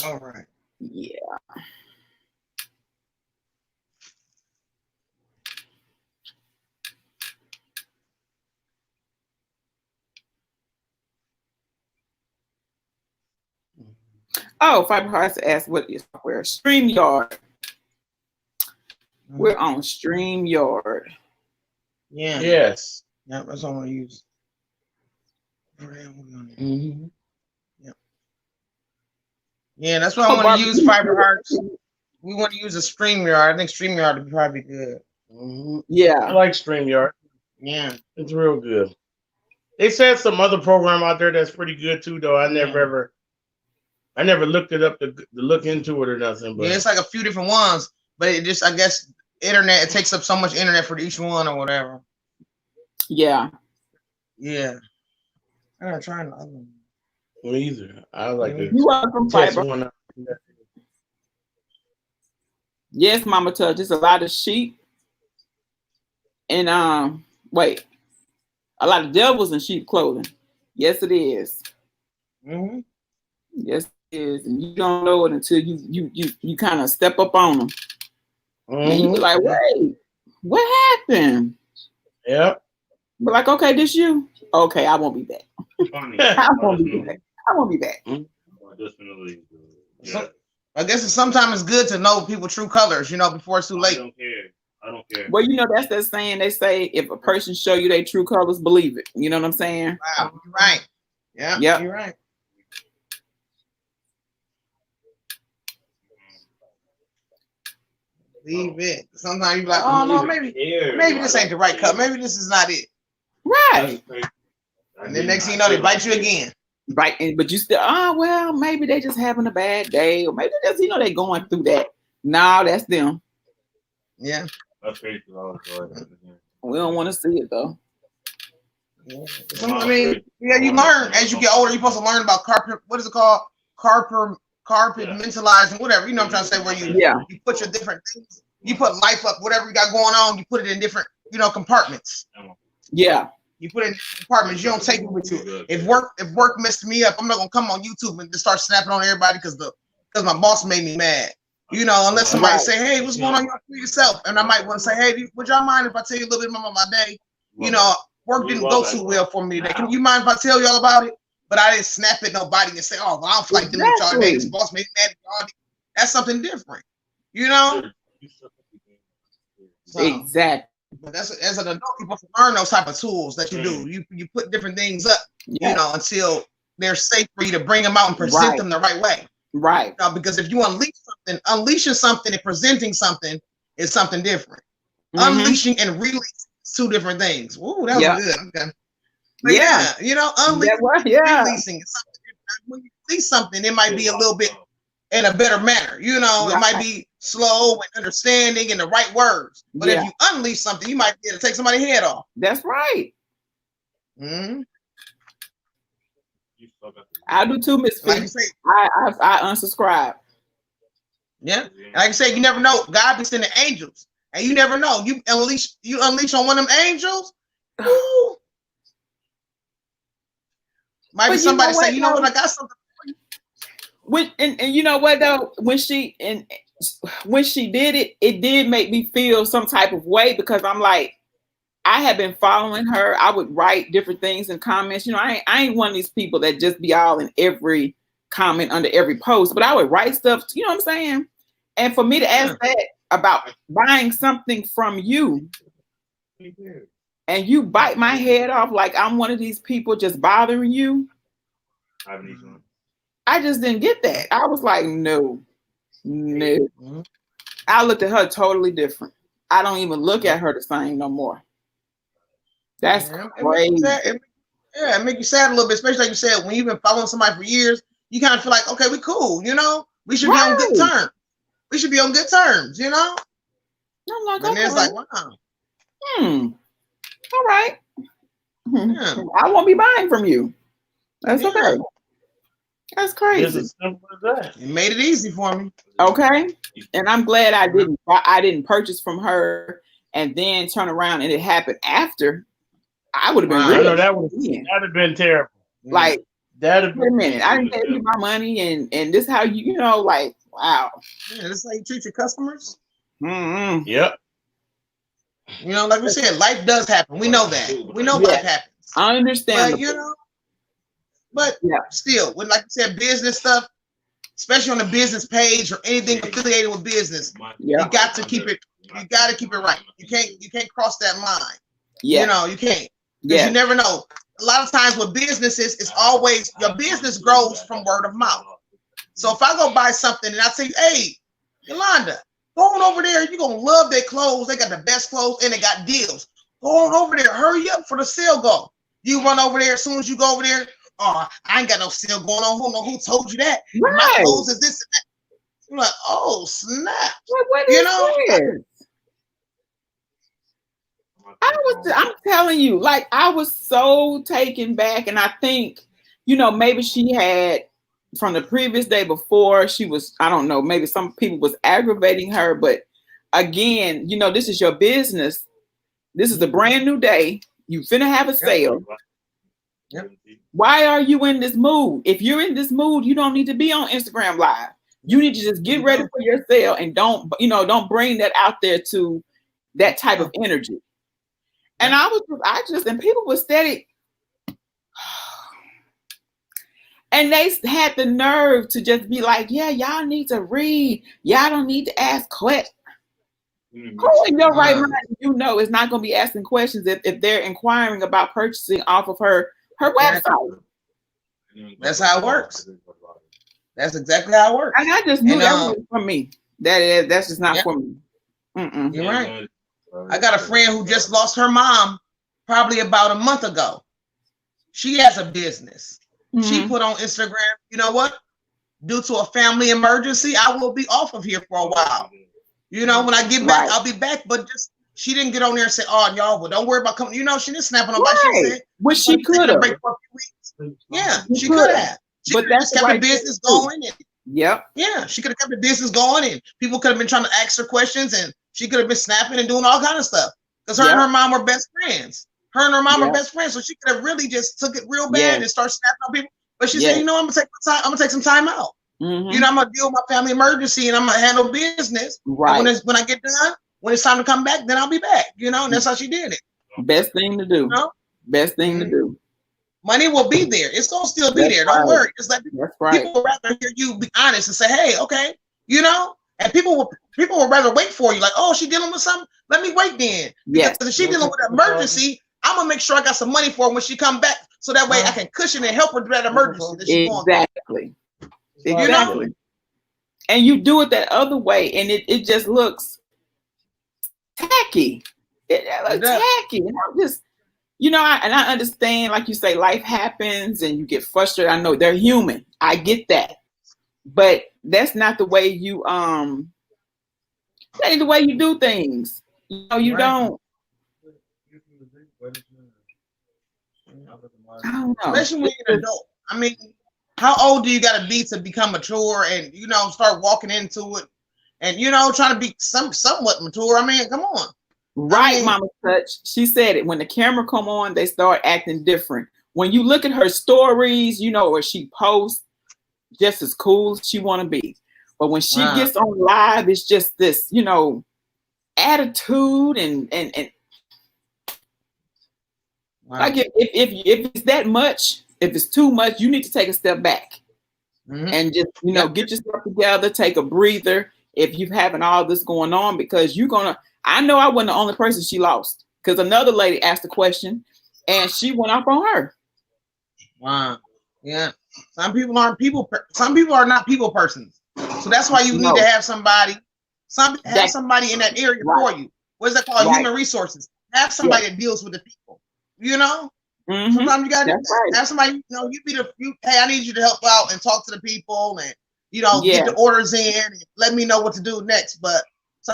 All right. Yeah. Oh, Fiber Hearts asked what is software? StreamYard. We're on StreamYard. Yeah. Yes. Yeah, that's what I want to use. Mm-hmm. Yep. Yeah, that's what I want to use. Fiber Hearts. We want to use a StreamYard. I think StreamYard would probably be good. Mm-hmm. Yeah, I like StreamYard. Yeah, it's real good. They said some other program out there that's pretty good too, though. I never looked it up to look into it or nothing. But yeah, it's like a few different ones, but it just, I guess, internet. It takes up so much internet for each one or whatever. Yeah. Yeah. I gotta try another one. Me either. I like to test one. Yes, Mama Touch. It's a lot of sheep and a lot of devils in sheep clothing. Yes, it is. Mm-hmm. Yes, it is, and you don't know it until you kind of step up on them, and you be like, "Wait, what happened?" Yep. But like, okay, this you? Okay, I won't be back. I won't be back. I won't be back. So, I guess sometimes it's good to know people's true colors, before it's too late. I don't care. Well, that's that saying. They say if a person show you their true colors, believe it. You know what I'm saying? Wow, you're right. Yeah, yep. You're right. Leave it. Sometimes you're like, oh no, maybe this ain't the right color. Maybe this is not it. Right. And then next thing you know, they bite you again. Right, but you still, well, maybe they just having a bad day, or maybe just, they going through that. No, that's them. Yeah. That's crazy. We don't want to see it though. Yeah. I mean, you learn as you get older. You're supposed to learn about carpet. What is it called? Compartmentalizing, whatever. You know what I'm trying to say? Where you put your different things. You put life up, whatever you got going on. You put it in different, compartments. Yeah. You put it in compartments. You don't take it with you. If work messed me up, I'm not gonna come on YouTube and just start snapping on everybody because my boss made me mad. Unless somebody say, "Hey, what's going on yourself?" And I might want to say, "Hey, would y'all mind if I tell you a little bit about my day? Work didn't go too well for me today. Can you mind if I tell y'all about it?" But I didn't snap at nobody and say, "Oh, well, I don't like them with y'all today. This boss made me mad at y'all." That's something different, So, exactly. But as an adult, you're supposed to learn those type of tools that you do. You put different things up, until they're safe for you to bring them out and present them the right way. Right. Because if you unleashing something and presenting something is something different. Mm-hmm. Unleashing and releasing is two different things. Ooh, that was good. Okay. But yeah, you know, releasing. When you see something, it might be a little bit in a better manner. You know, it might be slow and understanding and the right words. But if you unleash something, you might be able to take somebody's head off. That's right. Mm-hmm. I do too, Miss Fee. I unsubscribe. Yeah. And like I said, you never know. God be sending angels. And you never know. You unleash on one of them angels. Ooh. Might be somebody say, you know what, I got something for you. And you know what though? When she did it, it did make me feel some type of way, because I'm like, I had been following her. I would write different things in comments. You know, I ain't one of these people that just be all in every comment under every post, but I would write stuff, you know what I'm saying? And for me to ask that about buying something from you, and you bite my head off like I'm one of these people just bothering you, I just didn't get that. I was like, no. I looked at her totally different. I don't even look at her the same no more. That's crazy. It make you sad a little bit, especially like you said, when you've been following somebody for years, you kind of feel like, okay, we cool, you know? We should be on good terms. We should be on good terms, you know? I'm like, and it's like, wow. All right. I won't be buying from you. That's okay. That's crazy. It's as simple as that. It made it easy for me. Okay. And I'm glad I didn't purchase from her and then turn around and it happened after. I would have been I know that'd have been terrible. Like, wait a minute, I didn't pay you my money, and this how you know, like, wow. Yeah, this is how you treat your customers. Mm-hmm. Yep. You know, like we said, life does happen. We know that. We know life happens. I understand. But you know, still, when, like you said, business stuff, especially on the business page or anything affiliated with business, you got to keep it. You got to keep it right. You can't cross that line. You know, you can't. Because you never know. A lot of times with businesses, it's always your business grows from word of mouth. So if I go buy something and I say, hey, Yolanda, go on over there. You're going to love their clothes. They got the best clothes and they got deals. Go on over there. Hurry up for the sale go. You run over there as soon as you go over there. Oh, I ain't got no sale going on. Who told you that? Right. My clothes is this and that. I'm like, oh, snap. What you know? I'm telling you, like, I was so taken back, and I think, you know, maybe she had from the previous day before, she was, I don't know, maybe some people was aggravating her, but again, you know, this is your business. This is a brand new day. You finna have a sale. Why are you in this mood? If you're in this mood, you don't need to be on Instagram Live. You need to just get ready for your sale and don't bring that out there to that type of energy. And and people were steady. And they had the nerve to just be like, yeah, y'all need to read. Y'all don't need to ask questions. Who in your right mind, you know, is not going to be asking questions if they're inquiring about purchasing off of her website. That's how it works. That's exactly how it works. And I just knew that was for me. That's just not for me. You're right. I got a friend who just lost her mom probably about a month ago. She has a business. She put on Instagram, you know what? Due to a family emergency, I will be off of here for a while. You know, when I get back, I'll be back. But just she didn't get on there and say, "Oh, y'all, well, don't worry about coming." You know, she didn't snap on nobody. She said, "Well, she could have." Yeah, she could have. But that's kept the business going. Yeah, she could have kept the business going, and people could have been trying to ask her questions, and she could have been snapping and doing all kind of stuff because her and her mom were best friends. Her and her mom were best friends, so she could have really just took it real bad and started snapping on people. But she said, "You know, I'm gonna take my time. I'm gonna take some time out. You know, I'm gonna deal with my family emergency, and I'm gonna handle business. Right. When I get done, when it's time to come back, then I'll be back. You know, and that's how she did it. Best thing to do. You know? Best thing to do. Money will be there. It's gonna still be there. Don't worry. It's like people would rather hear you be honest and say, "Hey, okay," you know. And people will rather wait for you. Like, "Oh, she dealing with something. Let me wait then." Because if she dealing with an emergency, I'm gonna make sure I got some money for her when she come back, so that way I can cushion and help her through that emergency that she's going through. Exactly. You know? And you do it that other way, and it just looks tacky. It looks tacky. And I'm just, you know, and I understand, like you say, life happens and you get frustrated. I know they're human. I get that. But that's not the way you that ain't the way you do things. You know, you don't. I don't know. Especially when you're an adult. I mean, how old do you got to be to become mature and, you know, start walking into it and, you know, trying to be somewhat mature? I mean, come on. Right, I mean, Mama Touch. She said it. When the camera come on, they start acting different. When you look at her stories, you know, or she posts, just as cool as she want to be. But when she gets on live, it's just this, you know, attitude and like if it's that much, if it's too much, you need to take a step back and just, you know, get yourself together, take a breather if you're having all this going on, because I know I wasn't the only person she lost, because another lady asked a question and she went off on her. Wow. Yeah. Some people aren't some people are not people persons. So that's why you need to have somebody in that area for you. What is that called? Human resources. Have somebody that deals with the people. You know? Sometimes you gotta have somebody, you know, hey, I need you to help out and talk to the people and, you know, get the orders in and let me know what to do next. But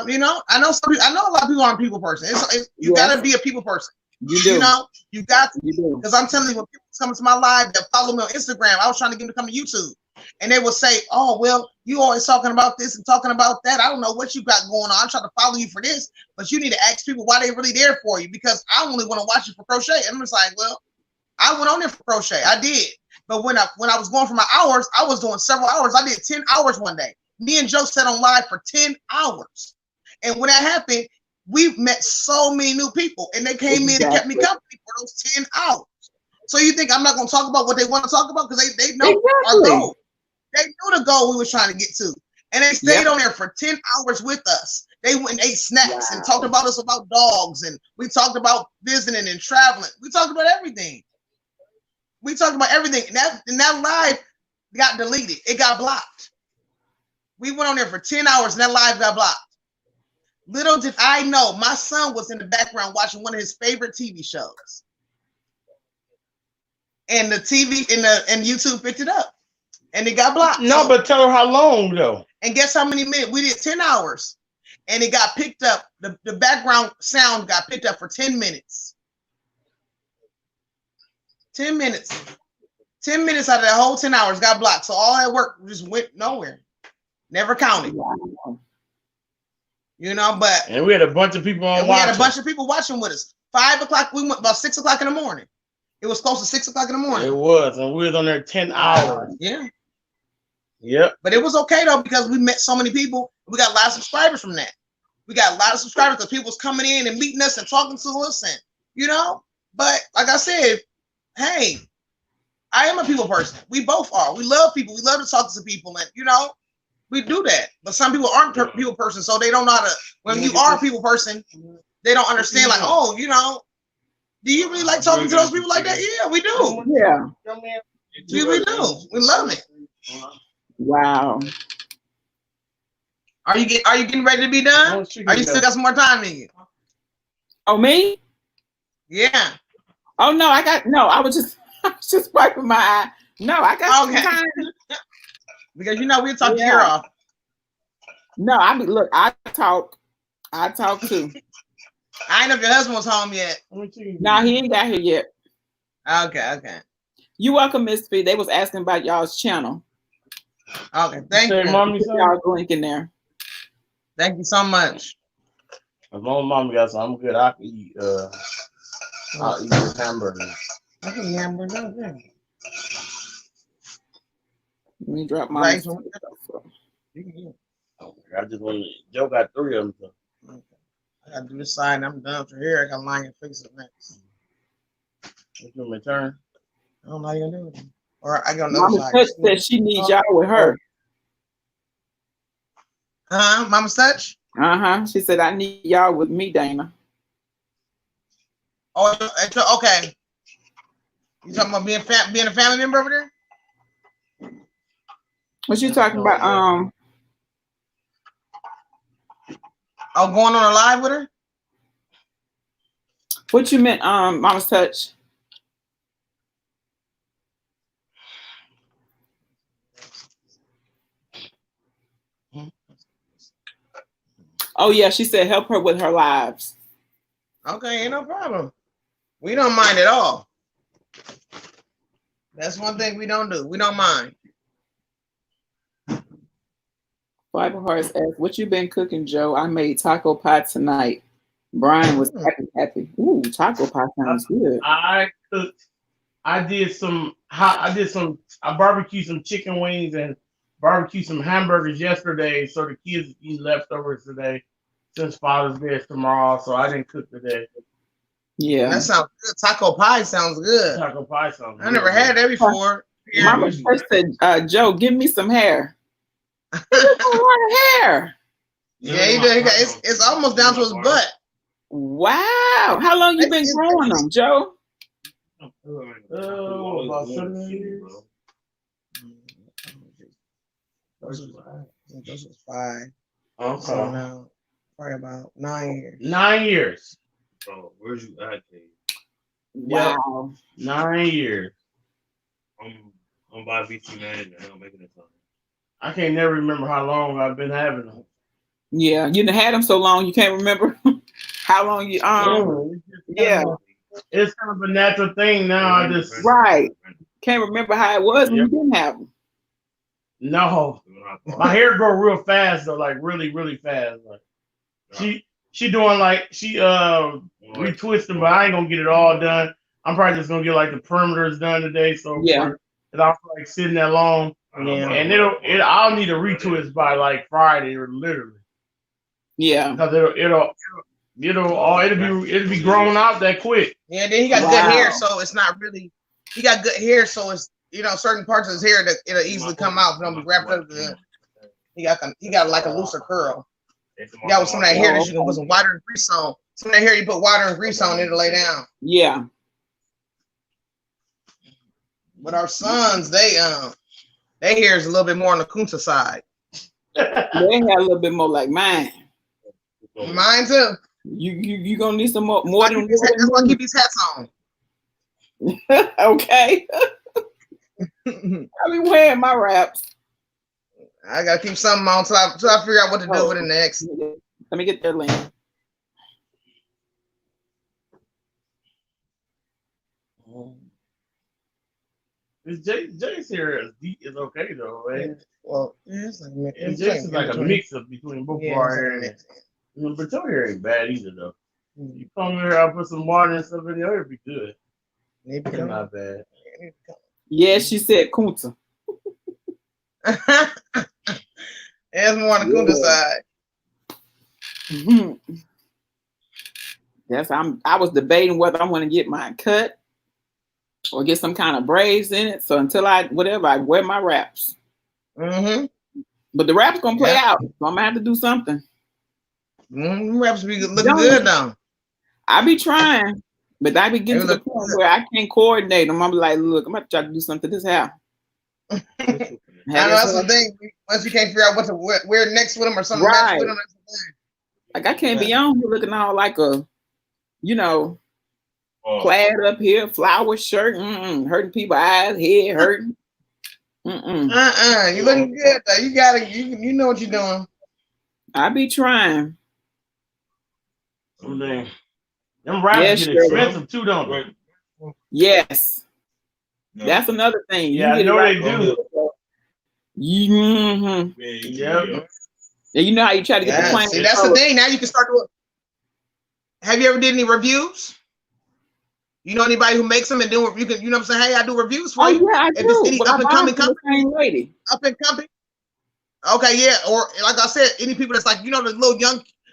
you know, I know a lot of people aren't people person. You gotta be a people person. You do. You know, you got to, because I'm telling you, when people come to my live that follow me on Instagram, I was trying to get them to come to YouTube, and they would say, "Oh, well, you always talking about this and talking about that. I don't know what you got going on. I'm trying to follow you for this, but you need to ask people why they really there for you, because I only want to watch you for crochet." And I'm just like, well, I went on there for crochet, I did, but when I was going for my hours, I was doing several hours. I did 10 hours one day. Me and Joe sat on live for 10 hours, and when that happened, we met so many new people, and they came in and kept me company for those 10 hours. So you think I'm not going to talk about what they want to talk about, because they know our goal. They knew the goal we were trying to get to, and they stayed on there for 10 hours with us. They went and ate snacks and talked about us about dogs, and we talked about visiting and traveling. We talked about everything. And that live got deleted. It got blocked. We went on there for 10 hours, and that live got blocked. Little did I know, my son was in the background watching one of his favorite TV shows, and the TV and YouTube picked it up, and it got blocked. No, but tell her how long though. And guess how many minutes? We did 10 hours, and it got picked up. The background sound got picked up for 10 minutes. 10 minutes. 10 minutes out of that whole 10 hours got blocked. So all that work just went nowhere. Never counted. You know, and we had a bunch of people watching. We had a bunch of people watching with us. 5 o'clock, we went about 6 o'clock in the morning. It was close to 6 o'clock in the morning. It was, and we was on there 10 hours. Yeah. Yep. But it was okay though, because we met so many people. We got a lot of subscribers from that. We got a lot of subscribers because people was coming in and meeting us and talking to us, and you know. But like I said, hey, I am a people person. We both are. We love people. We love to talk to people, and you know. We do that, but some people aren't people person, so they don't know how to. When you are a people person, they don't understand. Like, oh, you know, do you really like talking to those people like that? Yeah, we do. Yeah, we do. We love it. Wow. Are you getting ready to be done? Are you still got some more time in you? Oh, me? Yeah. Oh no, I was just wiping my eye. No, I got some time. Because you know we'll talk your ear off. No, I talk too. I ain't know if your husband was home yet. No, he ain't got here yet. Okay. You welcome, Miss P. They was asking about y'all's channel. Okay, thank you. Mommy, y'all link in there. Thank you so much. As long as Mom got some, I'm good. I can eat I'll eat the hamburgers. I can eat hamburgers. Okay. Let me drop my right. I just want Joe got 3 of them. So. Okay. I gotta do this side and I'm done for here. I gotta line and fix it next. It's my turn. I don't know how you're gonna do it. Or I got another Mama side. Touch said she needs y'all with her. Mama Touch? She said I need y'all with me, Dana. Oh, okay. You talking about being a family member over there? What you talking about? Oh, going on a live with her? What you meant, Mama's Touch? Oh yeah, she said help her with her lives. Okay, ain't no problem. We don't mind at all. That's one thing we don't do. We don't mind. Bible Hearts asked, what you been cooking, Joe? I made taco pie tonight. Brian was happy. Ooh, taco pie sounds good. I cooked. I barbecued some chicken wings and barbecued some hamburgers yesterday, so the kids eat leftovers today since Father's Day is tomorrow, so I didn't cook today. Yeah. That sounds good. Taco pie sounds good. Taco pie sounds good. I never had that before. Mama first said, Joe, give me some hair. He doesn't want hair. Yeah, he does. It's almost down to his butt. Wow. How long you been growing them, Joe? About 7 years. Those was 5. Okay. So now, probably about 9 years. 9 years. Bro, where's you at, Dave? Wow. 9 years. I'm by BT Man and I'm making it fun. I can't never remember how long I've been having them. Yeah, you done had them so long you can't remember how long you yeah. It's kind of a natural thing now. I just can't remember how it was when you didn't have them. No, my hair grow real fast though, like really, really fast. Like she doing like she retwisting, but I ain't gonna get it all done. I'm probably just gonna get like the perimeters done today. So yeah, it's not like sitting that long. Yeah. And I'll need a retwist by like Friday or literally. Yeah, because it'll be grown out that quick. Yeah, then he got good hair, so it's not really. He got good hair, so it's certain parts of his hair that it'll easily come out. If don't be wrapped up. He got like a looser curl. You got some of that hair that you can put some water and grease on. Some of that hair you put water and grease on, it'll lay down. Yeah. But our sons, their hair is a little bit more on the Kunta side. They had a little bit more like mine. Mine too. You gonna need some more than that's why I keep these hats on. Okay. I be wearing my wraps. I gotta keep something on till I figure out what to do with it next. Let me get their link. Jay's hair is okay though, right? Well, it's like Jay's like a mix up between both of our hair and but your hair ain't bad either though. You come here, I'll put some water and stuff in your hair, it'd be good. It's not bad. Yeah, she said Kunta. It's more on the Kunta side. Mm-hmm. Yes, I was debating whether I want to get mine cut or get some kind of braids in it. So until I wear my wraps. Mm-hmm. But the wraps gonna play out, so I'm gonna have to do something. Wraps be looking good now. I be trying, but I be getting to the point where I can't coordinate them. I'm like, look, I'm gonna try to do something to this house. I know that's the thing. Once you can't figure out what to wear next with them or something next with them, that's the thing. Like I can't be on here looking all like a, plaid up here, flower shirt, hurting people's eyes, head hurting. You looking good though. You gotta, you know what you're doing. I be trying. Them wraps get expensive too, don't they? Yes. That's another thing. Yeah, I know they do. Mm-hmm. Yeah. And you know how you try to get the plan. See, that's the thing. Now you can start doing. Have you ever did any reviews? You know anybody who makes them and do you can, what I'm saying? Hey, I do reviews for you. Yeah, I do. If it's any up and coming company, lady. Up and coming. Okay, yeah. Or like I said, any people that's like, the little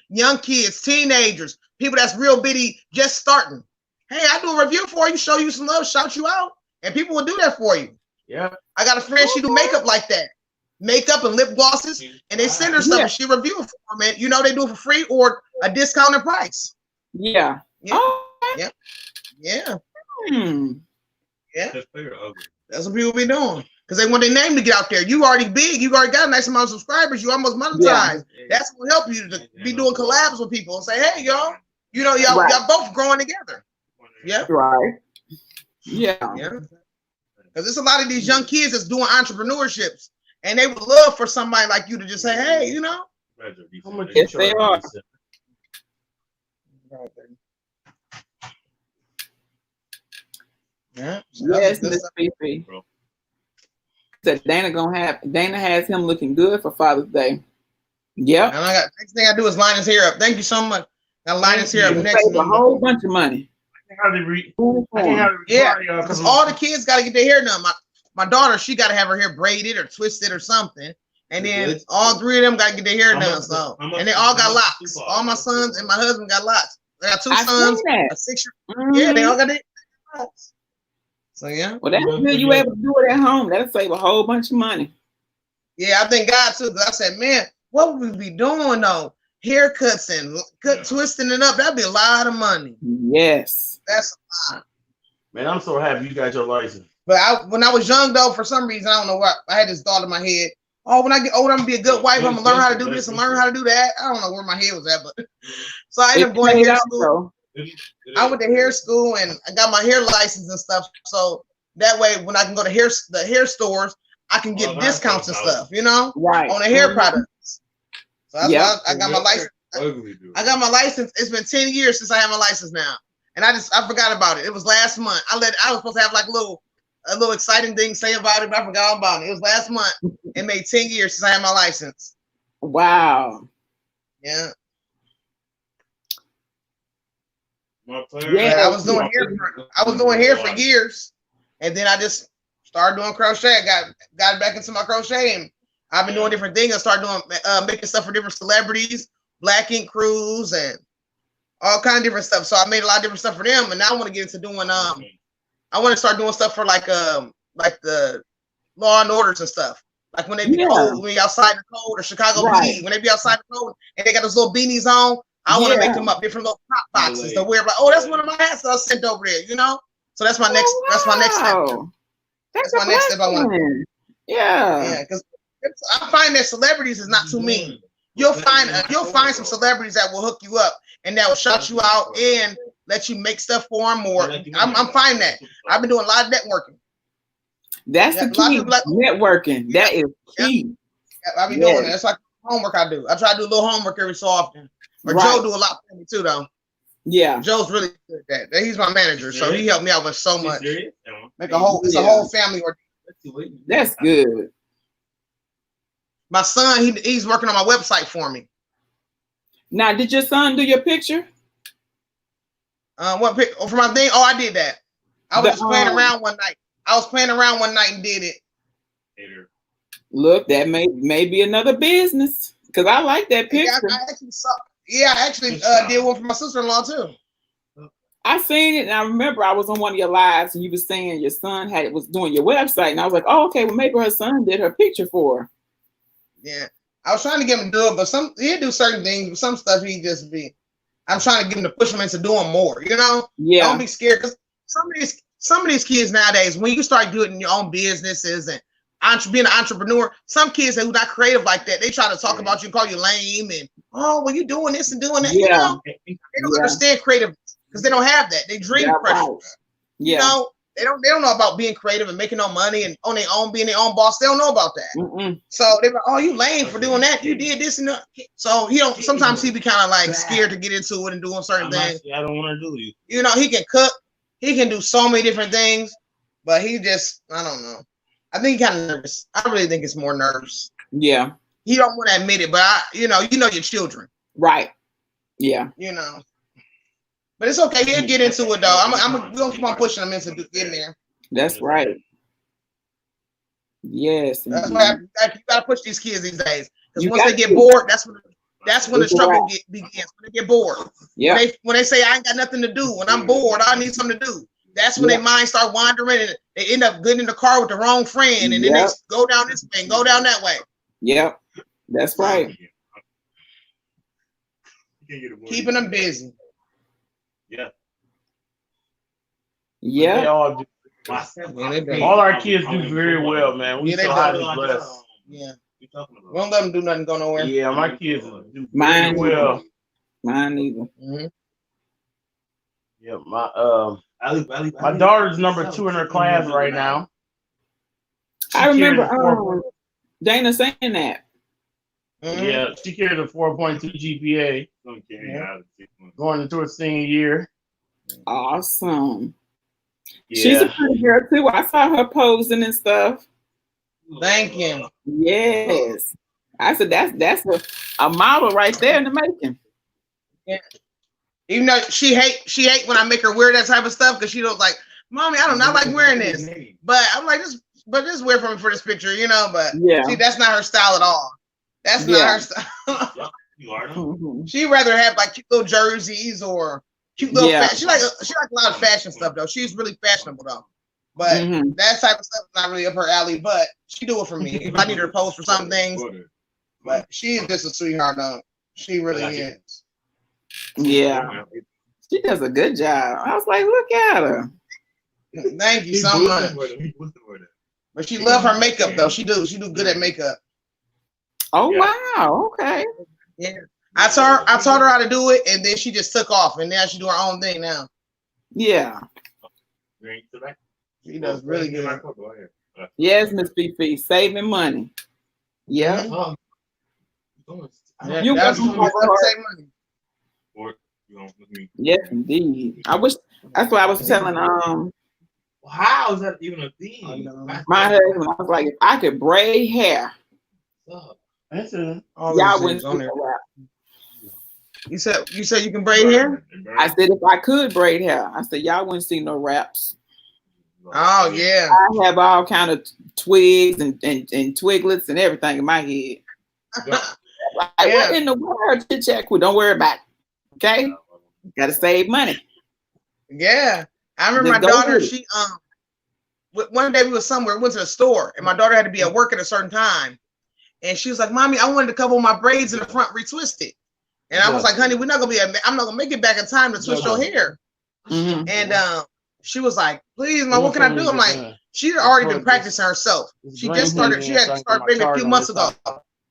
young kids, teenagers, people that's real bitty, just starting. Hey, I do a review for you, show you some love, shout you out, and people will do that for you. Yeah. I got a friend, she do makeup like that. Makeup and lip glosses, and they send her stuff and she review it for them. And they do it for free or a discounted price. Yeah. Yeah. Oh. Yeah. Yeah. That's what people be doing. Because they want their name to get out there. You already big. You already got a nice amount of subscribers. You almost monetized. Yeah. That's what help you to be doing collabs with people and say, hey, y'all, You know, y'all Right. y'all both growing together. Yeah. Right. Yeah. Yeah. Because there's a lot of these young kids that's doing entrepreneurships, and they would love for somebody like you to just say, hey, you know. How much Yes, you they charge? are. Yeah. Yes, Miss Fifi. Said Dana has him looking good for Father's Day. Yep. And I got next thing I do is line his hair up. Thank you so much. Now line his hair up next. Save a whole bunch of money. Yeah, because all the kids got to get their hair done. My daughter, she got to have her hair braided or twisted or something, and then all three of them got to get their hair done. So, and they all got locks. All my sons and my husband got locks. I got two sons, a 6-year-old. Yeah, they all got their locks. So yeah. Well, that's good. You able to do it at home. That'll save a whole bunch of money. Yeah, I thank God too. Because I said, man, what would we be doing though? Haircuts and twisting it up. That'd be a lot of money. Yes. That's a lot. Man, I'm so happy you got your license. But when I was young though, for some reason, I don't know what, I had this thought in my head. Oh, when I get older, I'm gonna be a good wife. I'm gonna learn how to do this and learn how to do that. I don't know where my head was at, but so I ended up going to hair school. I went to hair school and I got my hair license and stuff. So that way, when I can go to the hair stores, I can get discounts and stuff, you know, right, on the hair products. So that's why I got my license. I got my license. It's been 10 years since I had my license now, and I forgot about it. It was last month. I was supposed to have like a little exciting thing to say about it, but I forgot all about it. It was last month. It made 10 years since I had my license. Wow. Yeah. Yeah, I was doing hair for years, and then I just started doing crochet. Got back into my crochet, and I've been doing different things. I started doing making stuff for different celebrities, Black Ink Crews, and all kind of different stuff. So I made a lot of different stuff for them, and now I want to get into doing I want to start doing stuff for like the Law and Orders and stuff. Like when they be cold, when they outside the cold, or Chicago PD, when they be outside the cold and they got those little beanies on, I want to make them up different little pop boxes to wear. Like, oh, that's one of my hats that I sent over there, you know. So that's my next. That's my next step. That's my next step. I want to. Yeah, because I find that celebrities is not too mean. You'll find some celebrities that will hook you up and that will shout you out and let you make stuff for them. Or I'm fine that. I've been doing a lot of networking. That's the key. Networking. That is key. I be doing it. That's like homework I do. I try to do a little homework every so often. Or Joe do a lot for me too, though. Yeah, Joe's really good at that. He's my manager, so he helped me out with so much. Make a whole family ordeal. That's good. My son, he's working on my website for me. Now, did your son do your picture? What pic? For my thing? Oh, I did that. I was just playing around one night. And did it. Look, that may be another business because I like that picture. I actually did one for my sister-in-law too. I seen it, and I remember I was on one of your lives, and you were saying your son was doing your website, and I was like, "Oh, okay, well maybe her son did her picture for her." Yeah, I was trying to get him to do it, but he'd do certain things, but some stuff he'd just be. I'm trying to get him to push him into doing more. You know? Yeah. Don't be scared because some of these kids nowadays, when you start doing your own businesses and being an entrepreneur, some kids that are not creative like that, they try to talk about you, call you lame, and well, you doing this and doing that. Yeah. You know, they don't understand creative because they don't have that. They dream pressure. Right. Yeah. You know, they don't know about being creative and making no money and on their own, being their own boss. They don't know about that. Mm-mm. So they're like, oh, you lame for doing that. You did this and that. So sometimes he be kind of like scared to get into it and doing certain things. I don't want to do it. You know, he can cook. He can do so many different things, but he just, I don't know. I think he's kind of nervous. I really think it's more nerves. Yeah. He don't want to admit it, but you know your children. Right. Yeah. You know. But it's okay. He'll get into it though. We're gonna keep on pushing him into getting there. That's right. Yes. That's why you gotta push these kids these days. Because once they get bored, that's when the struggle begins. When they get bored. Yeah. When they say I ain't got nothing to do, when I'm bored, I need something to do. That's when their minds start wandering and they end up getting in the car with the wrong friend, and then they go down this way and go down that way. Yep. That's right. Keeping them busy. Yeah. Yeah. They all do. All our kids do very well, man. We so highly blessed. Yeah. We don't let them do nothing, go nowhere. Yeah, my kids do very well. Mine either. Mm-hmm. Yeah, my daughter's number 2 in her class right now. I remember Dana saying that. Yeah, she carried a 4.2 GPA. Going into her senior year. Awesome. Yeah. She's a pretty girl too. I saw her posing and stuff. Thank you. Yes. I said that's a model right there in the making. Yeah. Even though she hate when I make her wear that type of stuff because she don't like, Mommy, I don't not like wearing this. But I'm like, this wear for me for this picture, you know. But see, that's not her style at all. That's not her style. She'd rather have like cute little jerseys or cute little she like a lot of fashion stuff though. She's really fashionable though. But that type of stuff is not really up her alley, but she do it for me. If I need her to pose for some things. But she is just a sweetheart though. She really is. Yeah. She does a good job. I was like, look at her. Thank you so much. But she love her makeup though. She do good at makeup. Oh wow, okay. Yeah. I taught her how to do it and then she just took off and now she do her own thing now. Yeah. She does really good. Yes, Miss Fifi, saving money. Yeah. You that's save money. Yes, indeed. I wish that's what I was telling how is that even a thing? My husband, I was like, if I could braid hair, y'all wouldn't see no rap. You said you can braid hair? I said if I could braid hair, I said y'all wouldn't see no raps. Oh yeah. I have all kind of twigs and twiglets and everything in my head. Like, what in the world, chit chat? Don't worry about it. Okay? Gotta save money. Yeah. I remember my daughter, she one day we was somewhere, went to the store, and my daughter had to be at work at a certain time. And she was like, Mommy, I wanted a couple of my braids in the front retwisted. And I was like, honey, I'm not gonna make it back in time to twist your hair. And she was like, please, Mom, what can I do? I'm like, she'd already been practicing herself. She had started maybe a few months ago.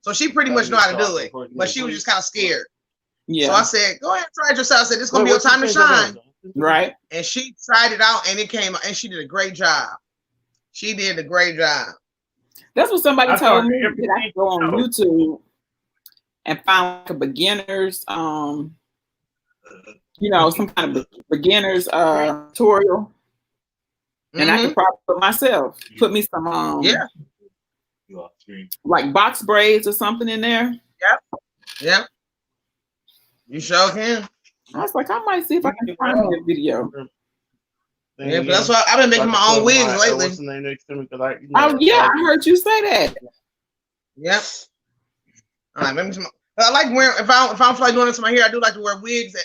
So she pretty much know how to do it. But she was just kind of scared. Yeah. So I said, go ahead and try it yourself. I said, this is gonna be your time to shine. Right. And she tried it out and it came and she did a great job. She did a great job. That's what somebody told me. That I could go on YouTube and find like a beginner's some kind of beginner's tutorial. And I could probably put me some like box braids or something in there. Yep. You sure can. I was like, I might see if I can find a video. Yeah, but that's why I've been making my own wigs lately. Oh yeah, I heard you say that. Yep. All right, I like wearing if I don't feel like doing this to my hair, I do like to wear wigs.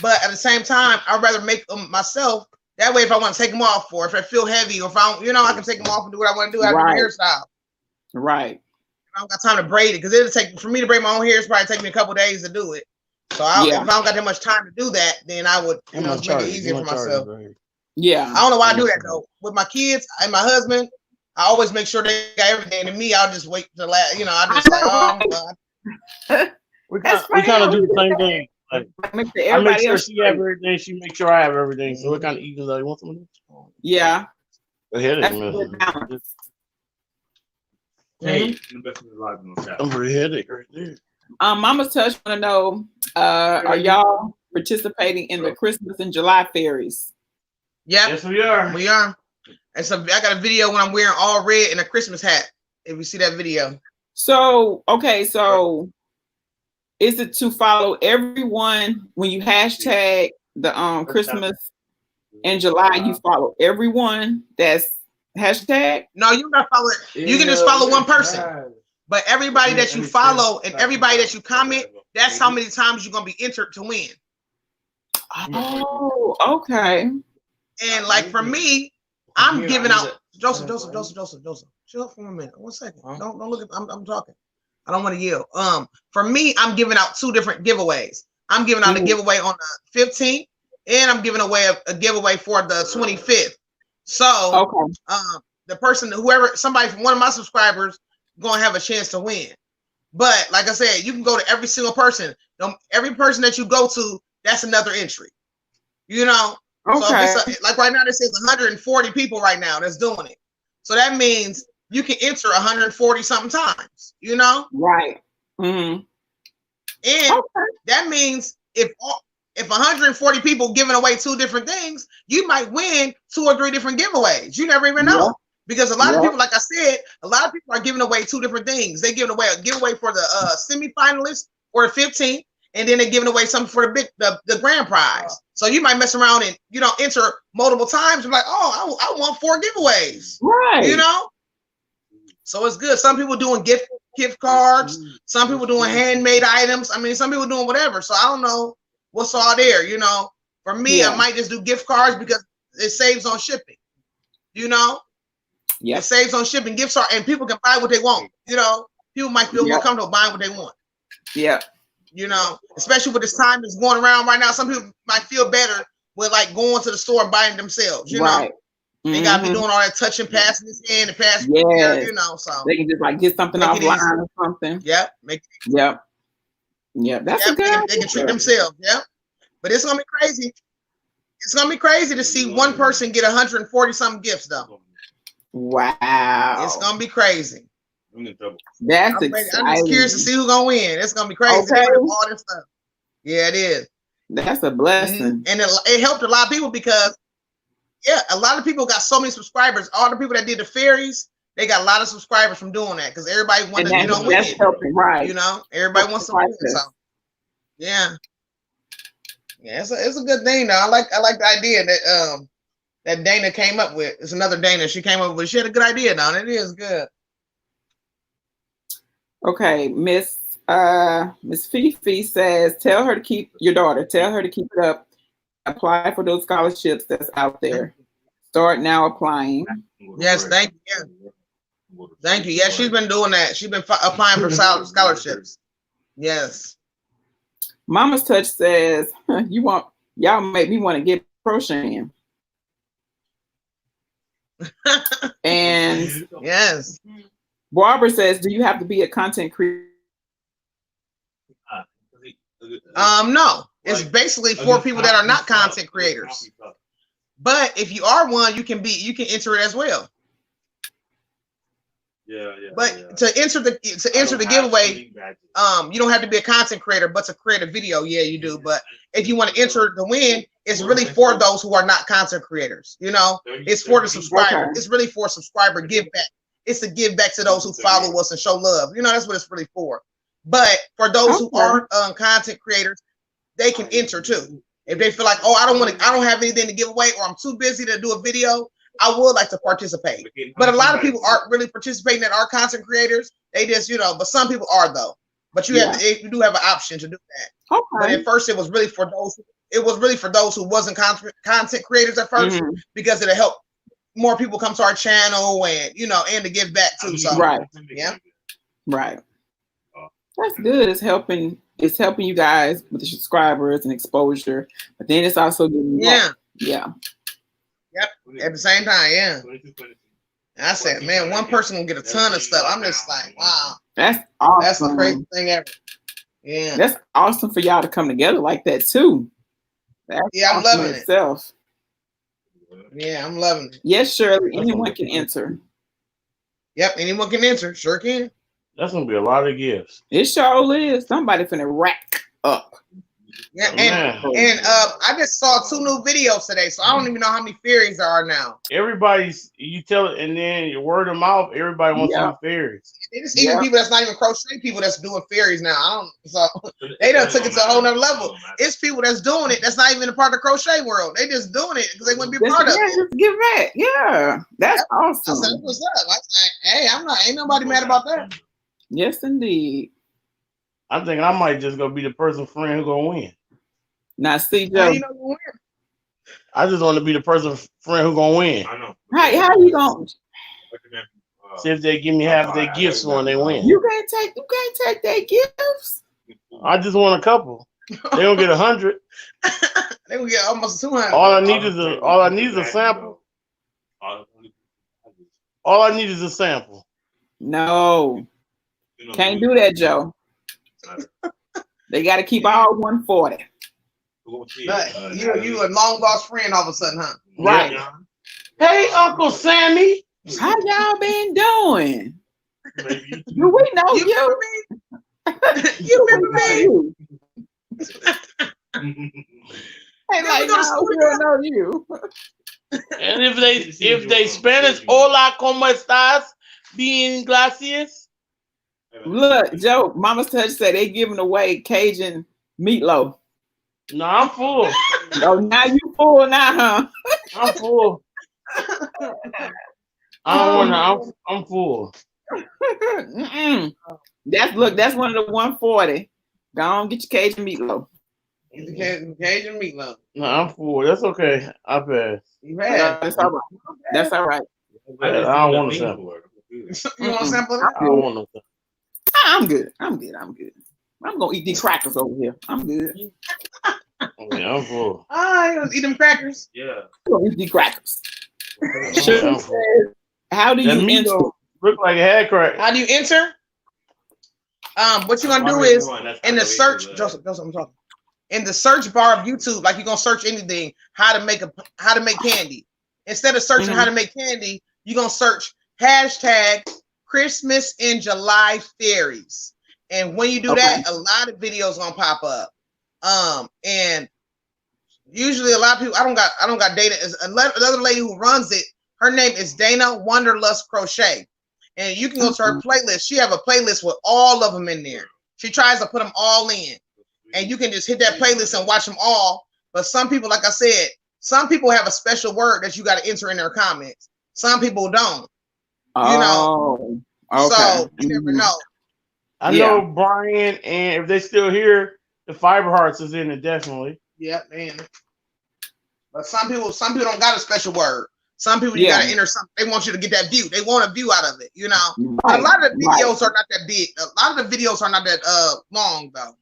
But at the same time, I'd rather make them myself. That way, if I want to take them off, or if I feel heavy, or if I don't, I can take them off and do what I want to do after the hairstyle. Right. I don't got time to braid it because it'll take for me to braid my own hair. It's probably take me a couple days to do it. So if I don't got that much time to do that, then I would make it easier for myself. Yeah. I don't know why I do that though. With my kids and my husband, I always make sure they got everything. And me, I'll just wait till last. I just like, we kind of do the same thing. Like, I make sure she have everything. She makes sure I have everything. So it kind of evens out. You want some of this? Yeah. I'm pretty headache right there. Mama Touch want to know, are y'all participating in the Christmas and July fairies? Yeah. Yes, we are. We are. And so I got a video when I'm wearing all red and a Christmas hat. If you see that video. So, okay. So is it to follow everyone when you hashtag the Christmas in July, you follow everyone that's hashtag? No, you got to follow it. You can just follow one person. But everybody that you follow and everybody that you comment, that's how many times you're gonna be entered to win. Oh, okay. And like for me, I'm giving out Joseph. Chill up for a minute. 1 second. Don't look at I'm talking. I don't want to yell. For me, I'm giving out 2 different giveaways. I'm giving out a giveaway on the 15th, and I'm giving away a giveaway for the 25th. So the person, somebody from one of my subscribers gonna have a chance to win. But like I said, you can go to every single person. Every person that you go to, that's another entry. You know, Okay. so if it's like right now, this is 140 people right now that's doing it. So that means you can enter 140 something times. You know, Right. Mm-hmm. And that means if 140 people giving away 2 different things, you might win 2 or 3 different giveaways. You never even know. Because a lot of people, like I said, a lot of people are giving away 2 different things. They giving away a giveaway for the semifinalists or the 15th, and then they're giving away something for the grand prize. So you might mess around and enter multiple times. You're like, oh, I want 4 giveaways. Right. You know? So it's good. Some people doing gift cards, some people doing handmade items. I mean, some people doing whatever. So I don't know what's all there. For me, I might just do gift cards because it saves on shipping. It saves on shipping. Gifts are, and people can buy what they want. People might feel more comfortable buying what they want. Yeah. Especially with this time that's going around right now, some people might feel better with like going to the store and buying themselves. Know. They gotta be doing all that touching, passing this in and passing, so they can just like get something offline or something. Yep. That's a good. They can treat themselves. Yep. But it's gonna be crazy. It's gonna be crazy to see one person get 140 something gifts though. Wow. It's gonna be crazy. That's exciting. I'm just curious to see who's gonna win. It's gonna be crazy. Okay. All this stuff. Yeah, it is. That's a blessing. And it helped a lot of people because a lot of people got so many subscribers. All the people that did the fairies, they got a lot of subscribers from doing that because everybody wanted to win it. Helping, right? Everybody wants to win. So yeah, it's a good thing though. I like the idea that Dana came up with. It's another Dana she came up with. She had a good idea though. It is good. Okay, Miss Fifi says, tell her to keep it up. Apply for those scholarships that's out there. Start now applying. Yes, thank you. Yeah. Thank you. Yeah, she's been doing that. She's been applying for scholarships. Yes. Mama's Touch says, y'all make me want to get crocheting. And yes. Barbara says, do you have to be a content creator? No. It's basically for people that are not content creators. But if you are one, you can enter it as well. But to enter the giveaway, you don't have to be a content creator, but to create a video, you do. But if you want to enter the win, it's really for those who are not content creators. It's for the subscriber. Okay. It's really for subscriber give back. It's to give back to those who follow us and show love. That's what it's really for. But for those who aren't content creators, they can enter too. If they feel like, I don't have anything to give away, or I'm too busy to do a video, I would like to participate. But a lot of people aren't really participating that are content creators. They just, but some people are though. But you do have an option to do that. Okay. But at first it was really for those who wasn't content creators at first, because it'll help more people come to our channel and and to give back too. So right. Yeah. Right. That's good. It's helping you guys with the subscribers and exposure, but then it's also giving yeah. Yep. At the same time, yeah. I said, man, one person will get a ton of stuff. I'm just like, wow. That's awesome. That's the crazy thing ever. Yeah. That's awesome for y'all to come together like that too. That's I'm loving it. Itself. Yeah, I'm loving it. Yes, Shirley. Anyone can enter. Yep, anyone can enter. Sure can. That's gonna be a lot of gifts. It sure is. Somebody finna rack up. Yeah, and I just saw 2 new videos today, so I don't even know how many fairies there are now. You tell it, and then your word of mouth, everybody wants some fairies. It's even people that's not even crochet people that's doing fairies now. They done took it to a whole nother level. It's people that's doing it that's not even a part of the crochet world. They just doing it because they want to be part of it. Just give back. Yeah, that's awesome. I said, what's up? I said, hey, ain't nobody mad about that. Yes, indeed. I'm thinking I might just go be the person friend who gonna win. Now, see, Joe. I just want to be the person friend who gonna win. I know. How you gonna? See if they give me half their gifts when they win. You can't take their gifts. I just want a couple. They don't get 100. They will get almost 200. All I need is a sample. All I need is a sample. No. Can't do that, Joe. They got to keep all 140. You a long lost friend all of a sudden, huh? Right. Yeah. Hey, Uncle Sammy. How y'all been doing? Maybe Do we know You you? remember me? You remember me? You. Hey, Yeah, we like, go to no, school we don't know you. And if they Spanish, hola, ¿cómo estás? Bien, gracias. Look, Joe, Mama's Touch said they giving away Cajun meatloaf. No, I'm full. Oh, now you full now, huh? I'm full. I don't want to. I'm full. Mm-mm. That's one of the 140. Go on, get your Cajun meatloaf. Cajun meatloaf. No, I'm full. That's okay. I pass. You had. That's all right. That's all right. I don't want to sample. You want to sample it? I don't want to. I'm good. I'm gonna eat these crackers over here. I'm good. Yeah, I'm full. Ah, you want to eat them crackers? Yeah. I'm gonna eat these crackers. Yeah, Sugar I'm full. says, how do That you meat enter? don't look like a head crack. How do you enter? What you're gonna do is in the search, Joseph, I'm talking. In the search bar of YouTube, like you're gonna search anything, how to make candy. Instead of searching how to make candy, you're gonna search hashtag Christmas in July fairies. And when you do that, a lot of videos gonna pop up. And usually a lot of people, I don't got data. Is another lady who runs it. Her name is Dana Wanderlust Crochet. And you can go to her playlist. She have a playlist with all of them in there. She tries to put them all in. And you can just hit that playlist and watch them all. But some people, like I said, some people have a special word that you got to enter in their comments. Some people don't. You know. Okay. So you never know. I know Brian, and if they still here, the Fiber Hearts is in it definitely. Yeah, man. But some people don't got a special word. Some people you gotta enter something. They want you to get that view. They want a view out of it, you know. Right, but a lot of the videos are not that big. A lot of the videos are not that long though.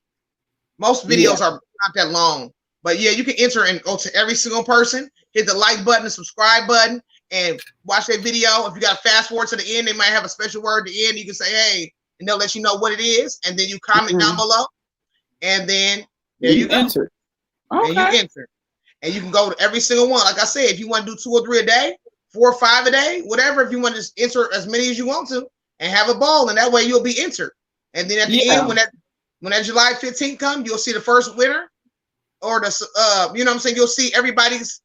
Most videos are not that long. But yeah, you can enter and go to every single person, hit the like button, the subscribe button, and watch their video. If you got to fast forward to the end, they might have a special word at the end. You can say, hey, and they'll let you know what it is, and then you comment down below, and then there you go. Enter. Okay. And you enter. And you can go to every single one. Like I said, if you want to do 2 or 3 a day, 4 or 5 a day, whatever, if you want to just enter as many as you want to and have a ball, and that way you'll be entered. And then at the end, when that July 15th comes, you'll see the first winner, or the you know what I'm saying, you'll see everybody's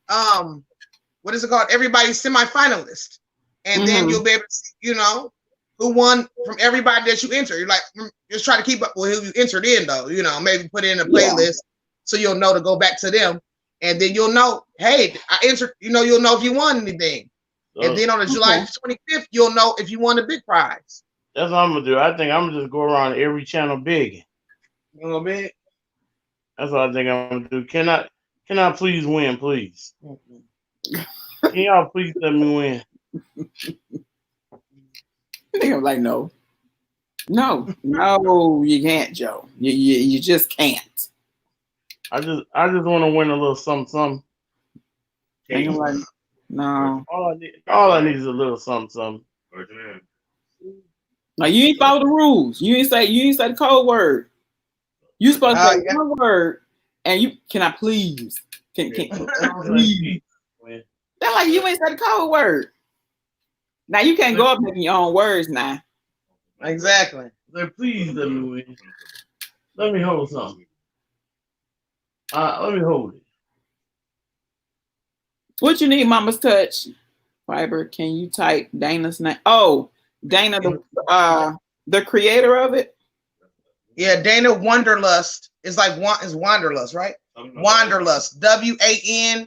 what is it called? Everybody's semifinalist. And then you'll be able to see, you know, who won from everybody that you enter. You're like, just try to keep up with who you entered in though, you know, maybe put in a playlist. So you'll know to go back to them, and then you'll know, hey, I entered. You know, you'll know if you won anything, and then on the July 25th, you'll know if you won the big prize. That's what I'm gonna do. I think I'm gonna just go around every channel big. A little bit. That's what I think I'm gonna do. Can I please win, please? Can y'all please let me win? I think I'm like, no, you can't, Joe. You just can't. I just want to win a little something. And I'm like, no. All I need is a little something. Like, you ain't follow the rules. You ain't say the code word. You supposed to say one word, and you can I please? Can please? That's like you ain't say the code word. Now you can't go up making your own words now. Exactly. Like, please let me win. Let me hold something. Let me hold it. What you need, Mama's Touch? Fiber, can you type Dana's name? Oh, Dana, the creator of it. Yeah, Dana Wanderlust is like is Wanderlust, right? Wanderlust, WANDERLUST.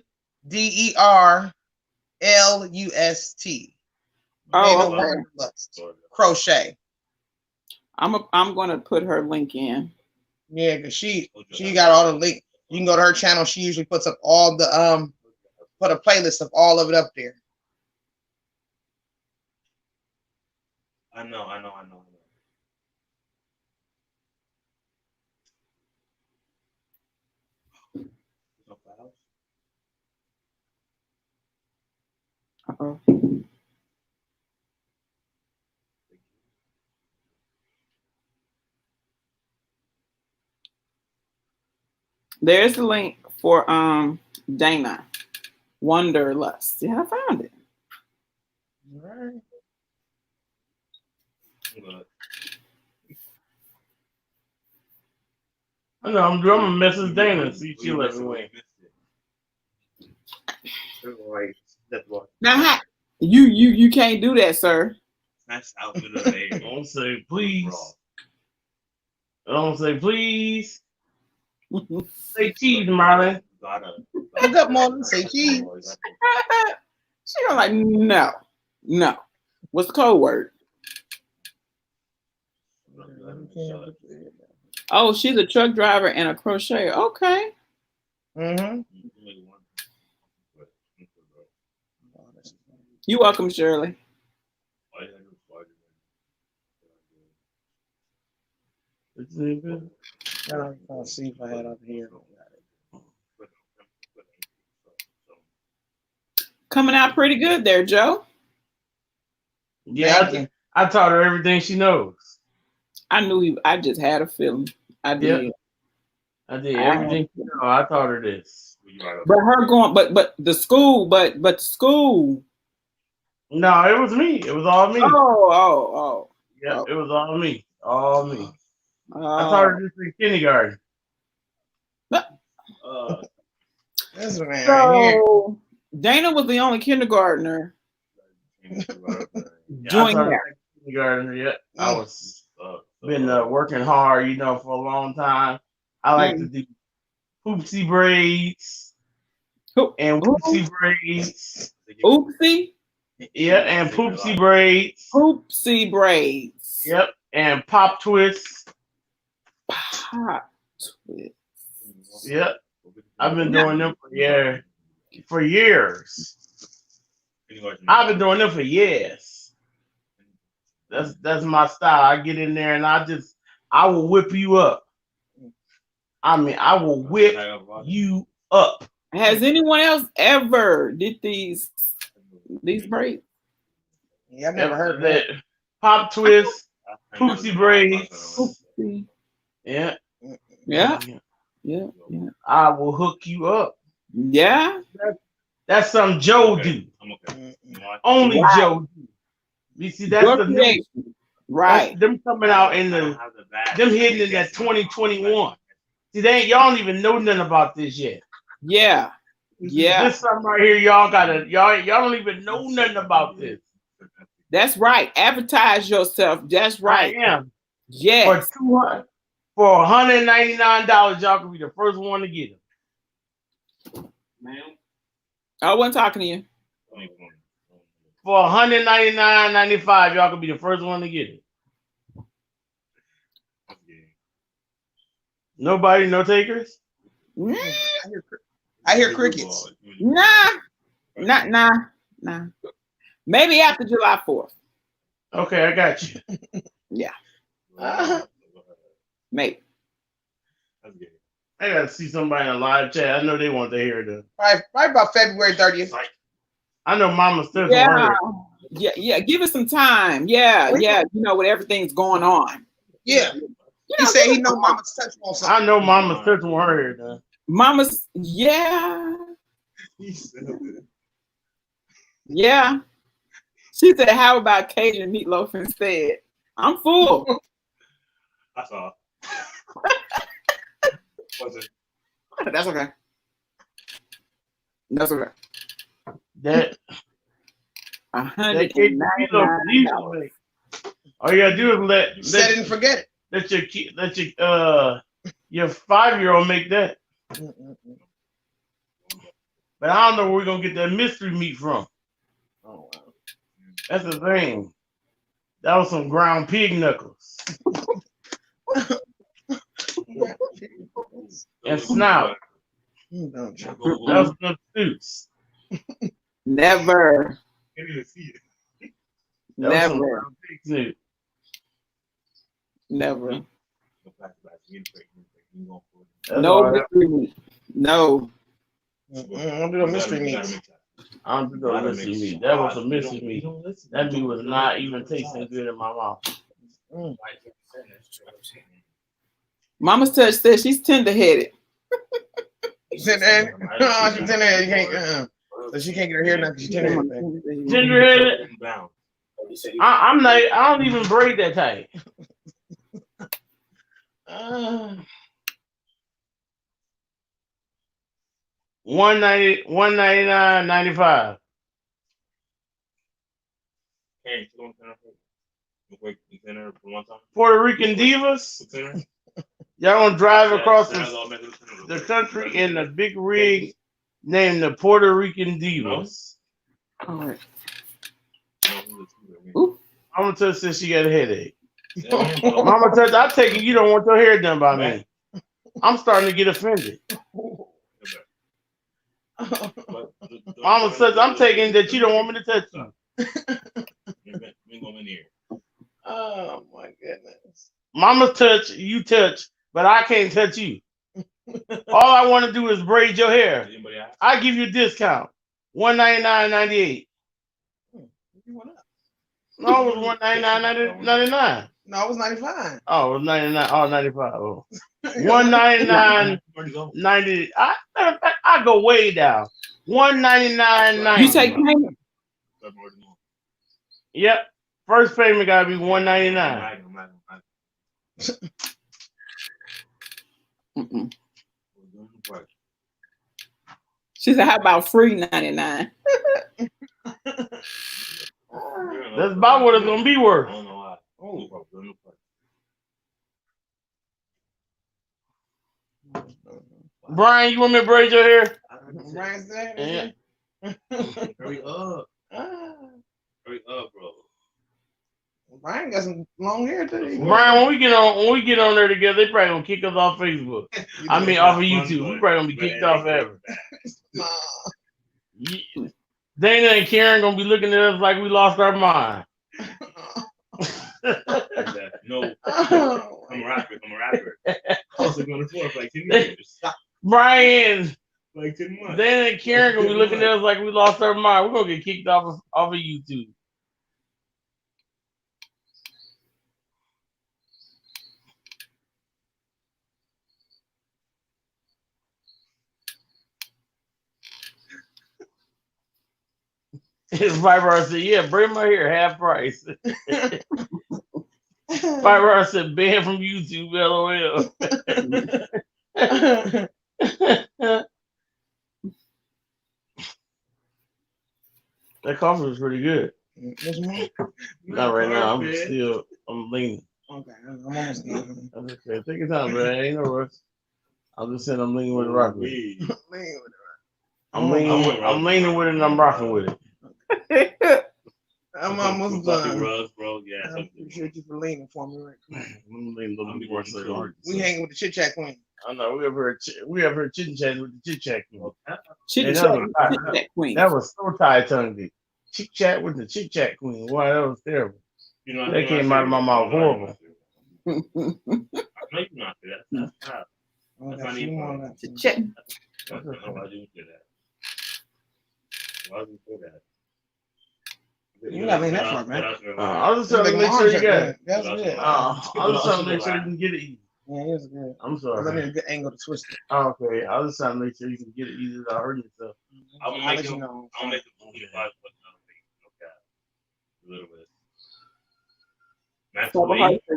Oh, okay. Wanderlust. Crochet. I'm gonna put her link in. Yeah, because she got all the link. You can go to her channel. She usually puts up all the put a playlist of all of it up there. I know. Uh-oh. There's the link for Dana Wanderlust. Yeah, I found it. All right. I know I'm gonna message Dana. See she let me win. Now, you can't do that, sir. That's out in the air. Don't say please. Don't say please. Say cheese, Marlon. Look up, Marlon. Say cheese. She was like, no. What's the code word? Oh, she's a truck driver and a crocheter. Okay. Mm-hmm. You welcome, Shirley. I'll see if I had up here. Coming out pretty good there, Joe. Yeah, I taught her everything she knows. I knew I just had a feeling. I did. Yep. I did everything she knows. I taught her this. But her going, but the school, but the school. No, it was me. It was all me. Oh. Yeah, it was all me. All me. I Oh. taught her this in kindergarten. That's what man. So Dana was the only kindergartner doing that. Kindergarten, yeah. I was been working hard, for a long time. I like to do poopsie braids and whoopsie braids. Oopsie? Yeah, and poopsie braids. Poopsie braids. Yep, and pop twists. Pop twist. Yep, I've been doing them for years. I've been doing them for years. That's my style. I get in there and I will whip you up. I mean, I will whip you up. Has anyone else ever did these braids? Yeah, I've never heard of that. Pop twist, poopsie braids. Oopsie. Yeah. I will hook you up. Yeah. That's something Joe do. Only Joe do. You see, that's the new, right. Them coming out in them hitting in that 2021. See, y'all don't even know nothing about this yet. Yeah. This something right here, y'all don't even know nothing about this. That's right. Advertise yourself. That's right. I am. Yes. For $199, y'all can be the first one to get them. I wasn't talking to you. For $199.95, y'all can be the first one to get it. Nobody, no takers? I hear crickets. Nah. Maybe after July 4th. Okay, I got you. Yeah. Maybe. I gotta see somebody in a live chat. I know they want to hear the. Probably about February 30th. I know Mama still. Yeah. Give us some time. Yeah. With everything's going on. Yeah. He said he know Mama's touch on something. I know Mama's touch on her here. Mama's, yeah. Yeah. She said, how about Cajun meatloaf instead? I'm full. That's all. That's okay. That $199. All you gotta do is set it and forget it. Let your 5-year-old make that. But I don't know where we're gonna get that mystery meat from. Oh wow. That's the thing. That was some ground pig knuckles. And snout. That was some suits. Never. Never. Never. No mystery meat. No. I don't do no mystery meat. I don't do no mystery meat. That was a mystery meat. That meat was not even tasting good in my mouth. Mama's touch says she's tender-headed. She's in there. She's in there. You can't. So she can't get her hair done because she's tender. Ginger-headed. I'm not. I don't even braid that tight. 190, 199.95. Puerto Rican divas. Y'all gonna drive across the country in a big rig named the Puerto Rican divas. All right. Mama Touch says she got a headache. Mama Touch, I take it you don't want your hair done by me. I'm starting to get offended. Mama Touch, I'm taking that you don't want me to touch you. Oh my goodness. Mama Touch, you touch, but I can't touch you. All I want to do is braid your hair. I give you a discount. $199.98. No, it was $199.99. No, it was 95. Oh, it was 99. Oh, 95. Oh. $199.90. I go way down. $199.90. You take payment? Yep. First payment gotta be $199. She said, "How about free 99?" That's about what it's gonna be worth. Brian, you want me to braid your hair? Brian's there. Yeah. Hurry up. Hurry up, bro. Brian got some long hair today. Brian, when we get on there together, they probably gonna kick us off Facebook. I mean, off of YouTube. We probably gonna be kicked off ever. Dana and Karen gonna be looking at us like we lost our mind. No, I'm a rapper. Also going to floor for like 10 years. Brian, Like 10 months. Dana and Karen gonna be looking at us like we lost our mind. We're gonna get kicked off of YouTube. Viber said, "Yeah, bring my hair half price." Viber said, "Banned from YouTube." LOL. That coffee was pretty good. Not right now. I'm leaning. Okay, I'm almost done. Okay, take your time, man. Ain't no rush. I'm just saying I'm leaning with the rock with it. I'm leaning with it and I'm rocking with it. I'm almost done. Bro. Yeah. I appreciate you for leaning for me right quick. I'm leaning a little bit more so. We hanging with the chit chat queen. I know we have her chit chat with the chit chat queen. Chit chat queen. That was so tight tongued. Chit chat with the chit chat queen. Wow, that was terrible. You know, That came out of my mouth horrible. I know you're not that. That's tough. Chit chat. Why do you do that? Why do you do that? You got me that far, man. I was just trying to make sure you got it. That's good. I was trying to make sure you can get it easy. Yeah, it was good. I'm sorry. Let me a good angle to twist it. Okay, I was trying to make sure you can get it easy without hurting yourself. I'm gonna make it. I'll make it 25 foot. Okay, a little bit.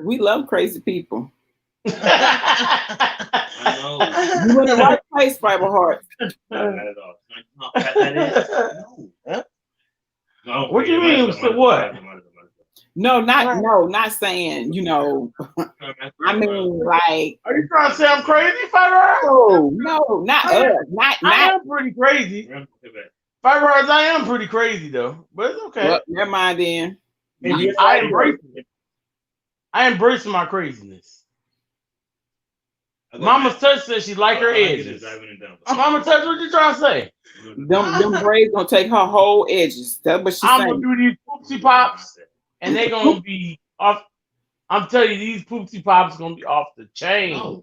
We love crazy people. I know. You in the right place, Bible Heart. Not at all. No. What do you mean? So what? No, not saying, you know. I mean, like. Are you trying to say I'm crazy, Fiber? No, not us. Not. I am pretty crazy. Fiber, I am pretty crazy though, but it's okay. Well, never mind then. I embrace it. I embrace my craziness. Mama Touch says she like her edges. Mama Touch, what you trying to say? Them braids gonna take her whole edges. That's what she's saying. I'm gonna do these poopsie pops, and they're gonna be off. I'm telling you, these poopsie pops gonna be off the chain.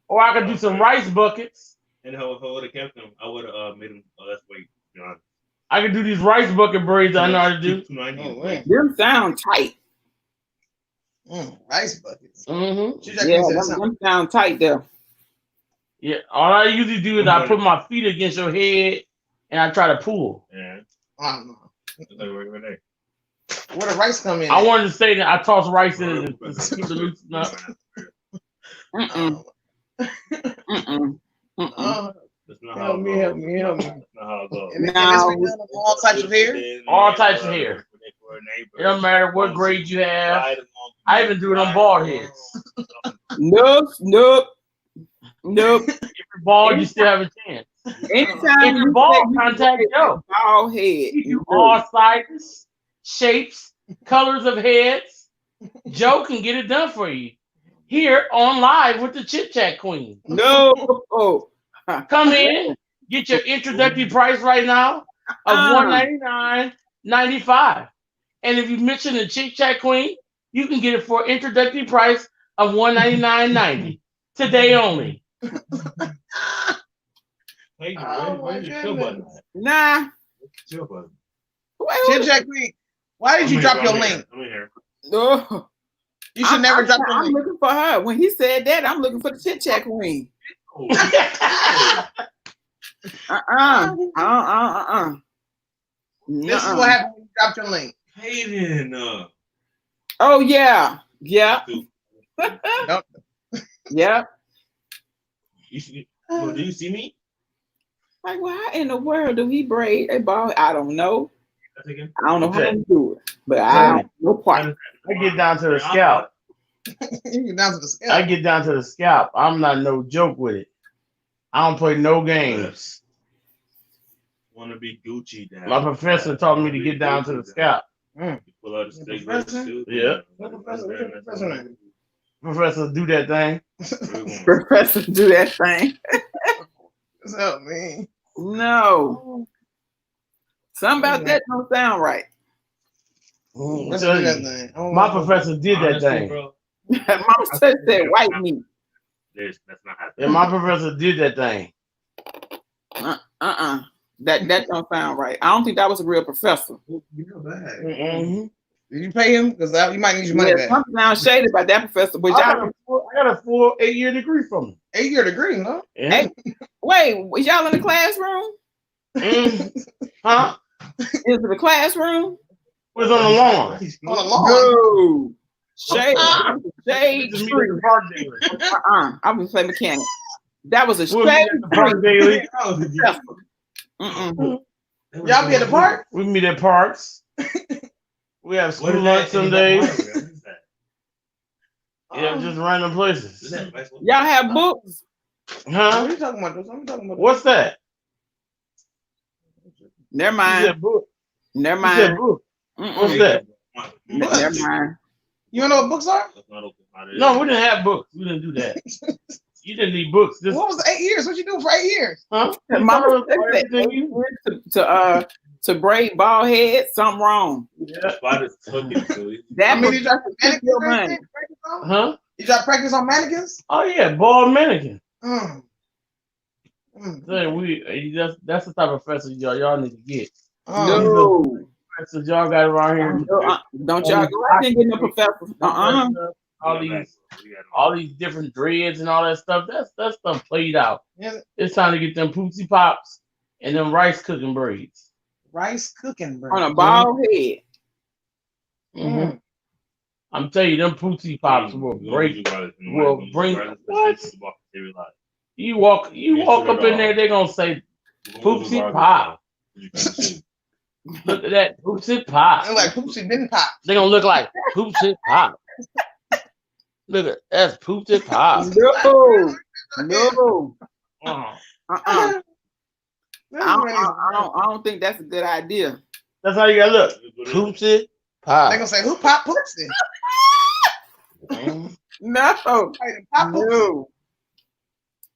Or I could do some rice buckets. And how would have kept them? I would have made them. Oh, that's way. I could do these rice bucket braids. I know how to do. Them sound tight. Rice buckets. Yeah, them sound tight though. Yeah, all I usually do is I put my feet against your head and I try to pull. Yeah. I don't know. It's like regular day. Where the rice come in? I wanted to say that I toss rice in it to keep the loosen up. Mm-mm. Mm-mm. Mm-mm. That's not how Help it me, goes. help me, help me. That's not how it goes. And No. this be done on all types of hair. All types of hair. It don't matter what grade you have. I even do it on bald heads. Nope. Nope. Nope. If you're bald, you still have a chance. Anytime If you're you bald, say you contact get Joe. a bald head, You do all sizes, shapes, colors of heads. Joe can get it done for you. Here on live with the Chit Chat Queen. no. Oh. Come in, get your introductory price right now of $199.95. And if you mention the Chit Chat Queen, you can get it for introductory price of $199.90. Today only. Hey, Oh, where's my your chill button? goodness. Nah. Chill button. Chit Chat Queen, why did you drop your link? I'm in here. No. You should never drop your I'm link. looking for her. When he said that, I'm looking for the Chit Chat Queen. Oh, This is what happened when you dropped your link. Hayden. Oh yeah. Yeah. Don't- Yeah. You see, do you see me? Like, well, how in the world do he braid a ball? I don't know. That's again. I don't know how to do it. But I don't no part. I get down to the scalp. You get down to the scale. I get down to the scalp. I'm not no joke with it. I don't play no games. Want to be Gucci down. My professor taught me to get down to the scalp. You pull out the stick. Professor? Yeah. What's the professor name? Professor, do that thing. Professor, do that thing. What's up, man? No. Something about that don't sound right. What's Tell that you. thing? Oh, My professor did that thing. Bro, Mama said white meat. that's not happening. And my professor did that thing. That don't sound right. I don't think that was a real professor. Did you pay him? Because you might need your money Yeah, back. something sounds shady about that professor. But I y'all, got a full 8-year degree from him. 8-year degree, huh? Yeah. wait, was y'all in the classroom? Huh? Is it the classroom? Was on the lawn. On the lawn. No. Shade Just meet tree. at the park daily. I was playing mechanic. That was a We'll meet shade at the park daily. professor. Mm-mm. Y'all be at the park? We meet at parks. We have school lunch some days. Yeah, just random places. Y'all have books? What Huh? are you talking about? I'm talking about. What's that? Never You mind. said book. Never You said mind. book. Mm-mm. What's that? Never mind. You don't know what books are? No, we didn't have books. We didn't do that. You didn't need books. This, What was the 8 years? What you do for 8 years? huh? Mama said Everything you- to braid bald head, something wrong. Yeah. Spot is cooking, so That I mean, you was drop take your money. mannequins? Practice on? Huh? You drop practice on mannequins? Oh yeah, bald mannequin. Mm. That's the type of professor y'all need to get. No. Professors y'all got around here. Don't y'all go out there and get no professor. All these different dreads and all that stuff. That stuff played out. Yeah. It's time to get them poopsie pops and them rice cooking braids. Rice cooking, bro. On a bald head. Mm-hmm. I'm telling you, them poopsie pops will break. Will bring what? You walk up in there, they're gonna say poopsie pop. Look at that poopsie pop. And like Poopsie didn't pop. They're gonna look like poopsie pop. Look at that's poopsie pop. No. Uh-huh. I don't think that's a good idea. That's how you gotta look. Poopsie pop. They're gonna say, who pop Poopsie? Mhm. No. Pop Poopsie. No.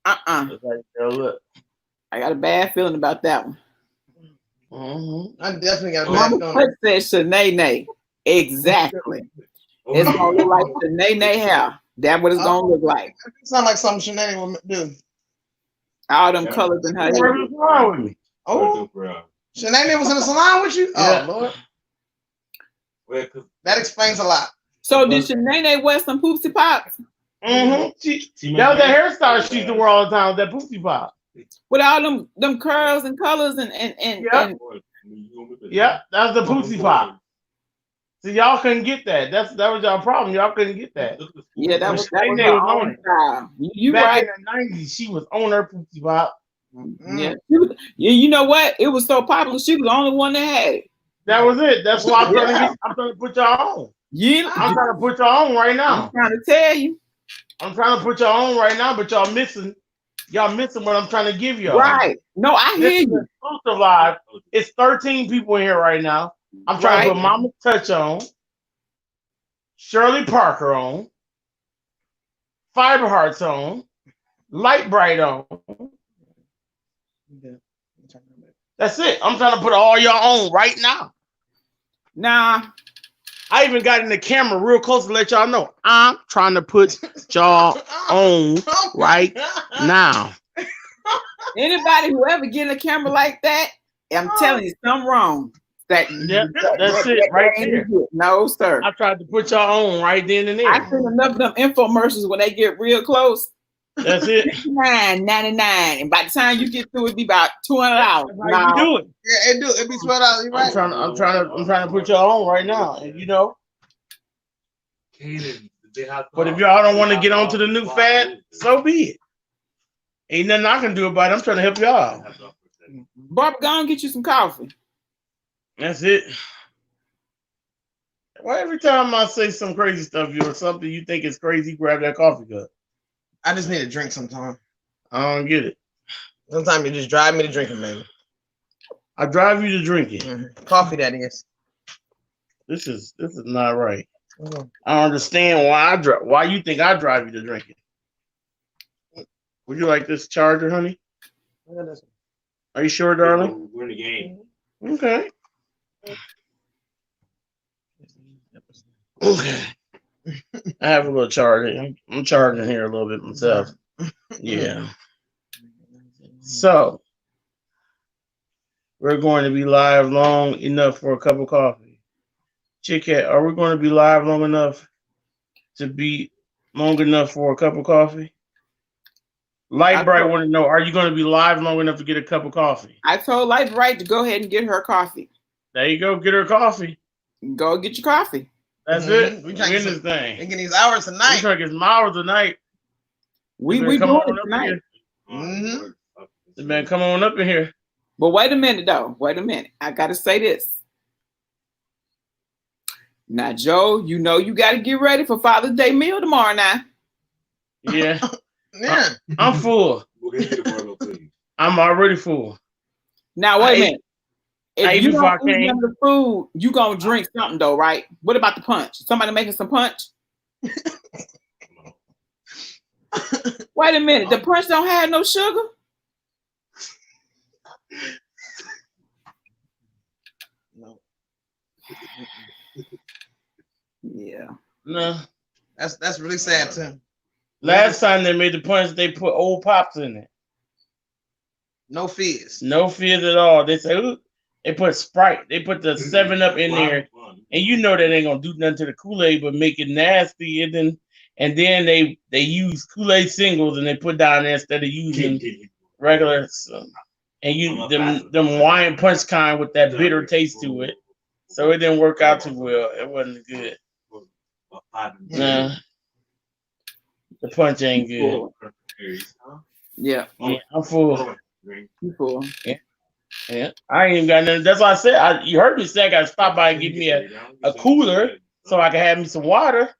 That's how you gotta look. I got a bad feeling about that one. Mm-hmm. I definitely got a bad Mama feeling. said Shanae. Exactly. It's gonna look like Shanae hair. That's what it's gonna look like. Sound like something Shanae would do. All them colors in her hair. What's wrong with me? Oh, Shanae was in the salon with you? Yeah. Oh, Lord. That explains a lot. So did Shanae wear some poopsie pops? That was the hairstyle she used to wear all the time. That Pussy Pop. With all them curls and colors and Yeah, that was the Pussy Pop. So y'all couldn't get that. That was y'all problem. Y'all couldn't get that. Yeah, that was her on own it. style. You Back right. in the 90s, she was on her Pussy Pop. Yeah. You know what? It was so popular. She was the only one that had it. That was it. That's why I'm trying to put y'all on. Yeah. I'm trying to put y'all on right now. I'm trying to tell you. I'm trying to put y'all on right now, but y'all missing what I'm trying to give y'all. Right. No, I hear you. Exclusive live. It's 13 people in here right now. I'm trying to put Mama Touch on, Shirley Parker on, Fiber Hearts on, Light Bright on. That's it. I'm trying to put all y'all on right now. Nah. I even got in the camera real close to let y'all know I'm trying to put y'all on right now. Anybody who ever get in a camera like that, I'm telling you, something wrong. That's it right there. No, sir. I tried to put y'all on right then and there. I've seen enough of them infomercials when they get real close. That's it. $99.99, and by the time you get through, it be about $200. How you do it? Yeah, it do. It be $12. You right? I'm trying to put y'all on right now, and you know. But if y'all don't want to get onto the new fad, so be it. Ain't nothing I can do about it. I'm trying to help y'all. Barbara, go and get you some coffee. That's it. Why every time I say some crazy stuff, or something you think is crazy, grab that coffee cup? I just need a drink sometimes. I don't get it. Sometimes you just drive me to drinking, baby. I drive you to drinking. Coffee, that is. This is not right. I don't understand why you think I drive you to drinking. Would you like this charger, honey? Are you sure, darling? We're in the game. Okay. Okay. I have a little charger. I'm charging here a little bit myself. Yeah. So we're going to be live long enough for a cup of coffee. Chickhead, are we going to be live long enough to be long enough for a cup of coffee? Light Bright want to know, are you going to be live long enough to get a cup of coffee? I told Light Bright to go ahead and get her coffee. There you go. Get her coffee. Go get your coffee. That's it. We in this thing. We get these hours tonight. We drinking some hours tonight. We doing it tonight. Man, come on up in here. But wait a minute, though. Wait a minute. I got to say this. Now, Joe, you know you got to get ready for Father's Day meal tomorrow now. Yeah. Yeah. I'm full. I'm already full. Now, wait a minute. If you don't eat none of the food, you going to drink something, though, right? What about the punch? Somebody making some punch? Wait a minute. The punch don't have no sugar? No. Yeah. No. That's really sad, too. Last time they made the punch, they put old pops in it. No fizz. No fizz at all. They say, ooh, they put Sprite. They put the 7-Up in there. And you know that ain't going to do nothing to the Kool-Aid but make it nasty. And then they use Kool-Aid singles and they put down there instead of using regular. And you them wine punch kind with that bitter taste to it. So it didn't work out too well. It wasn't good. Nah. The punch ain't good. Yeah. I'm full. You full. Yeah. I ain't even got nothing. That's why I said, you heard me say I got to stop by and give me a cooler so I can have me some water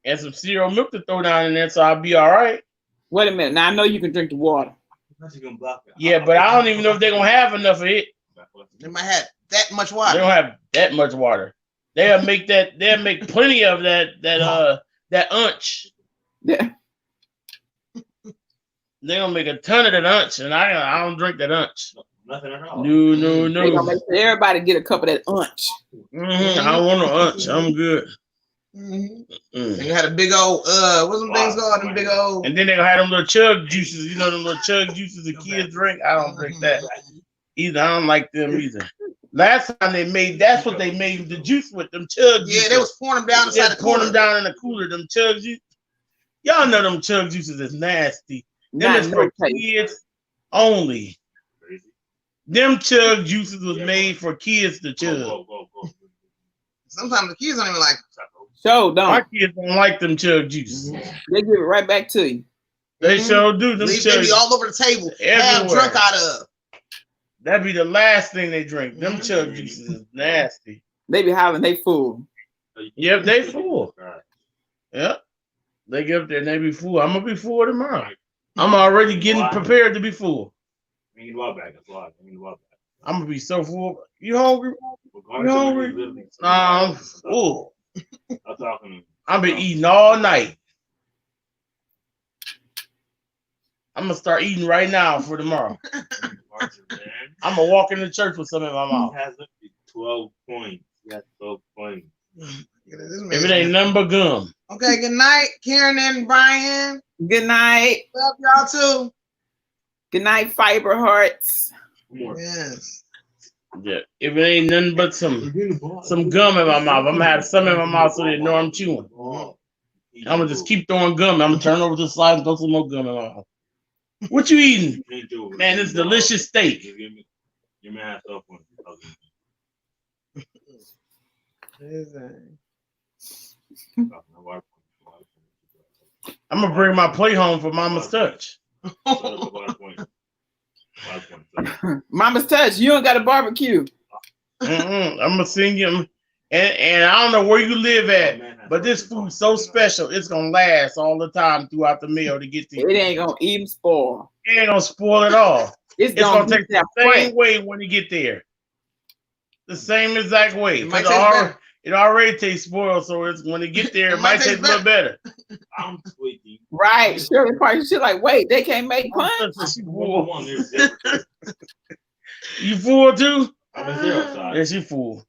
and some cereal milk to throw down in there so I'll be all right. Wait a minute. Now, I know you can drink the water. Yeah, but I don't even know if they're going to have enough of it. They might have that much water. They don't have that much water. They'll make plenty of that unch. Yeah. They're gonna make a ton of that unch, and I don't drink that unch. Nothing at all. No. They're gonna make sure everybody get a cup of that unch. I don't want no unch. I'm good. And you had a big old what's them things called? Them big old. And then they gonna have them little chug juices. You know them little chug juices the kids drink. I don't drink that either. I don't like them either. Last time that's what they made the juice with, them chug juices. Yeah, they was pouring them down inside the cooler. Pouring them down in the cooler. Them chug juice. Y'all know them chug juices is nasty. Them Not is no for taste. kids only. Crazy. Them chug juices was made for kids to chug. Go. Sometimes the kids don't even like. Show My don't. kids don't like them chug juices. They give it right back to you. They sure do. Them They chug be all over the table, half everywhere. drunk out of. That'd be the last thing they drink. Them chug juices is nasty. They be hollering they full. Yep, they full. Right. Yep. They get up there and they be full. I'm gonna be full tomorrow. I'm already getting prepared to be full. I need the ball back. That's why. I need the ball back. I'm gonna be so full. You hungry? Regardless You of hungry? what it is, Nah, I'm full. I'm talking. I've been eating all night. I'm gonna start eating right now for tomorrow. I'm gonna walk into church with some in my He mouth. has 12 points. He has 12 points. If it ain't nothing but gum. Okay, good night, Karen and Brian. Good night. Love y'all too. Good night, fiber hearts. More. Yes. Yeah. If it ain't nothing but some gum in my mouth, I'm gonna have some in my mouth so they know I'm chewing. I'm gonna just keep throwing gum. I'm gonna turn over to the side and throw some more gum in my mouth. What you eating? Man, it's delicious steak. Give me half off one. I'm gonna bring my plate home for Mama's touch. Mama's touch. You don't got a barbecue. I'm gonna sing you. And I don't know where you live at, but this food's so special. It's gonna last all the time throughout the meal to get to you. It ain't gonna even spoil. It ain't gonna spoil at all. It's Gonna gonna take the same way when you get there. The same exact way. It might 'Cause taste better. it already tastes spoiled, so it's when you get there, it might taste a little better. I'm tweaking. Right. Shirley Parker, she's like, wait, they can't make punch? She full. You full too? I'm a zero side. Yeah, she full.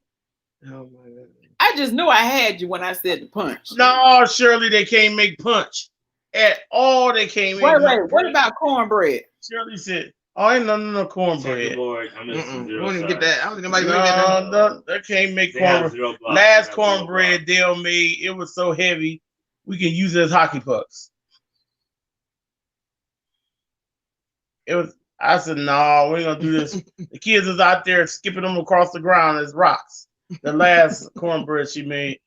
Oh my God. I just knew I had you when I said the punch. No, Shirley, they can't make punch at all. They can't make Wait, punch. what about cornbread? Shirley said, "Oh, ain't no cornbread." Lord, I'm I zero don't even side. get that. I don't think nobody really get that. No, they can't make They have cornbread. zero blocks. Last They have zero cornbread Dale made, it was so heavy, we can use it as hockey pucks. It was. I said, "No, we ain't gonna do this." The kids is out there skipping them across the ground as rocks. The last cornbread she made.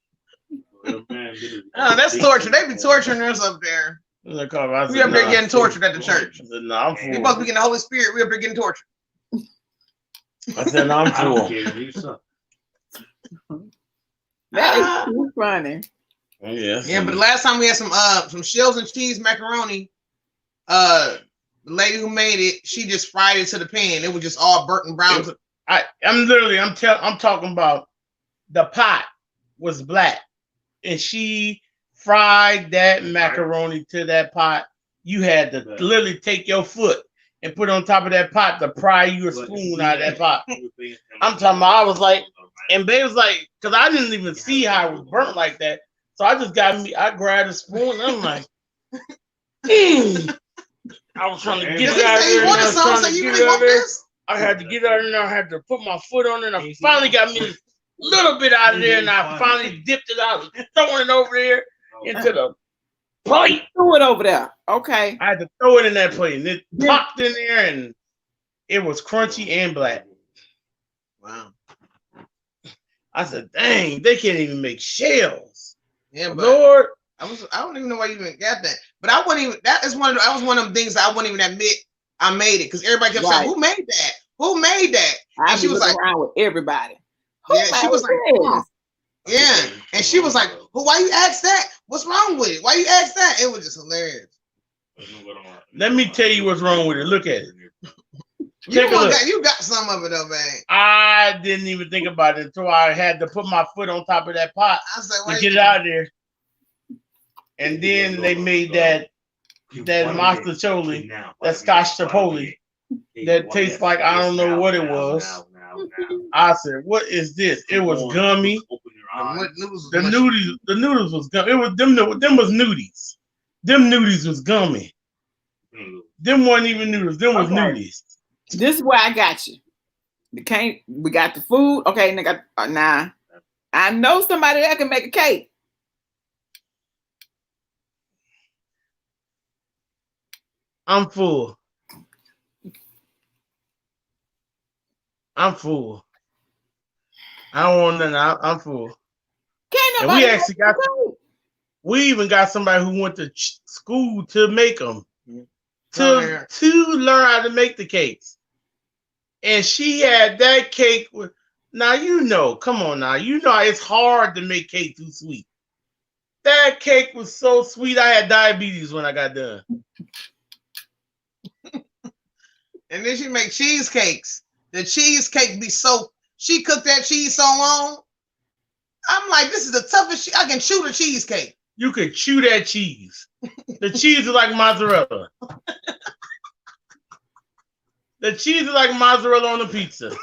Oh, that's torture. They be torturing us up there. I said, We up there "Nah." getting tortured at the church. I said, "No, I'm We full." supposed to be getting the Holy Spirit. We up there getting tortured. I said, "No, I'm I don't full." care. You suck. That is too funny. Yes. Yeah, but the last time we had some shells and cheese macaroni, the lady who made it, she just fried it to the pan. It was just all burnt and brown. I'm talking about the pot was black, and she fried that macaroni to that pot. You had to literally take your foot and put it on top of that pot to pry you a spoon out of that pot. I'm talking about, I was like, and babe was like, because I didn't even see how it was burnt like that. So I grabbed a spoon and I'm like, I was trying to get Does it he out of say you there. wanted I was some, trying so to you get really it out want of there. this? I had to get out of there. I had to put my foot on it. And I finally got me a little bit out of there, and I finally dipped it out, throwing it over there into the plate. Throw it over there. Okay. I had to throw it in that plate, and it popped in there, and it was crunchy and black. Wow. I said, "Dang, they can't even make shells." Yeah, but Lord, I don't even know why you even got that. But I wouldn't even. That was one of them things I wouldn't even admit I made it because everybody kept saying, "Who made that? Who made that?" I And she was like, around with everybody. Yeah, she was like, "Huh." "Yeah," and she was like, "Well, why you ask that? What's wrong with it? Why you ask that?" It was just hilarious. let me tell you what's wrong with it. Look at it. You got some of it though, man. I didn't even think about it until I had to put my foot on top of that pot I said, to "Wait, get it out of there. And then they made that mostaccioli, that Scotch chipotle, that tastes like I don't know what it was. I said, "What is this?" It was gummy. The noodles was gummy. It was them was nudies. Them nudies was gummy. Them wasn't even noodles. Them was nudies. This is where I got you. We got the food. Okay, nigga. Nah. I know somebody that can make a cake. I'm full. I'm full. I don't want nothing. I'm full. Can't And nobody we actually got. go. We even got somebody who went to school to make them, Oh, to learn how to make the cakes. And she had that cake with. Now you know, come on now, you know it's hard to make cake too sweet. That cake was so sweet, I had diabetes when I got done. And then she make cheesecakes. The cheesecake be so. She cooked that cheese so long. I'm like, this is the toughest. I can chew the cheesecake. You could chew that cheese. The cheese is like mozzarella. The cheese is like mozzarella on a pizza.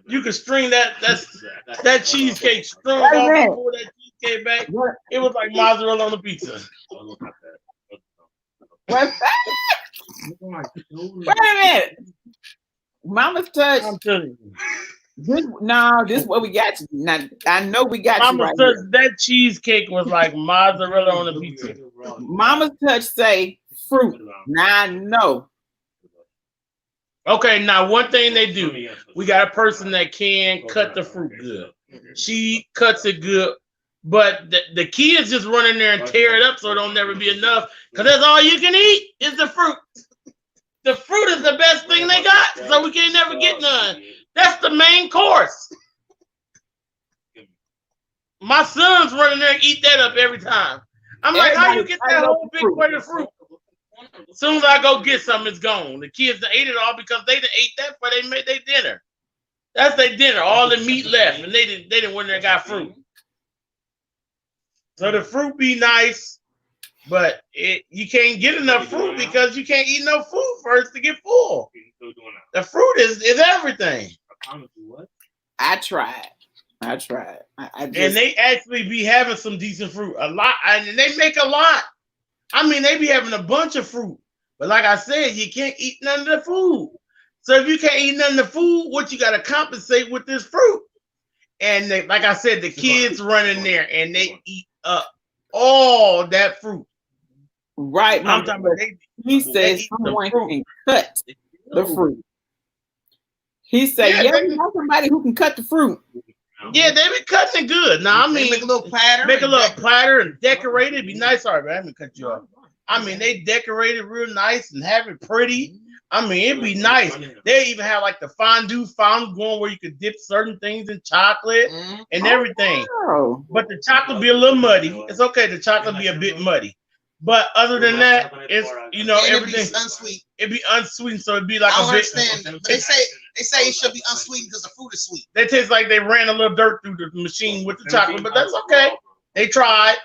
You could string that cheesecake strung off and pull that cheesecake back. It was like mozzarella on a pizza. Wait a minute. Mama's touch. I'm telling you. This is what we got. Now, I know we got you Mama's right touch, here. that cheesecake was like mozzarella on a pizza. Mama's touch say fruit. Now I know. Okay, now one thing they do, we got a person that can cut the fruit good. She cuts it good, but the kids just run in there and tear it up so it don't never be enough, because that's all you can eat is the fruit. The fruit is the best thing they got, so we can't never get none. That's the main course. My son's running there and eat that up every time. I'm like, how you get that whole big plate of fruit? As soon as I go get some, it's gone. The kids ate it all because they done ate that before they made their dinner. That's their dinner. All the meat left, and they didn't went there and got fruit. So the fruit be nice, but you can't get enough fruit because you can't eat enough food first to get full. The fruit is everything. I tried. I just, and they actually be having some decent fruit. A lot, and they make a lot. I mean, they be having a bunch of fruit. But like I said, you can't eat none of the food. So if you can't eat none of the food, what you got to compensate with this fruit? And they, like I said, the kids run in there and they eat up all that fruit. Right. I'm talking about he says someone can cut the fruit. He said, yeah, we got somebody who can cut the fruit. Yeah, they be cutting it good. Now, I mean, make a little platter. Make a little platter and decorate it. It'd be nice. Sorry, man, I haven't cut you off. I mean, they decorate it real nice and have it pretty. I mean, it'd be nice. They even have like the fondue fountain going where you could dip certain things in chocolate and everything. Oh. But the chocolate be a little muddy. It's okay. The chocolate be a bit muddy. But other than that, it's, you know, everything. It'd be unsweet. It'd be unsweetened, so it'd be like I don't a bit. understand. They say it should be unsweetened because the fruit is sweet. They taste like they ran a little dirt through the machine with the chocolate, but that's okay. They tried.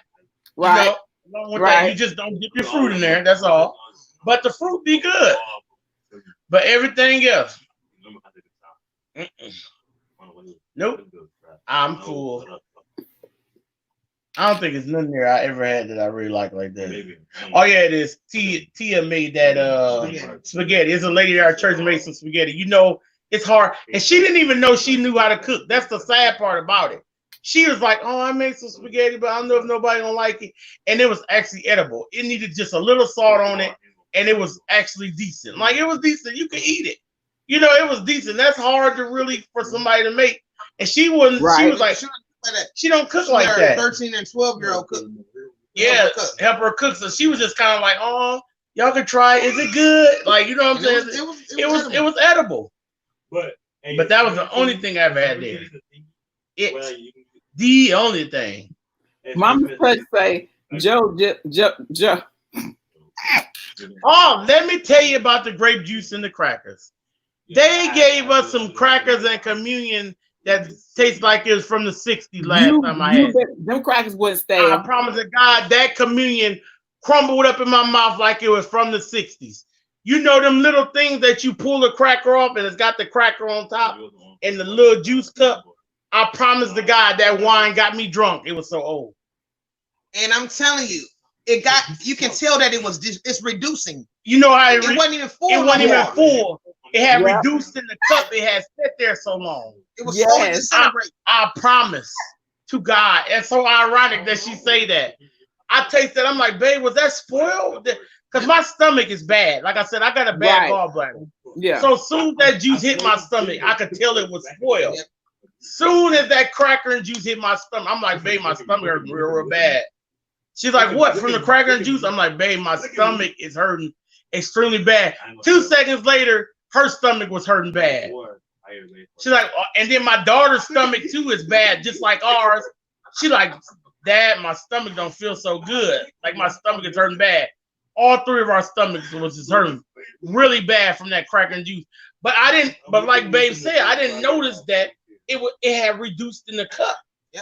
Right. You know, right. You just don't dip your fruit in there. That's all. But the fruit be good. But everything else. Nope. I'm full. I don't think it's nothing there I ever had that I really like that. Oh yeah, it is. Tia made that spaghetti. It's a lady at our church who made some spaghetti. You know, it's hard. And she didn't even know she knew how to cook. That's the sad part about it. She was like, oh, I made some spaghetti, but I don't know if nobody gonna like it. And it was actually edible. It needed just a little salt on it, and it was actually decent. Like, it was decent. You could eat it. You know, it was decent. That's hard to really for somebody to make. And she wasn't, she was like, she don't cook like that. 13 and 12-year-old cook. Yeah, help her cook. So she was just kind of like, oh, y'all can try it. Is it good? Like, you know what I'm saying? It was edible. But that was the only thing I ever had there. It's the only thing. Mama Touch say, Joe. Oh, let me tell you about the grape juice and the crackers. They gave us some crackers and communion that tastes like it was from the 60s last time I had. Them crackers wouldn't stay. I promise to God, that communion crumbled up in my mouth like it was from the 60s. You know them little things that you pull a cracker off and it's got the cracker on top and the little juice cup? I promise to God that wine got me drunk. It was so old. And I'm telling you, you can tell that it's reducing. You know how it wasn't even full. It wasn't even full. It had reduced in the cup. It had sat there so long. It was slowly disintegrating. I promise to God. It's so ironic that she say that. I tasted. I'm like, babe, was that spoiled? Because my stomach is bad. Like I said, I got a bad gallbladder. Yeah. So soon as that juice hit my stomach, I could tell it was spoiled. Soon as that cracker and juice hit my stomach, I'm like, babe, my stomach hurts real bad. She's like, what? From the cracker and juice? I'm like, babe, my stomach is hurting extremely bad. 2 seconds later, her stomach was hurting bad. She's like, and then my daughter's stomach too is bad, just like ours. She's like, Dad, my stomach don't feel so good. Like my stomach is hurting bad. All 3 of our stomachs was just hurting really bad from that cracker and juice. But like Babe said, I didn't notice that it had reduced in the cup.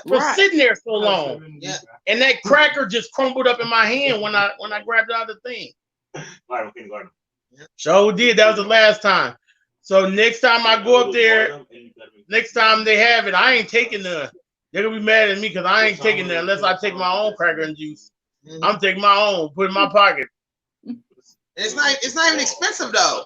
For sitting there so long. Yeah. And that cracker just crumbled up in my hand when I grabbed it out of the thing. So did. That was the last time. So next time I go up there, next time they have it, I ain't taking none. They're gonna be mad at me because I ain't taking none unless I take my own cracker and juice. I'm taking my own, put it in my pocket. It's not even expensive though.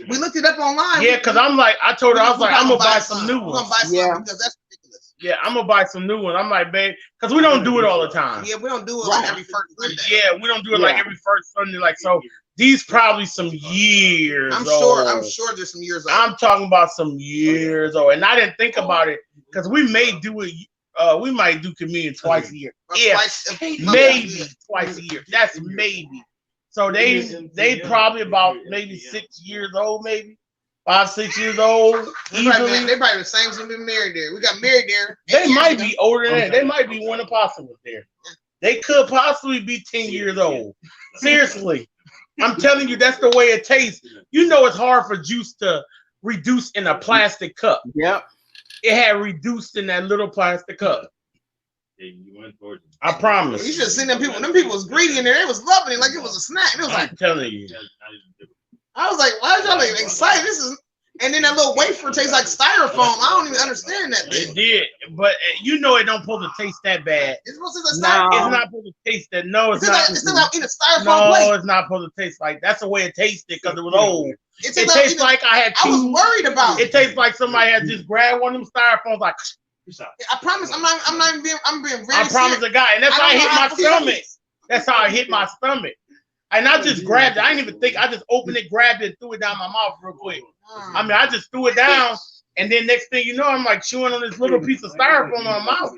We looked it up online. Yeah, because I'm like, I told her, I was like, I'm gonna buy some new We're ones. gonna buy some because that's ridiculous. Yeah, I'm gonna buy some new ones. I'm like, babe, because we don't do it all the time. Yeah, we don't do it like every first Sunday. Yeah, we don't do it like every first Sunday. Like, so these probably some years I'm old. sure there's some years old. I'm talking about some years old. And I didn't think about it because we may do it. We might do communion twice a year. Yeah, maybe twice a year. That's maybe. So they probably about maybe 6 years old, maybe 5, 6 years old. They probably the same as been married there. We got married there. They might be older than that. They might be one apostle there. They could possibly be 10 years old. Seriously. I'm telling you, that's the way it tastes. You know it's hard for juice to reduce in a plastic cup. Yep. It had reduced in that little plastic cup. I promise. You should have seen them people. Them people was greedy in there. They was loving it like it was a snack. It was like, I'm telling you. I was like, why is y'all like excited? This is, and then that little wafer tastes like styrofoam. I don't even understand that thing. It did, but you know it don't supposed to taste that bad. It's supposed to taste like styrofoam. It's not supposed to taste that. No, it's not. It's like eating a styrofoam plate. No, it's not supposed to taste like. That's the way it tasted because it was old. It like tastes like I had. I was worried about it. It tastes like somebody had just grabbed one of them styrofoams like. I promise, I'm being very. I promise the guy, and that's how I hit my stomach. That's how I hit my stomach. And I just grabbed it. I didn't even think. I just opened it, grabbed it, and threw it down my mouth real quick. I mean, I just threw it down, and then next thing you know, I'm like chewing on this little piece of styrofoam in my mouth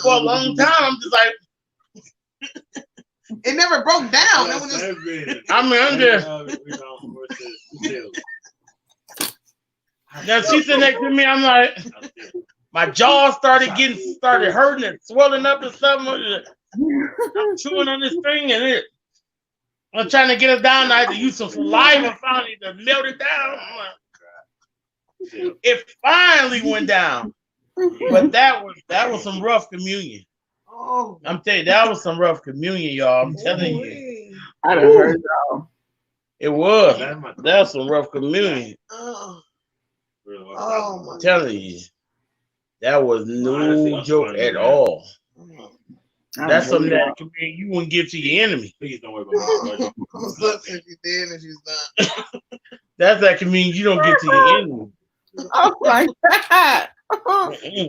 for a long time. I'm just like, it never broke down. It was just. I mean, I'm just. Now she's sitting next to me. I'm like, my jaw started hurting and swelling up and stuff. I'm chewing on this thing and I'm trying to get it down. I had to use some saliva finally to melt it down. It finally went down. But that was some rough communion. Oh, I'm telling you, that was some rough communion, y'all. I'm telling you. I done heard y'all. It was. That was some rough communion. oh my! I'm telling you. That was no joke at all. That's something that you wouldn't give to your enemy. Please don't worry about it. If you did and she's not. That's that communion you don't give to your enemy. Oh my God.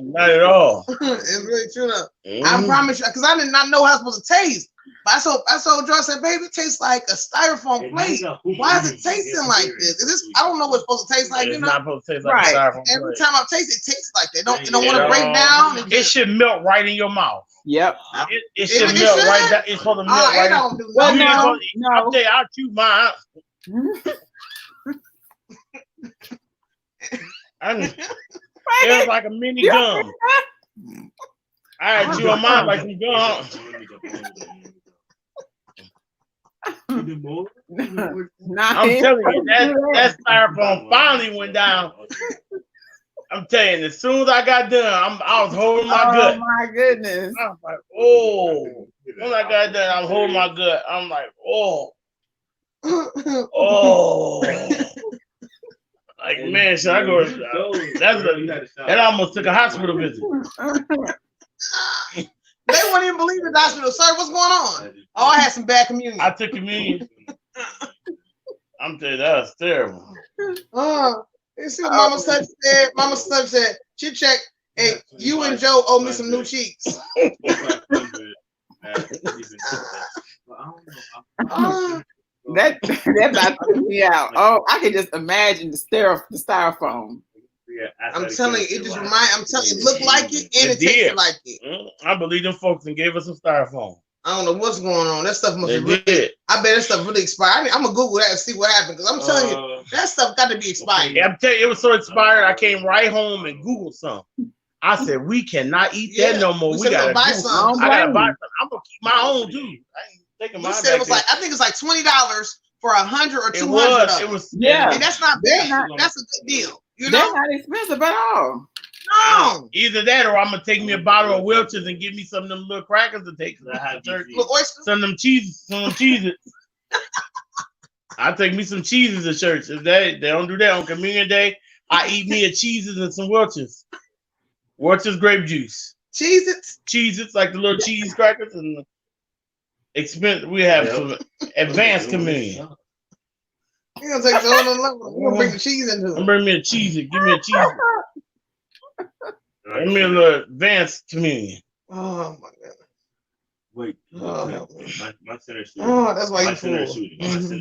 Not at all. It's really true though. I promise you, because I did not know how it's supposed to taste. But I told Joe, I said, baby, it tastes like a styrofoam plate. Why is it tasting like this? Is this? I don't know what it's supposed to taste like. It's not supposed to taste like a styrofoam plate. Every time I taste it, it tastes like that. It don't want to break down. It should melt right in your mouth. Yep. It should melt right down. It's supposed to melt right. Don't do nothing. No. I'll tell you, I'll chew mine. It was like a mini gum. I had chew on mine like some gum. I'm telling you, that styrofoam finally went down. I'm telling you, as soon as I got done, I was holding my gut. Oh my goodness. I was like, oh. When I got done, I'm holding my gut. I'm like, oh. Like, man, should I go? That almost took a hospital visit. They wouldn't even believe the hospital. Sir, what's going on? Oh, I had some bad communion. I took communion. I'm telling you, that was terrible. You see what Mama Stubb said? Mama Stubb said, she checked, hey, you and Joe owe me some new cheeks. That about took me out. Oh, I can just imagine the styrofoam. I'm telling you, it just I'm telling you, it looked like it and it tasted like it. I believe them folks and gave us some styrofoam. I don't know what's going on. That stuff must They be really. did. I bet that stuff really expired. I'm gonna Google that and see what happened because I'm telling you, that stuff got to be expired. Yeah, I'm telling you, it was so expired. I came right home and Googled some. I said, we cannot eat that no more. We gotta buy some. I gotta buy some. I'm gonna keep my own too. I ain't taking my. You said it was like I think it's like $20 for 100 or 200 of them. It was. Yeah, and that's not bad. That's a good deal. You know, they're not expensive at all. No. Either that or I'm gonna take me a bottle of Welch's and give me some of them little crackers to take to the church. Little oysters. Some of them cheeses. I take me some cheeses to church. If they don't do that on Communion Day, I eat me a cheeses and some Welch's. Welch's grape juice. Cheez-Its, like the little cheese crackers and expensive. We have some advanced communion. You gonna take the other level. We're gonna bring the cheese into it. I'm bringing me a Cheez-It. Give me a Cheez-It. Give me a little advanced communion. Oh my God. Wait. Oh, my center shooting. Oh, that's why My you center full. shooting.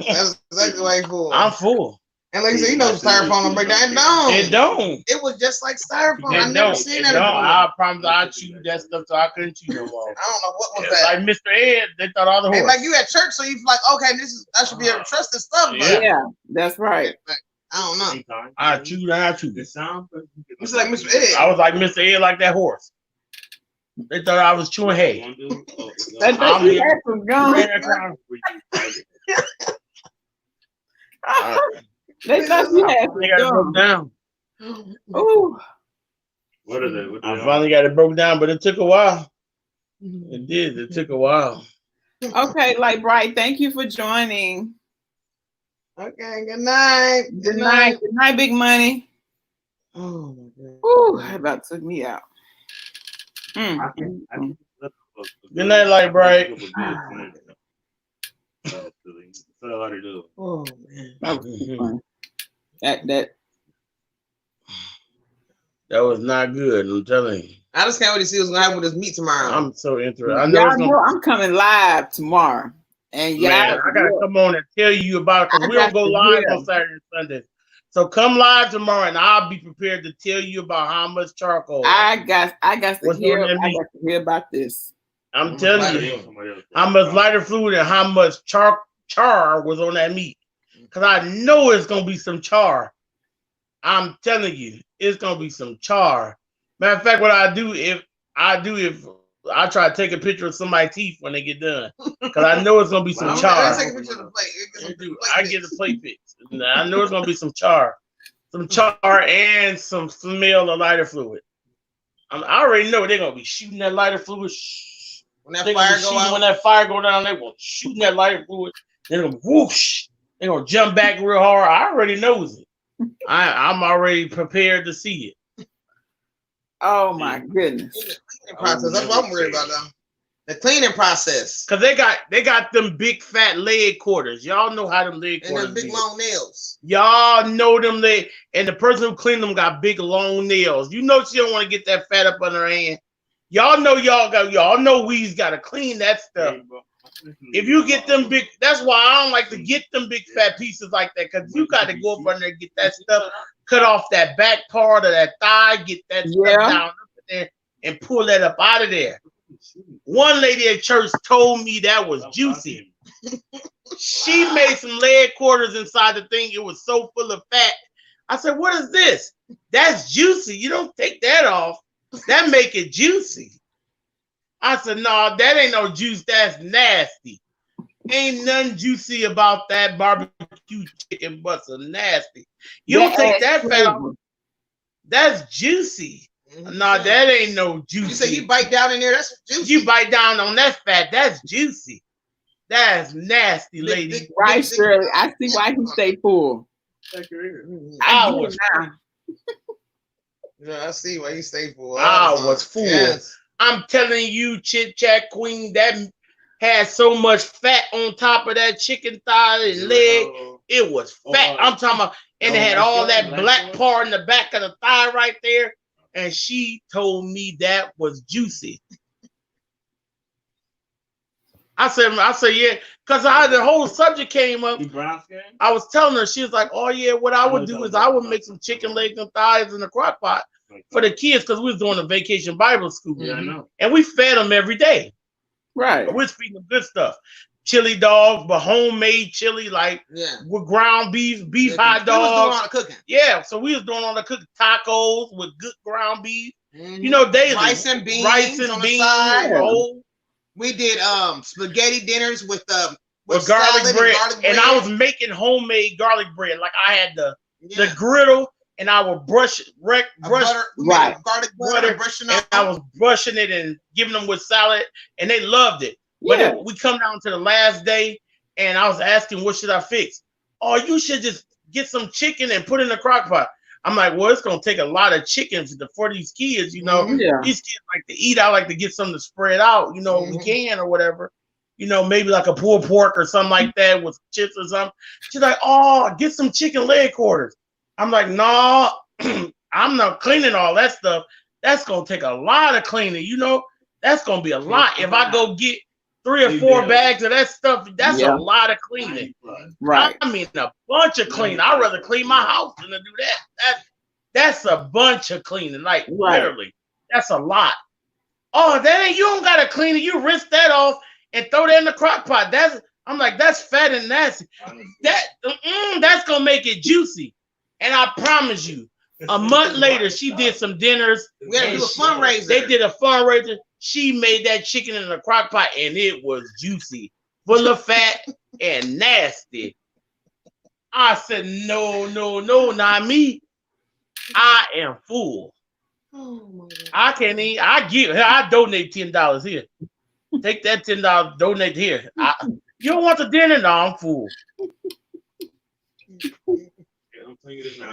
That's exactly why you full. I'm full. And like I said, you know styrofoam don't break down. No. It don't. It was just like styrofoam. It I never don't. seen It that don't. before. I promise I chewed that stuff so I couldn't chew no more. I don't know what was that. Like Mr. Ed, they thought all the horse. And like you at church, so you like, okay, I should be able to trust this stuff. But Yeah, that's right. I don't know. I chewed. The sound. It's like Mr. Ed. I was like Mr. Ed, like that horse. They thought I was chewing hay. That I'm you here. had some gum. They thought you had some They got it broke gum. down. Ooh. What are they? I finally got it broke down, but it took a while. It did. It took a while. Okay, like Bright, thank you for joining. Okay, good night. Good night. Good night, Big Money. Oh my God. Ooh, that about took me out. Good night, Light Bright. Oh man. That was too fun. That That was not good. I'm telling you. I just can't wait to see what's gonna happen with this meet tomorrow. I'm so interested. I know, y'all know I'm coming live tomorrow. And y'all, man, I gotta come on and tell you about it because we don't go live on Saturday and Sunday. So come live tomorrow, and I'll be prepared to tell you about how much charcoal. I got to hear. on that I meat? got to hear about this. I'm telling you how much lighter fluid and how much char was on that meat. Because I know it's gonna be some char. I'm telling you, it's gonna be some char. Matter of fact, what I do if I try to take a picture of somebody's teeth when they get done, because I know it's gonna be some char. Let's take a picture of the plate. I get the plate pics. I know it's gonna be some char and some smell of lighter fluid. I already know they're gonna be shooting that lighter fluid. When that fire go out, when that fire go down, they will shooting that lighter fluid. They're gonna whoosh. They're gonna jump back real hard. I already knows it. I'm already prepared to see it. Oh my goodness! The cleaning process. That's what I'm worried about now. The cleaning process. Cause they got them big fat leg quarters. Y'all know how them leg quarters. And them big long nails. Y'all know them leg. And the person who cleaned them got big long nails. You know she don't want to get that fat up on her hand. Y'all know we's got to clean that stuff. If you get them big, that's why I don't like to get them big fat pieces like that. Cause you got to go up under there and get that stuff, cut off that back part of that thigh, get that stuff down up there, and pull that up out of there. One lady at church told me that was juicy. She made some leg quarters inside the thing. It was so full of fat. I said, "What is this? That's juicy. You don't take that off. That make it juicy." I said, "No, that ain't no juice. That's nasty. Ain't nothing juicy about that barbecue chicken butts are nasty. You don't take that fat off. That's juicy. No, that ain't no juicy. You say you bite down in there, that's juicy. You bite down on that fat, that's juicy. That's nasty, lady. Right, Shirley. I see why you stay full. I was Yeah, I see why you stay full. I was full. Yes. I'm telling you, Chit Chat Queen, that had so much fat on top of that chicken thigh and leg. It was fat. I'm talking about, and it had all that black part in the back of the thigh right there. And she told me that was juicy. I said, yeah, because the whole subject came up. Brown skin? I was telling her, she was like, oh yeah, what I would do is I would make some chicken legs and thighs in the crock pot for the kids because we was doing a vacation Bible school. Yeah, I know. And we fed them every day. Right. We was feeding them good stuff. Chili dogs, but homemade chili, like with ground beef hot dogs. Was doing all the cooking. Yeah, so we was doing all the cooking, tacos with good ground beef. You know, daily. Rice and beans. Roll. We did spaghetti dinners with garlic bread. And I was making homemade garlic bread. Like I had the griddle and I would brush garlic butter, brushing and I was brushing it and giving them with salad, and they loved it. But then we come down to the last day, and I was asking, what should I fix? Oh, you should just get some chicken and put it in the crock pot. I'm like, well, it's gonna take a lot of chicken for these kids, you know. These kids like to eat. I like to get something to spread out, you know, we can or whatever. You know, maybe like a pulled pork or something like that with chips or something. She's like, oh, get some chicken leg quarters. I'm like, no, I'm not cleaning all that stuff. That's gonna take a lot of cleaning, you know. That's gonna be a lot. If I go get 3 or 4 bags of that stuff, that's a lot of cleaning. Right. I mean, a bunch of cleaning. I'd rather clean my house than to do that. That's a bunch of cleaning, like literally. That's a lot. Oh, you don't gotta clean it. You rinse that off and throw that in the crock pot. I'm like, that's fat and nasty. That's gonna make it juicy. And I promise you, a month later, she did some dinners. We had to do a fundraiser. They did a fundraiser. She made that chicken in a crock pot, and it was juicy, full of fat and nasty. I said, no, not me. I am full. Oh my God. I can't eat. I donate $10 here. Take that $10, donate here. You don't want the dinner? No, I'm full. I'm telling you this now.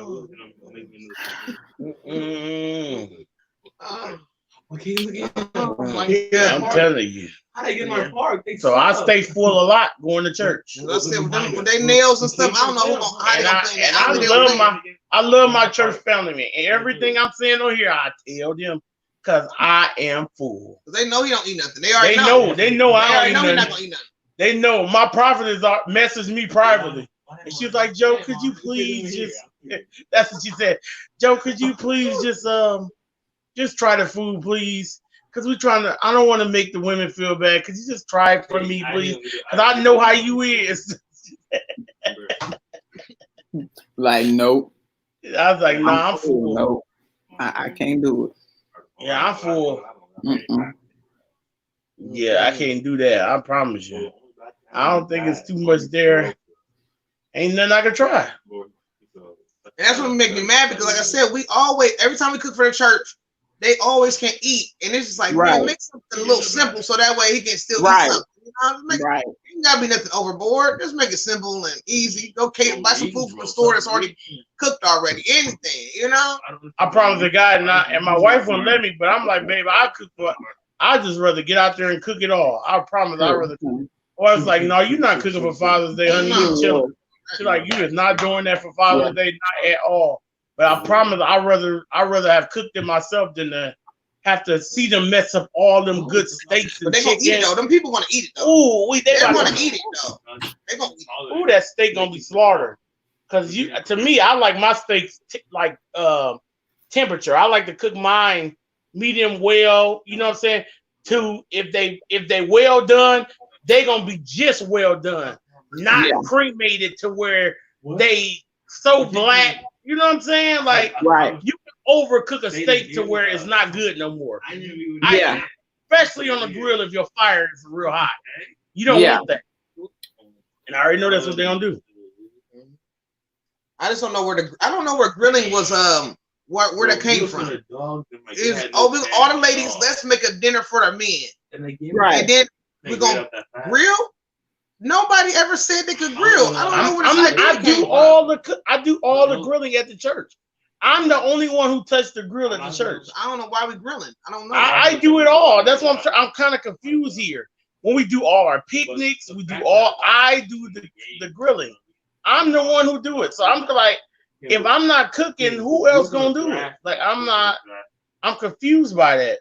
I'm telling you. How they get my park? So I stay full a lot going to church. I said, with they nails and stuff, I don't know how they gonna clean that. I love my church family, man. And everything I'm saying on here, I tell them because I am full. They know he don't eat nothing. They know I don't eat nothing. Not gonna eat nothing. They know my prophet messaged me privately. And she was like, Joe, could you please just that's what she said. Joe, could you please just try the food, please? Because I don't want to make the women feel bad. Could you just try it for me, please? Because I know how you is. Like, nope. I was like, nah, I'm full. Nope. I can't do it. Yeah, I'm full. Mm-mm. Yeah, I can't do that. I promise you. I don't think it's too much there. Ain't nothing I can try. And that's what make me mad because, like I said, every time we cook for the church, they always can't eat, and it's just like, man, make something a little simple so that way he can still eat something. You know, it ain't gotta be nothing overboard. Just make it simple and easy. Go buy some food from the store that's already cooked already. Anything, you know. I promised the guy, and my wife wouldn't let me, but I'm like, babe, I just rather get out there and cook it all. I promise, I'd rather cook. Or it's like, no, you're not cooking for Father's Day, honey. You're chilling. She's like, you is not doing that for Father's Day, not at all. But I promise, I'd rather have cooked it myself than to have to see them mess up all them good steaks and chicken. But they gonna eat it though. Them people gonna eat it though. Ooh, they wanna eat it though. They gonna eat it. Ooh, that steak gonna be slaughtered. Cause to me, I like my steaks temperature. I like to cook mine medium well. You know what I'm saying? If they well done, they gonna be just well done, not cremated to where they so black. You know what I'm saying? Like, you can overcook a steak to where it's not good no more. Especially on the grill if your fire is real hot. You don't want that. And I already know that's what they're gonna do. I just don't know where grilling was where that came from. All the ladies, let's make a dinner for the men. And then we're gonna grill. Nobody ever said they could grill. I don't know where this idea came from. I do all the grilling at the church. I'm the only one who touched the grill at the church. I don't know why we grilling. I don't know. I do it all. That's what I'm kind of confused here. When we do all our picnics, I do the grilling. I'm the one who do it. So I'm like, if I'm not cooking, who else gonna do it? Like, I'm confused by that.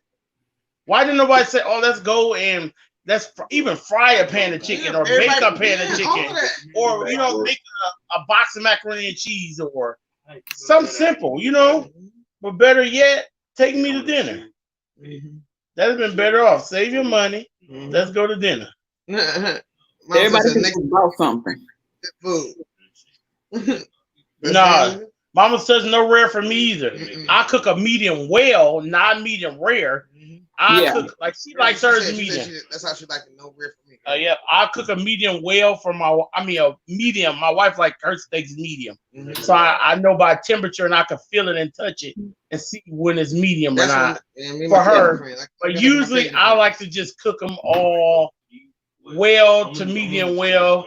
Why didn't nobody say, oh, let's go and even fry a pan of chicken or bake a pan of chicken, or make a box of macaroni and cheese or something simple, But better yet, take me to dinner. That'd have been better off. Save your money. Let's go to dinner. Everybody thinks about something. Food. Nah, Mama says no rare for me either. I cook a medium well, not medium rare. I cook like she likes hers medium. That's how she like it. No rare for me. Yeah, I cook a medium well for a medium. My wife like her steaks medium, so I know by temperature and I can feel it and touch it and see when it's medium or not. For her, but usually I like to just cook them all well to medium well.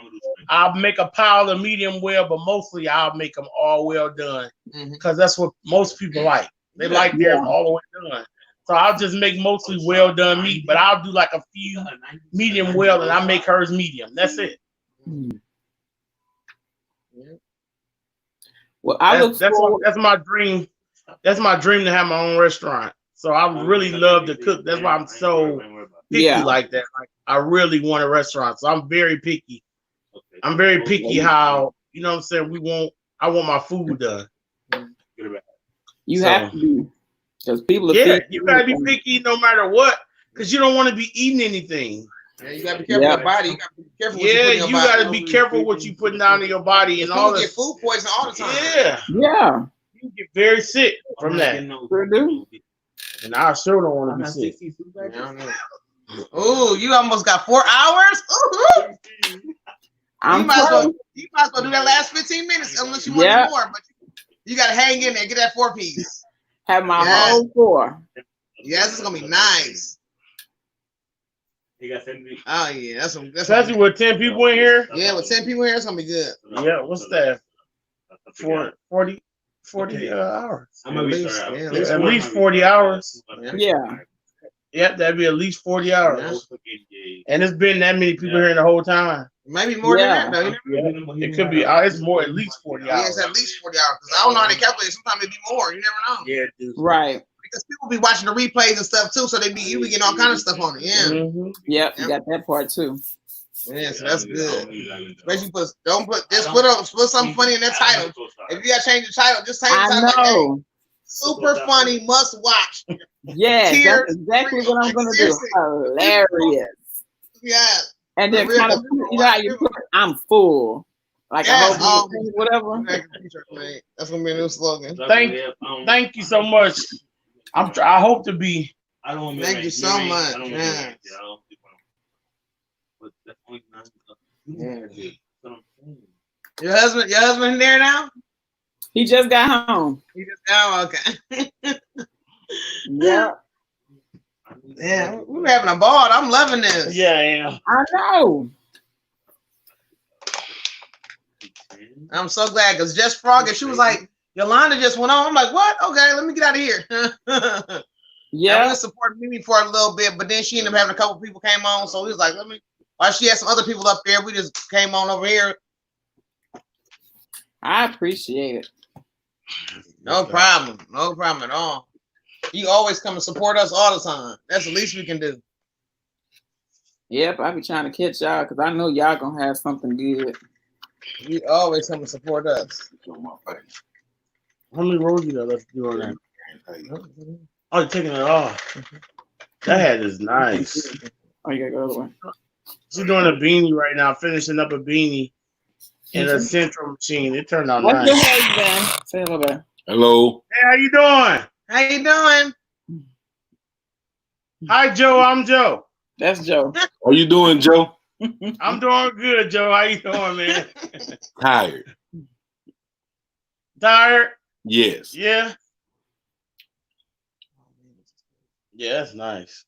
I'll make a pile of medium well, but mostly I'll make them all well done because that's what most people like. They like theirs all the way done. So I'll just make mostly well done meat, but I'll do like a few medium well and I make hers medium. That's it. Well, that's my dream. That's my dream to have my own restaurant. So I really love to cook. That's why I'm so picky like that. Like I really want a restaurant. So I'm very picky. I'm very picky how, what I'm saying? I want my food done. You have to be. Because people are you gotta be picky no matter what, because you don't want to be eating anything. Yeah, you gotta be careful with your body. You gotta be careful. You gotta be careful what you putting down in your body and all that. You get food poisoning all the time. Yeah. You get very sick from that. Sure do. And I sure don't want to be sick. Oh, you almost got 4 hours. You might as well do that last 15 minutes unless you want to do more. But you gotta hang in there, get that 4-piece. Have my whole 4. Yes, it's gonna be nice. Oh yeah, that's especially with 10 people in here. Yeah, with 10 people in here, it's gonna be good. Yeah, what's that? 40 hours. At least 40 hours. Yeah. Yep, that'd be at least 40 hours. And it's been that many people here the whole time. Maybe more than that, though. It could be. It's more, at least 40 hours. Yeah, it's at least 40 hours. Because I don't know how to calculate. Sometimes it'd be more. You never know. Yeah, dude. Right. Because people be watching the replays and stuff too, so you be getting all kind of stuff on it. Yeah. Yep, you got that part too. Yeah, so that's good. Especially put something funny in that title. If you gotta change the title, just change the title. I know. Super funny, must watch. Yeah, that's exactly what I'm gonna do. Hilarious. Yeah. And then kind of, how you put I'm full. Like whatever. That's gonna be a new slogan. Thank you so much. I hope to be. Thank you so much. Your husband there now? He just got home. Okay. Yeah. Yeah, we're having a ball. I'm loving this. Yeah. I know. I'm so glad because Jess Frog, she was like, Yolanda just went on. I'm like, what? Okay, let me get out of here. Yeah. I was supporting Mimi for a little bit, but then she ended up having a couple people came on. So we was like, while she had some other people up there, we just came on over here. I appreciate it. No problem. No problem at all. You always come and support us all the time. That's the least we can do. Yep, I be trying to catch y'all because I know y'all gonna have something good. You always come and support us. How many rolls you got left to do on that? Oh, you're taking it off. That hat is nice. Oh, you gotta go the other way. She's doing a beanie right now, finishing up a beanie in a central machine. It turned out nice. Say hello, babe. Hello. Hey, how you doing? How you doing? Hi, Joe. I'm Joe. That's Joe. How you doing, Joe? I'm doing good, Joe. How you doing, man? Tired. Tired? Yes. Yeah. Yeah, that's nice.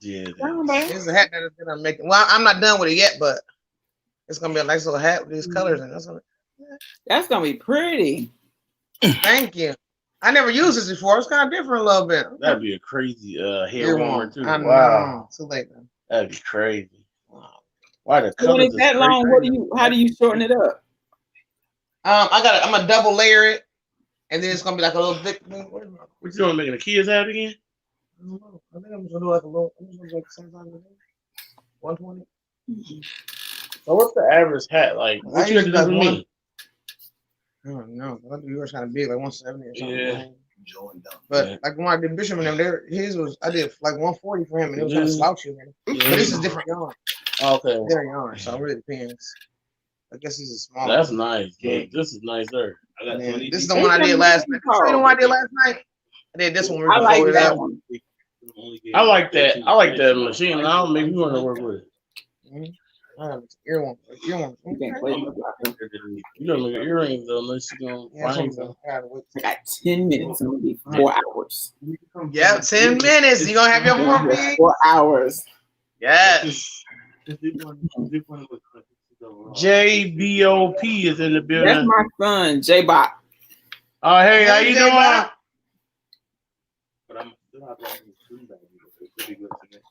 Yeah. It's a hat that I'm making. Well, I'm not done with it yet, but it's gonna be a nice little hat with these colors, and that's gonna be pretty. Thank you. I never used this before. It's kind of different a little bit. That'd be a crazy hair warmer too. Wow. Too late, man. That'd be crazy. Wow. Why the colors? When it's that long, how do you shorten it up? I'm gonna double layer it, and then it's gonna be like a little thick. What you doing? Making a Kia's hat again? I don't know. I think I'm just gonna do like a little. I'm just gonna do like 120. So what's the average hat like? I What you got to usually do like for one. me? I don't know. I think yours kind of big, like 170 or something. Yeah. But Yeah. like when I did Bishop and them, his was I did like 140 for him, and it was kind of Mhm. slouchy. Man. Yeah. But this is different yarn. Okay. Different yarn, so it really depends. I guess this is smaller. That's nice. But this is nicer. I got Yeah, 20. this is the one I did last night. Show you the one I did last night. I did this one. I like before that that. one. I like that. I like that machine. I don't make me want to work with it. Ear one. You can't play with it. You don't make earrings though unless you're gonna Yeah, find something. some. I gotta wait. I got 10 minutes. It's gonna be 4 hours. Yeah, 10 minutes. You gonna have your 4 feet? 4 hours. Yes. JBOP is in the That's building. my son, J-Bot. Oh, hey, how you doing? J-Bot. But I'm still not going to that. It could be good to me.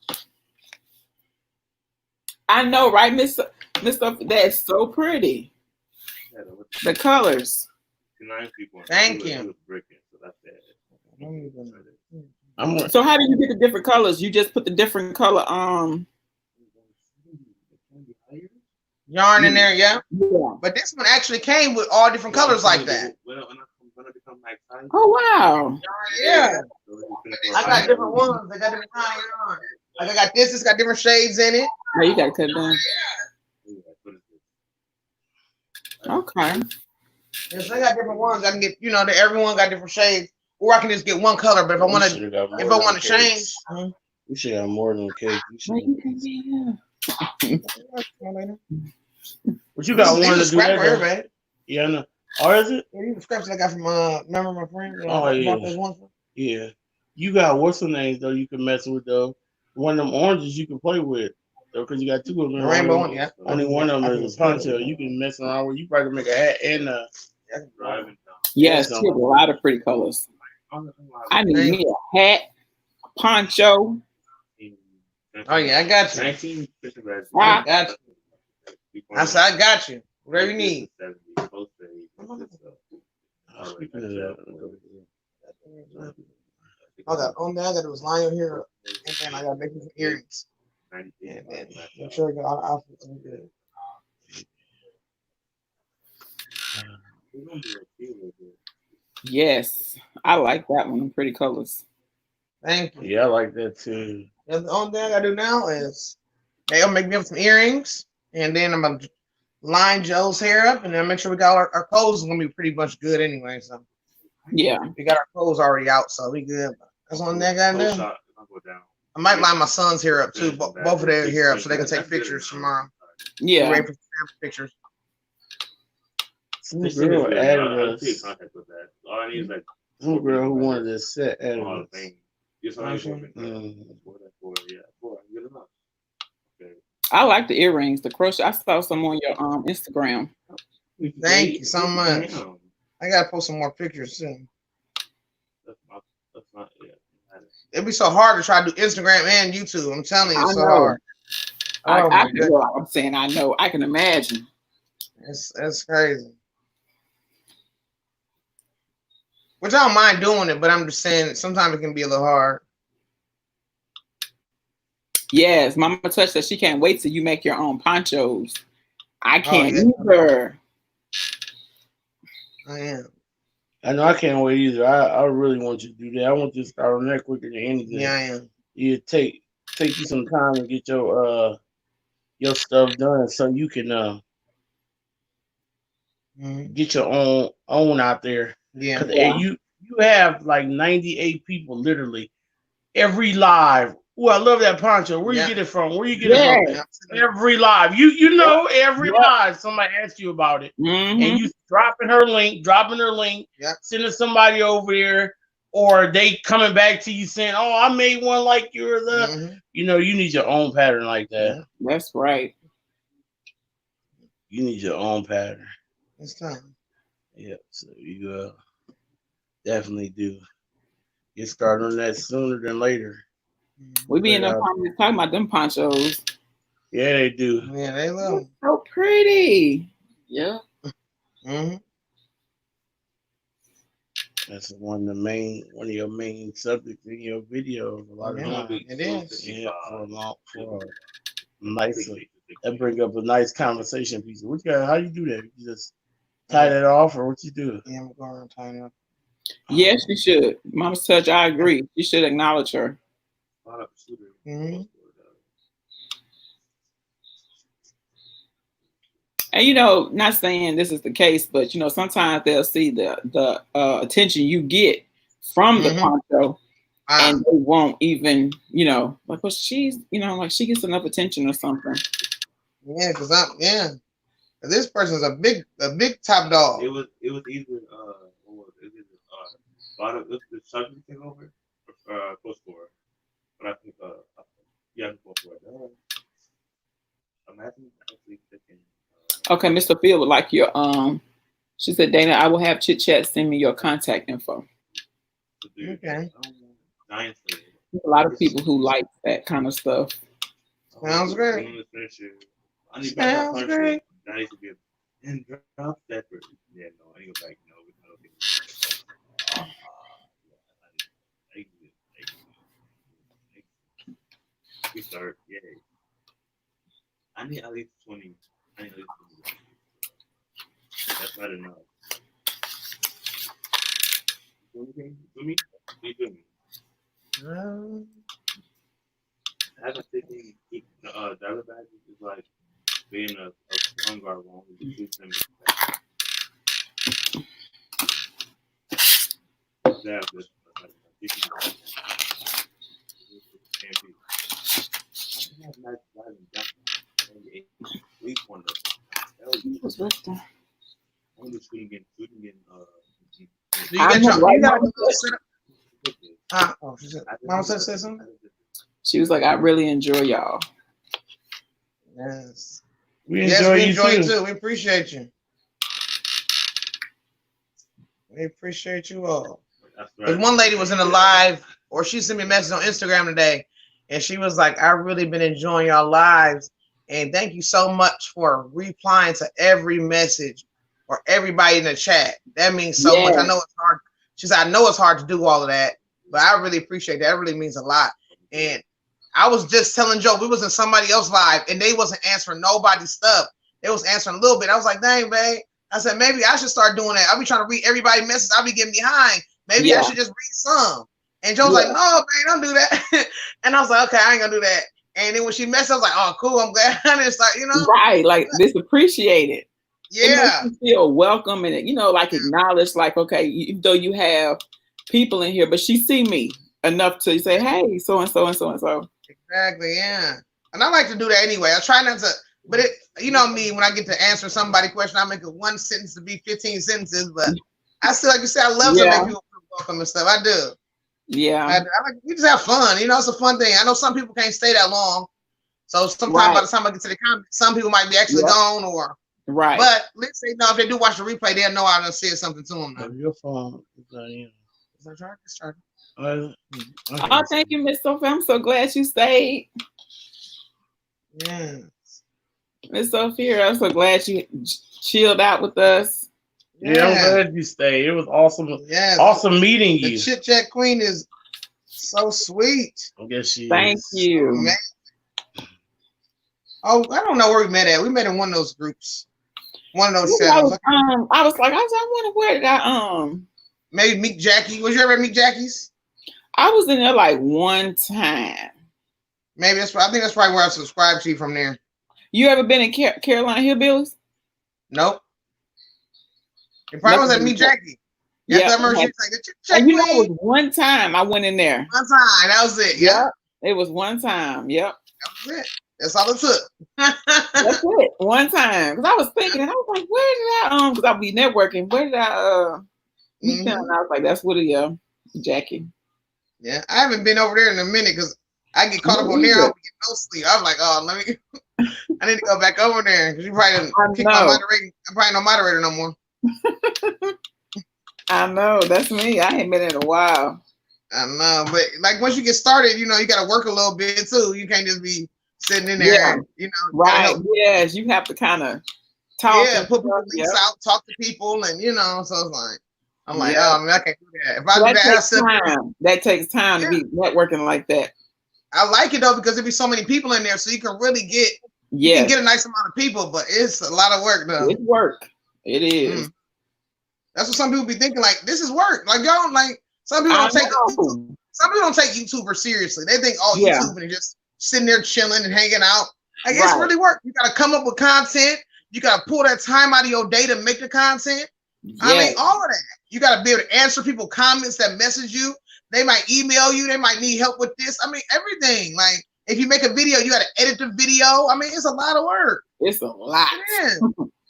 I know, right, Mr. That's so pretty. Yeah, the The colors. 9 people. Thank He you. was breaking, so that's that. I'm So how do you get the different colors? You just put the different color Yarn in there, yeah. yeah. But this one actually came with all different colors like that. When I become like size, Oh wow. Yeah. so I got different ones. They got different kind of yarn. Like I got this. It's got different shades in it. Oh, you gotta cut it down. Yeah. Okay. Yes, I got different ones. I can get, everyone got different shades, or I can just get one color. But if I want to change, we should have more than cake. Well, you can be here. But you got one to do scrap for that. everybody. Yeah, I know. Or is it? Yeah, these are scraps that I got from remember my friend? Oh, yeah. Bought those ones from? Yeah. You got what's the names though? You can mess with though. One of them oranges you can play with though, because you got 2 of them. The rainbow one, yeah. Only one of them is a poncho. You can mess around with. You probably make a hat and Driving Yes, she has a lot of pretty colors. I need me a hat, a poncho. Oh yeah, I got you. 19 fishing bags. I got you. I said I got you. Whatever you need. Speaking of that, I got on there. I got those lion here, and then I got making some earrings. And then make sure I got all the outfits and good. Yes, I like that one. Pretty colors. Thank you. yeah, I like that too. And the only thing I gotta do now is they'll make me up some earrings, and then I'm gonna line Joe's hair up, and then make sure we got our clothes is gonna be pretty much good anyway. So Yeah. we got our clothes already out, so we good. That's the only thing I gotta do. I might line my son's hair up too, both of their hair up, so they can take pictures tomorrow. Yeah. Ready for some pictures. Some girl added us. All I need is like Some girl who wanted this set added all us. the things. Just all the women. Mhm. Four. Good enough. Okay. I like the earrings, the crochet. I saw some on your Instagram. Thank you so much. I gotta post some more pictures soon. That's not yeah. It'd be so hard to try to do Instagram and YouTube. I'm telling you, I it's so know. hard. Oh my goodness. Well, I'm saying I know. I can imagine. It's crazy. Which I don't mind doing it, but I'm just saying sometimes it can be a little hard. Yes, Mama Touch says she can't wait till you make your own ponchos. I can't yeah. either. I am. I know I can't wait either. I really want you to do that. I want you to start on that quicker than anything. Yeah, I am. You take you some time and get your stuff done so you can get your own out there. Yeah. And you have like 98 people literally every live. Oh, I love that poncho. Where you get it from? Where you get it from? Every live. You know every live somebody asks you about it. Mm-hmm. And you dropping her link, sending somebody over there, or they coming back to you saying, "Oh, I made one like yours." You know, you need your own pattern like that. That's right. You need your own pattern. It's time. Yeah, so you definitely do. Get started on that sooner than later. We be in the comments talking about them ponchos. Yeah, they do. Yeah, they love them. So pretty. Yeah. Mm-hmm. That's one of your main subjects in your videos. A lot of Yeah, times. it is. Yeah, Nice. That bring up a nice conversation piece. What you got? How you do that? You just tie that off, or what you do? Yeah, I'm going to tie it up. Yes, you should. Mama's touch, I agree. You should acknowledge her. Mm-hmm. And you know, not saying this is the case, but you know, sometimes they'll see the attention you get from the poncho, and they won't even, you know, like, well, she's, you know, like she gets enough attention or something. Yeah, because this person's a big top dog. It was either bottom the subject thing over post for, but I think post for. Imagine actually picking. Okay, Mr. Field would like your she said, Dana, I will have chit chat, send me your contact info. Okay. There's a lot of people who like that kind of stuff. Sounds great. Sounds great. That needs to be and drop that. Yeah, no, I ain't like no. We start, yeah. I need at least 20. That's not enough. Do me? Having 50 driver badges is like being a one guard one. Mama said something? She was like, I really enjoy y'all. Yes. We enjoy you too. We appreciate you. We appreciate you all. Because one lady was in a live, or she sent me a message on Instagram today, and she was like, I've really been enjoying y'all lives, and thank you so much for replying to every message or everybody in the chat. That means so much. I know it's hard. She said, I know it's hard to do all of that, but I really appreciate that. That really means a lot. And I was just telling Joe, we was in somebody else's live, and they wasn't answering nobody's stuff. They was answering a little bit. I was like, dang, babe. I said, maybe I should start doing that. I'll be trying to read everybody's message. I'll be getting behind. Maybe I should just read some. And Joe was like, no, babe, don't do that. And I was like, okay, I ain't gonna do that. And then when she messaged, I was like, oh, cool, I'm glad. I didn't start, you know? Right, like this appreciated. Yeah. It makes you feel welcome and, you know, like acknowledged, like, okay, even though you have people in here, but she see me enough to say, hey, so-and-so and so-and-so. Exactly, yeah. And I like to do that anyway. I try not to, but it, you know me, when I get to answer somebody's question, I make it one sentence to be 15 sentences, but I still, like you said, I love to make people feel welcome and stuff. I do. Yeah. I like, we just have fun. You know, it's a fun thing. I know some people can't stay that long. So sometimes by the time I get to the comments, some people might be actually gone or. Right. But let's say, no, if they do watch the replay, they'll know I done said something to them. Now. Your phone. Oh, thank you, Miss Sophia. I'm so glad you stayed. Yes. Miss Sophia, I'm so glad you chilled out with us. Yeah, I'm glad you stayed. It was awesome. Yeah, awesome meeting you. The Chit Chat Queen is so sweet. I guess she Thank you. Man. Oh, I don't know where we met at. We met in one of those groups. One of those channels. I was like, I wonder where did I maybe Meet Jackie. Was you ever at Meet Jackie's? I was in there like one time. Maybe that's. I think that's probably where I subscribed to you from there. You ever been in Carolina Hillbillies? Nope. It probably was at Meet Jackie. Yeah, I remember she was like, and you know, it was one time I went in there. One time, that was it. Yeah, it was one time. Yep, that was it. That's all it took. That's it. One time, because I was thinking, and I was like, where did I because I'll be networking. Where did I meet them? And I was like, that's what Jackie. Yeah, I haven't been over there in a minute because I get caught up on there. I don't get no sleep. I'm like, oh, let me. I need to go back over there because you probably didn't kick my moderator. I'm probably no moderator no more. I know, that's me. I ain't been in a while. I know, but like once you get started, you know, you got to work a little bit too. You can't just be sitting in there, and, you know. Right. Yes, you have to kind of talk. Yeah, put people links out, talk to people, and you know, so it's like, I'm like, oh, man, I can't do that. If I do that, that takes time to be networking like that. I like it though because there be so many people in there, so you can really get you Yeah, can get a nice amount of people, but it's a lot of work though. it's work. It is. That's what some people be thinking. Like this is work. Like y'all like some people don't take know. some people don't take YouTubers seriously. They think Yeah. YouTube and just sitting there chilling and hanging out. Like it's Right. really work. You gotta come up with content. You gotta pull that time out of your day to make the content. I mean, Yes. all of that. You gotta be able to answer people comments that message you. They might email you. They might need help with this. I mean, everything. Like if you make a video, you gotta edit the video. I mean, it's a lot of work. It's a lot. Yeah.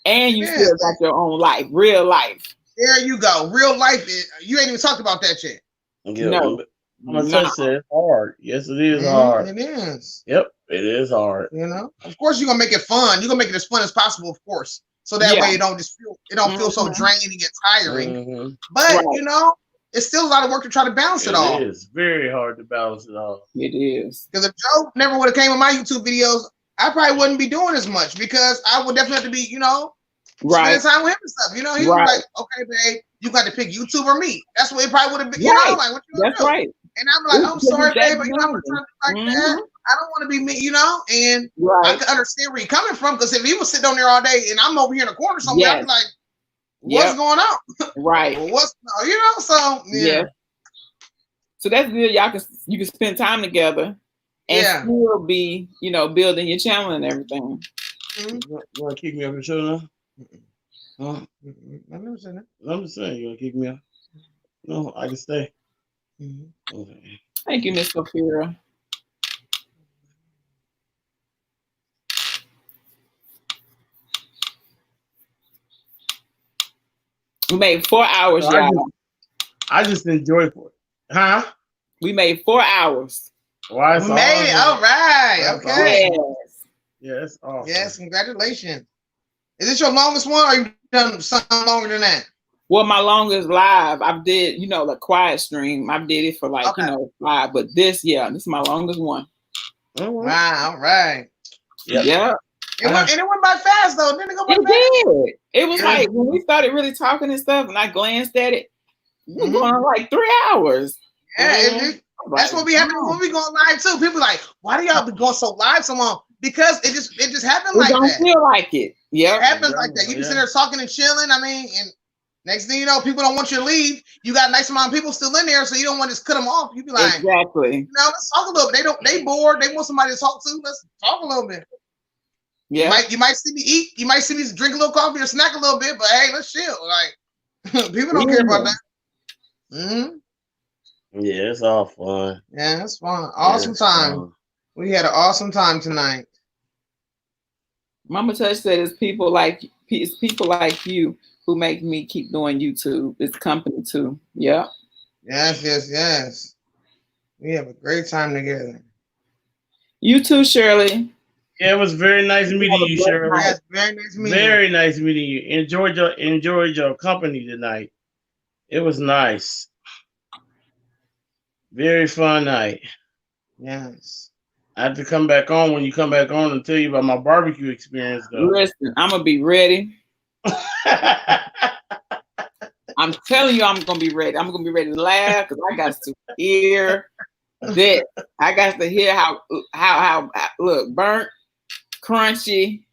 And you Yeah. still got your own life, real life. There you go. Real life. You ain't even talked about that yet. Yeah, No. I'm gonna tell you, it's hard. Yes, it is hard. It is. Yep, it is hard. You know, of course, you're gonna make it fun. You're gonna make it as fun as possible, of course. So that Yeah. way it don't feel so draining and tiring. Mhm. But Right. you know, it's still a lot of work to try to balance it all. It is very hard to balance it all. It is. Because if Joe never would have came with my YouTube videos, I probably wouldn't be doing as much because I would definitely have to be, you know, Right. spending time with him and stuff. You know, he Right. was like, okay, babe, you got to pick YouTube or me. That's what it probably would have been. You Right. know, like what you gonna That's do? right. And I'm like, It's I'm just sorry, that babe, but you know, I'm not trying to be like Mhm. that. I don't want to be me, you know, and I Right. can understand where you're coming from because if he was sitting on there all day and I'm over here in the corner somewhere, I'd Yes. be like, what's Yep. going on? Right. Well, what's you know? So yeah, Yeah. So that's good. You can spend time together and Yeah. still be, building your channel and everything. Mhm. You want to kick me off the show now? Huh? I've never said that. I'm just saying, you want to kick me off? No, I can stay. Mhm. Okay. Thank you, Miss Sophia. We made 4 hours, So y'all. I just enjoy it. Huh? We made 4 hours. Why? We made it. All right. That's Okay. Yes. Yeah, that's awesome. Yes. Congratulations. Is this your longest one, or you done something longer than that? Well, my longest live, I did, the quiet stream. I did it for Okay. 5. But this is my longest one. All right. Wow. All right. Yep. Yeah. And it went by fast though. Didn't it go by It fast? did. It was Yeah. like when we started really talking and stuff, and I glanced at it, we were Mhm. going on like 3 hours. Yeah. I'm That's like, what be happening wow. when we going live too. People like, why do y'all be going so live so long? Because it just happened It like don't that. feel like it. It Yep. happens like that. You be Yeah. sitting there talking and chilling. I mean, and next thing you know, people don't want you to leave. You got a nice amount of people still in there, so you don't want to just cut them off. You be like, Exactly. let's talk a little bit. They bored. They want somebody to talk to. Let's talk a little bit. Yeah. You might see me eat. You might see me drink a little coffee or snack a little bit, but hey, let's chill. Like people don't care about that. Yeah, it's all fun. Yeah, it's fun. Awesome it's time. fun. We had an awesome time tonight. Mama Touch said it's people like you who make me keep doing YouTube. It's company too. Yeah. Yes. We have a great time together. You too, Shirley. Yeah, it was very nice meeting you, Shirley. Yes, very nice meeting you. Very nice meeting you. Enjoyed your company tonight. It was nice. Very fun night. Yes. I have to come back on when you come back on and tell you about my barbecue experience, though. Listen, I'm gonna be ready. I'm telling you, I'm gonna be ready. I'm gonna be ready to laugh because I got to hear that. I got to hear how look burnt, crunchy.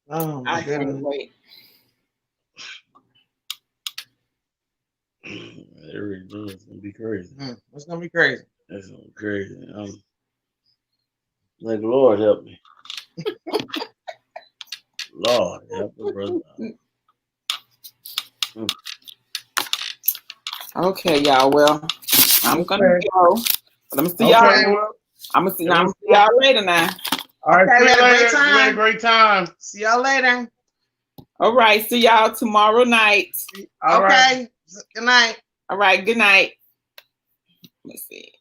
Oh my I can't goodness. wait. It really is. It's gonna be crazy. It's gonna be crazy. It's gonna be crazy. Like Lord help me. Lord help me, brother. Okay, y'all. Well, I'm gonna go. But I'm gonna see Okay, y'all. well, I'm gonna see y'all later now. all right, Okay, see we you had a great later. time. We had a great time. See y'all later. All right, see y'all tomorrow night. All right. Okay. Good night. All right, good night. Let's see.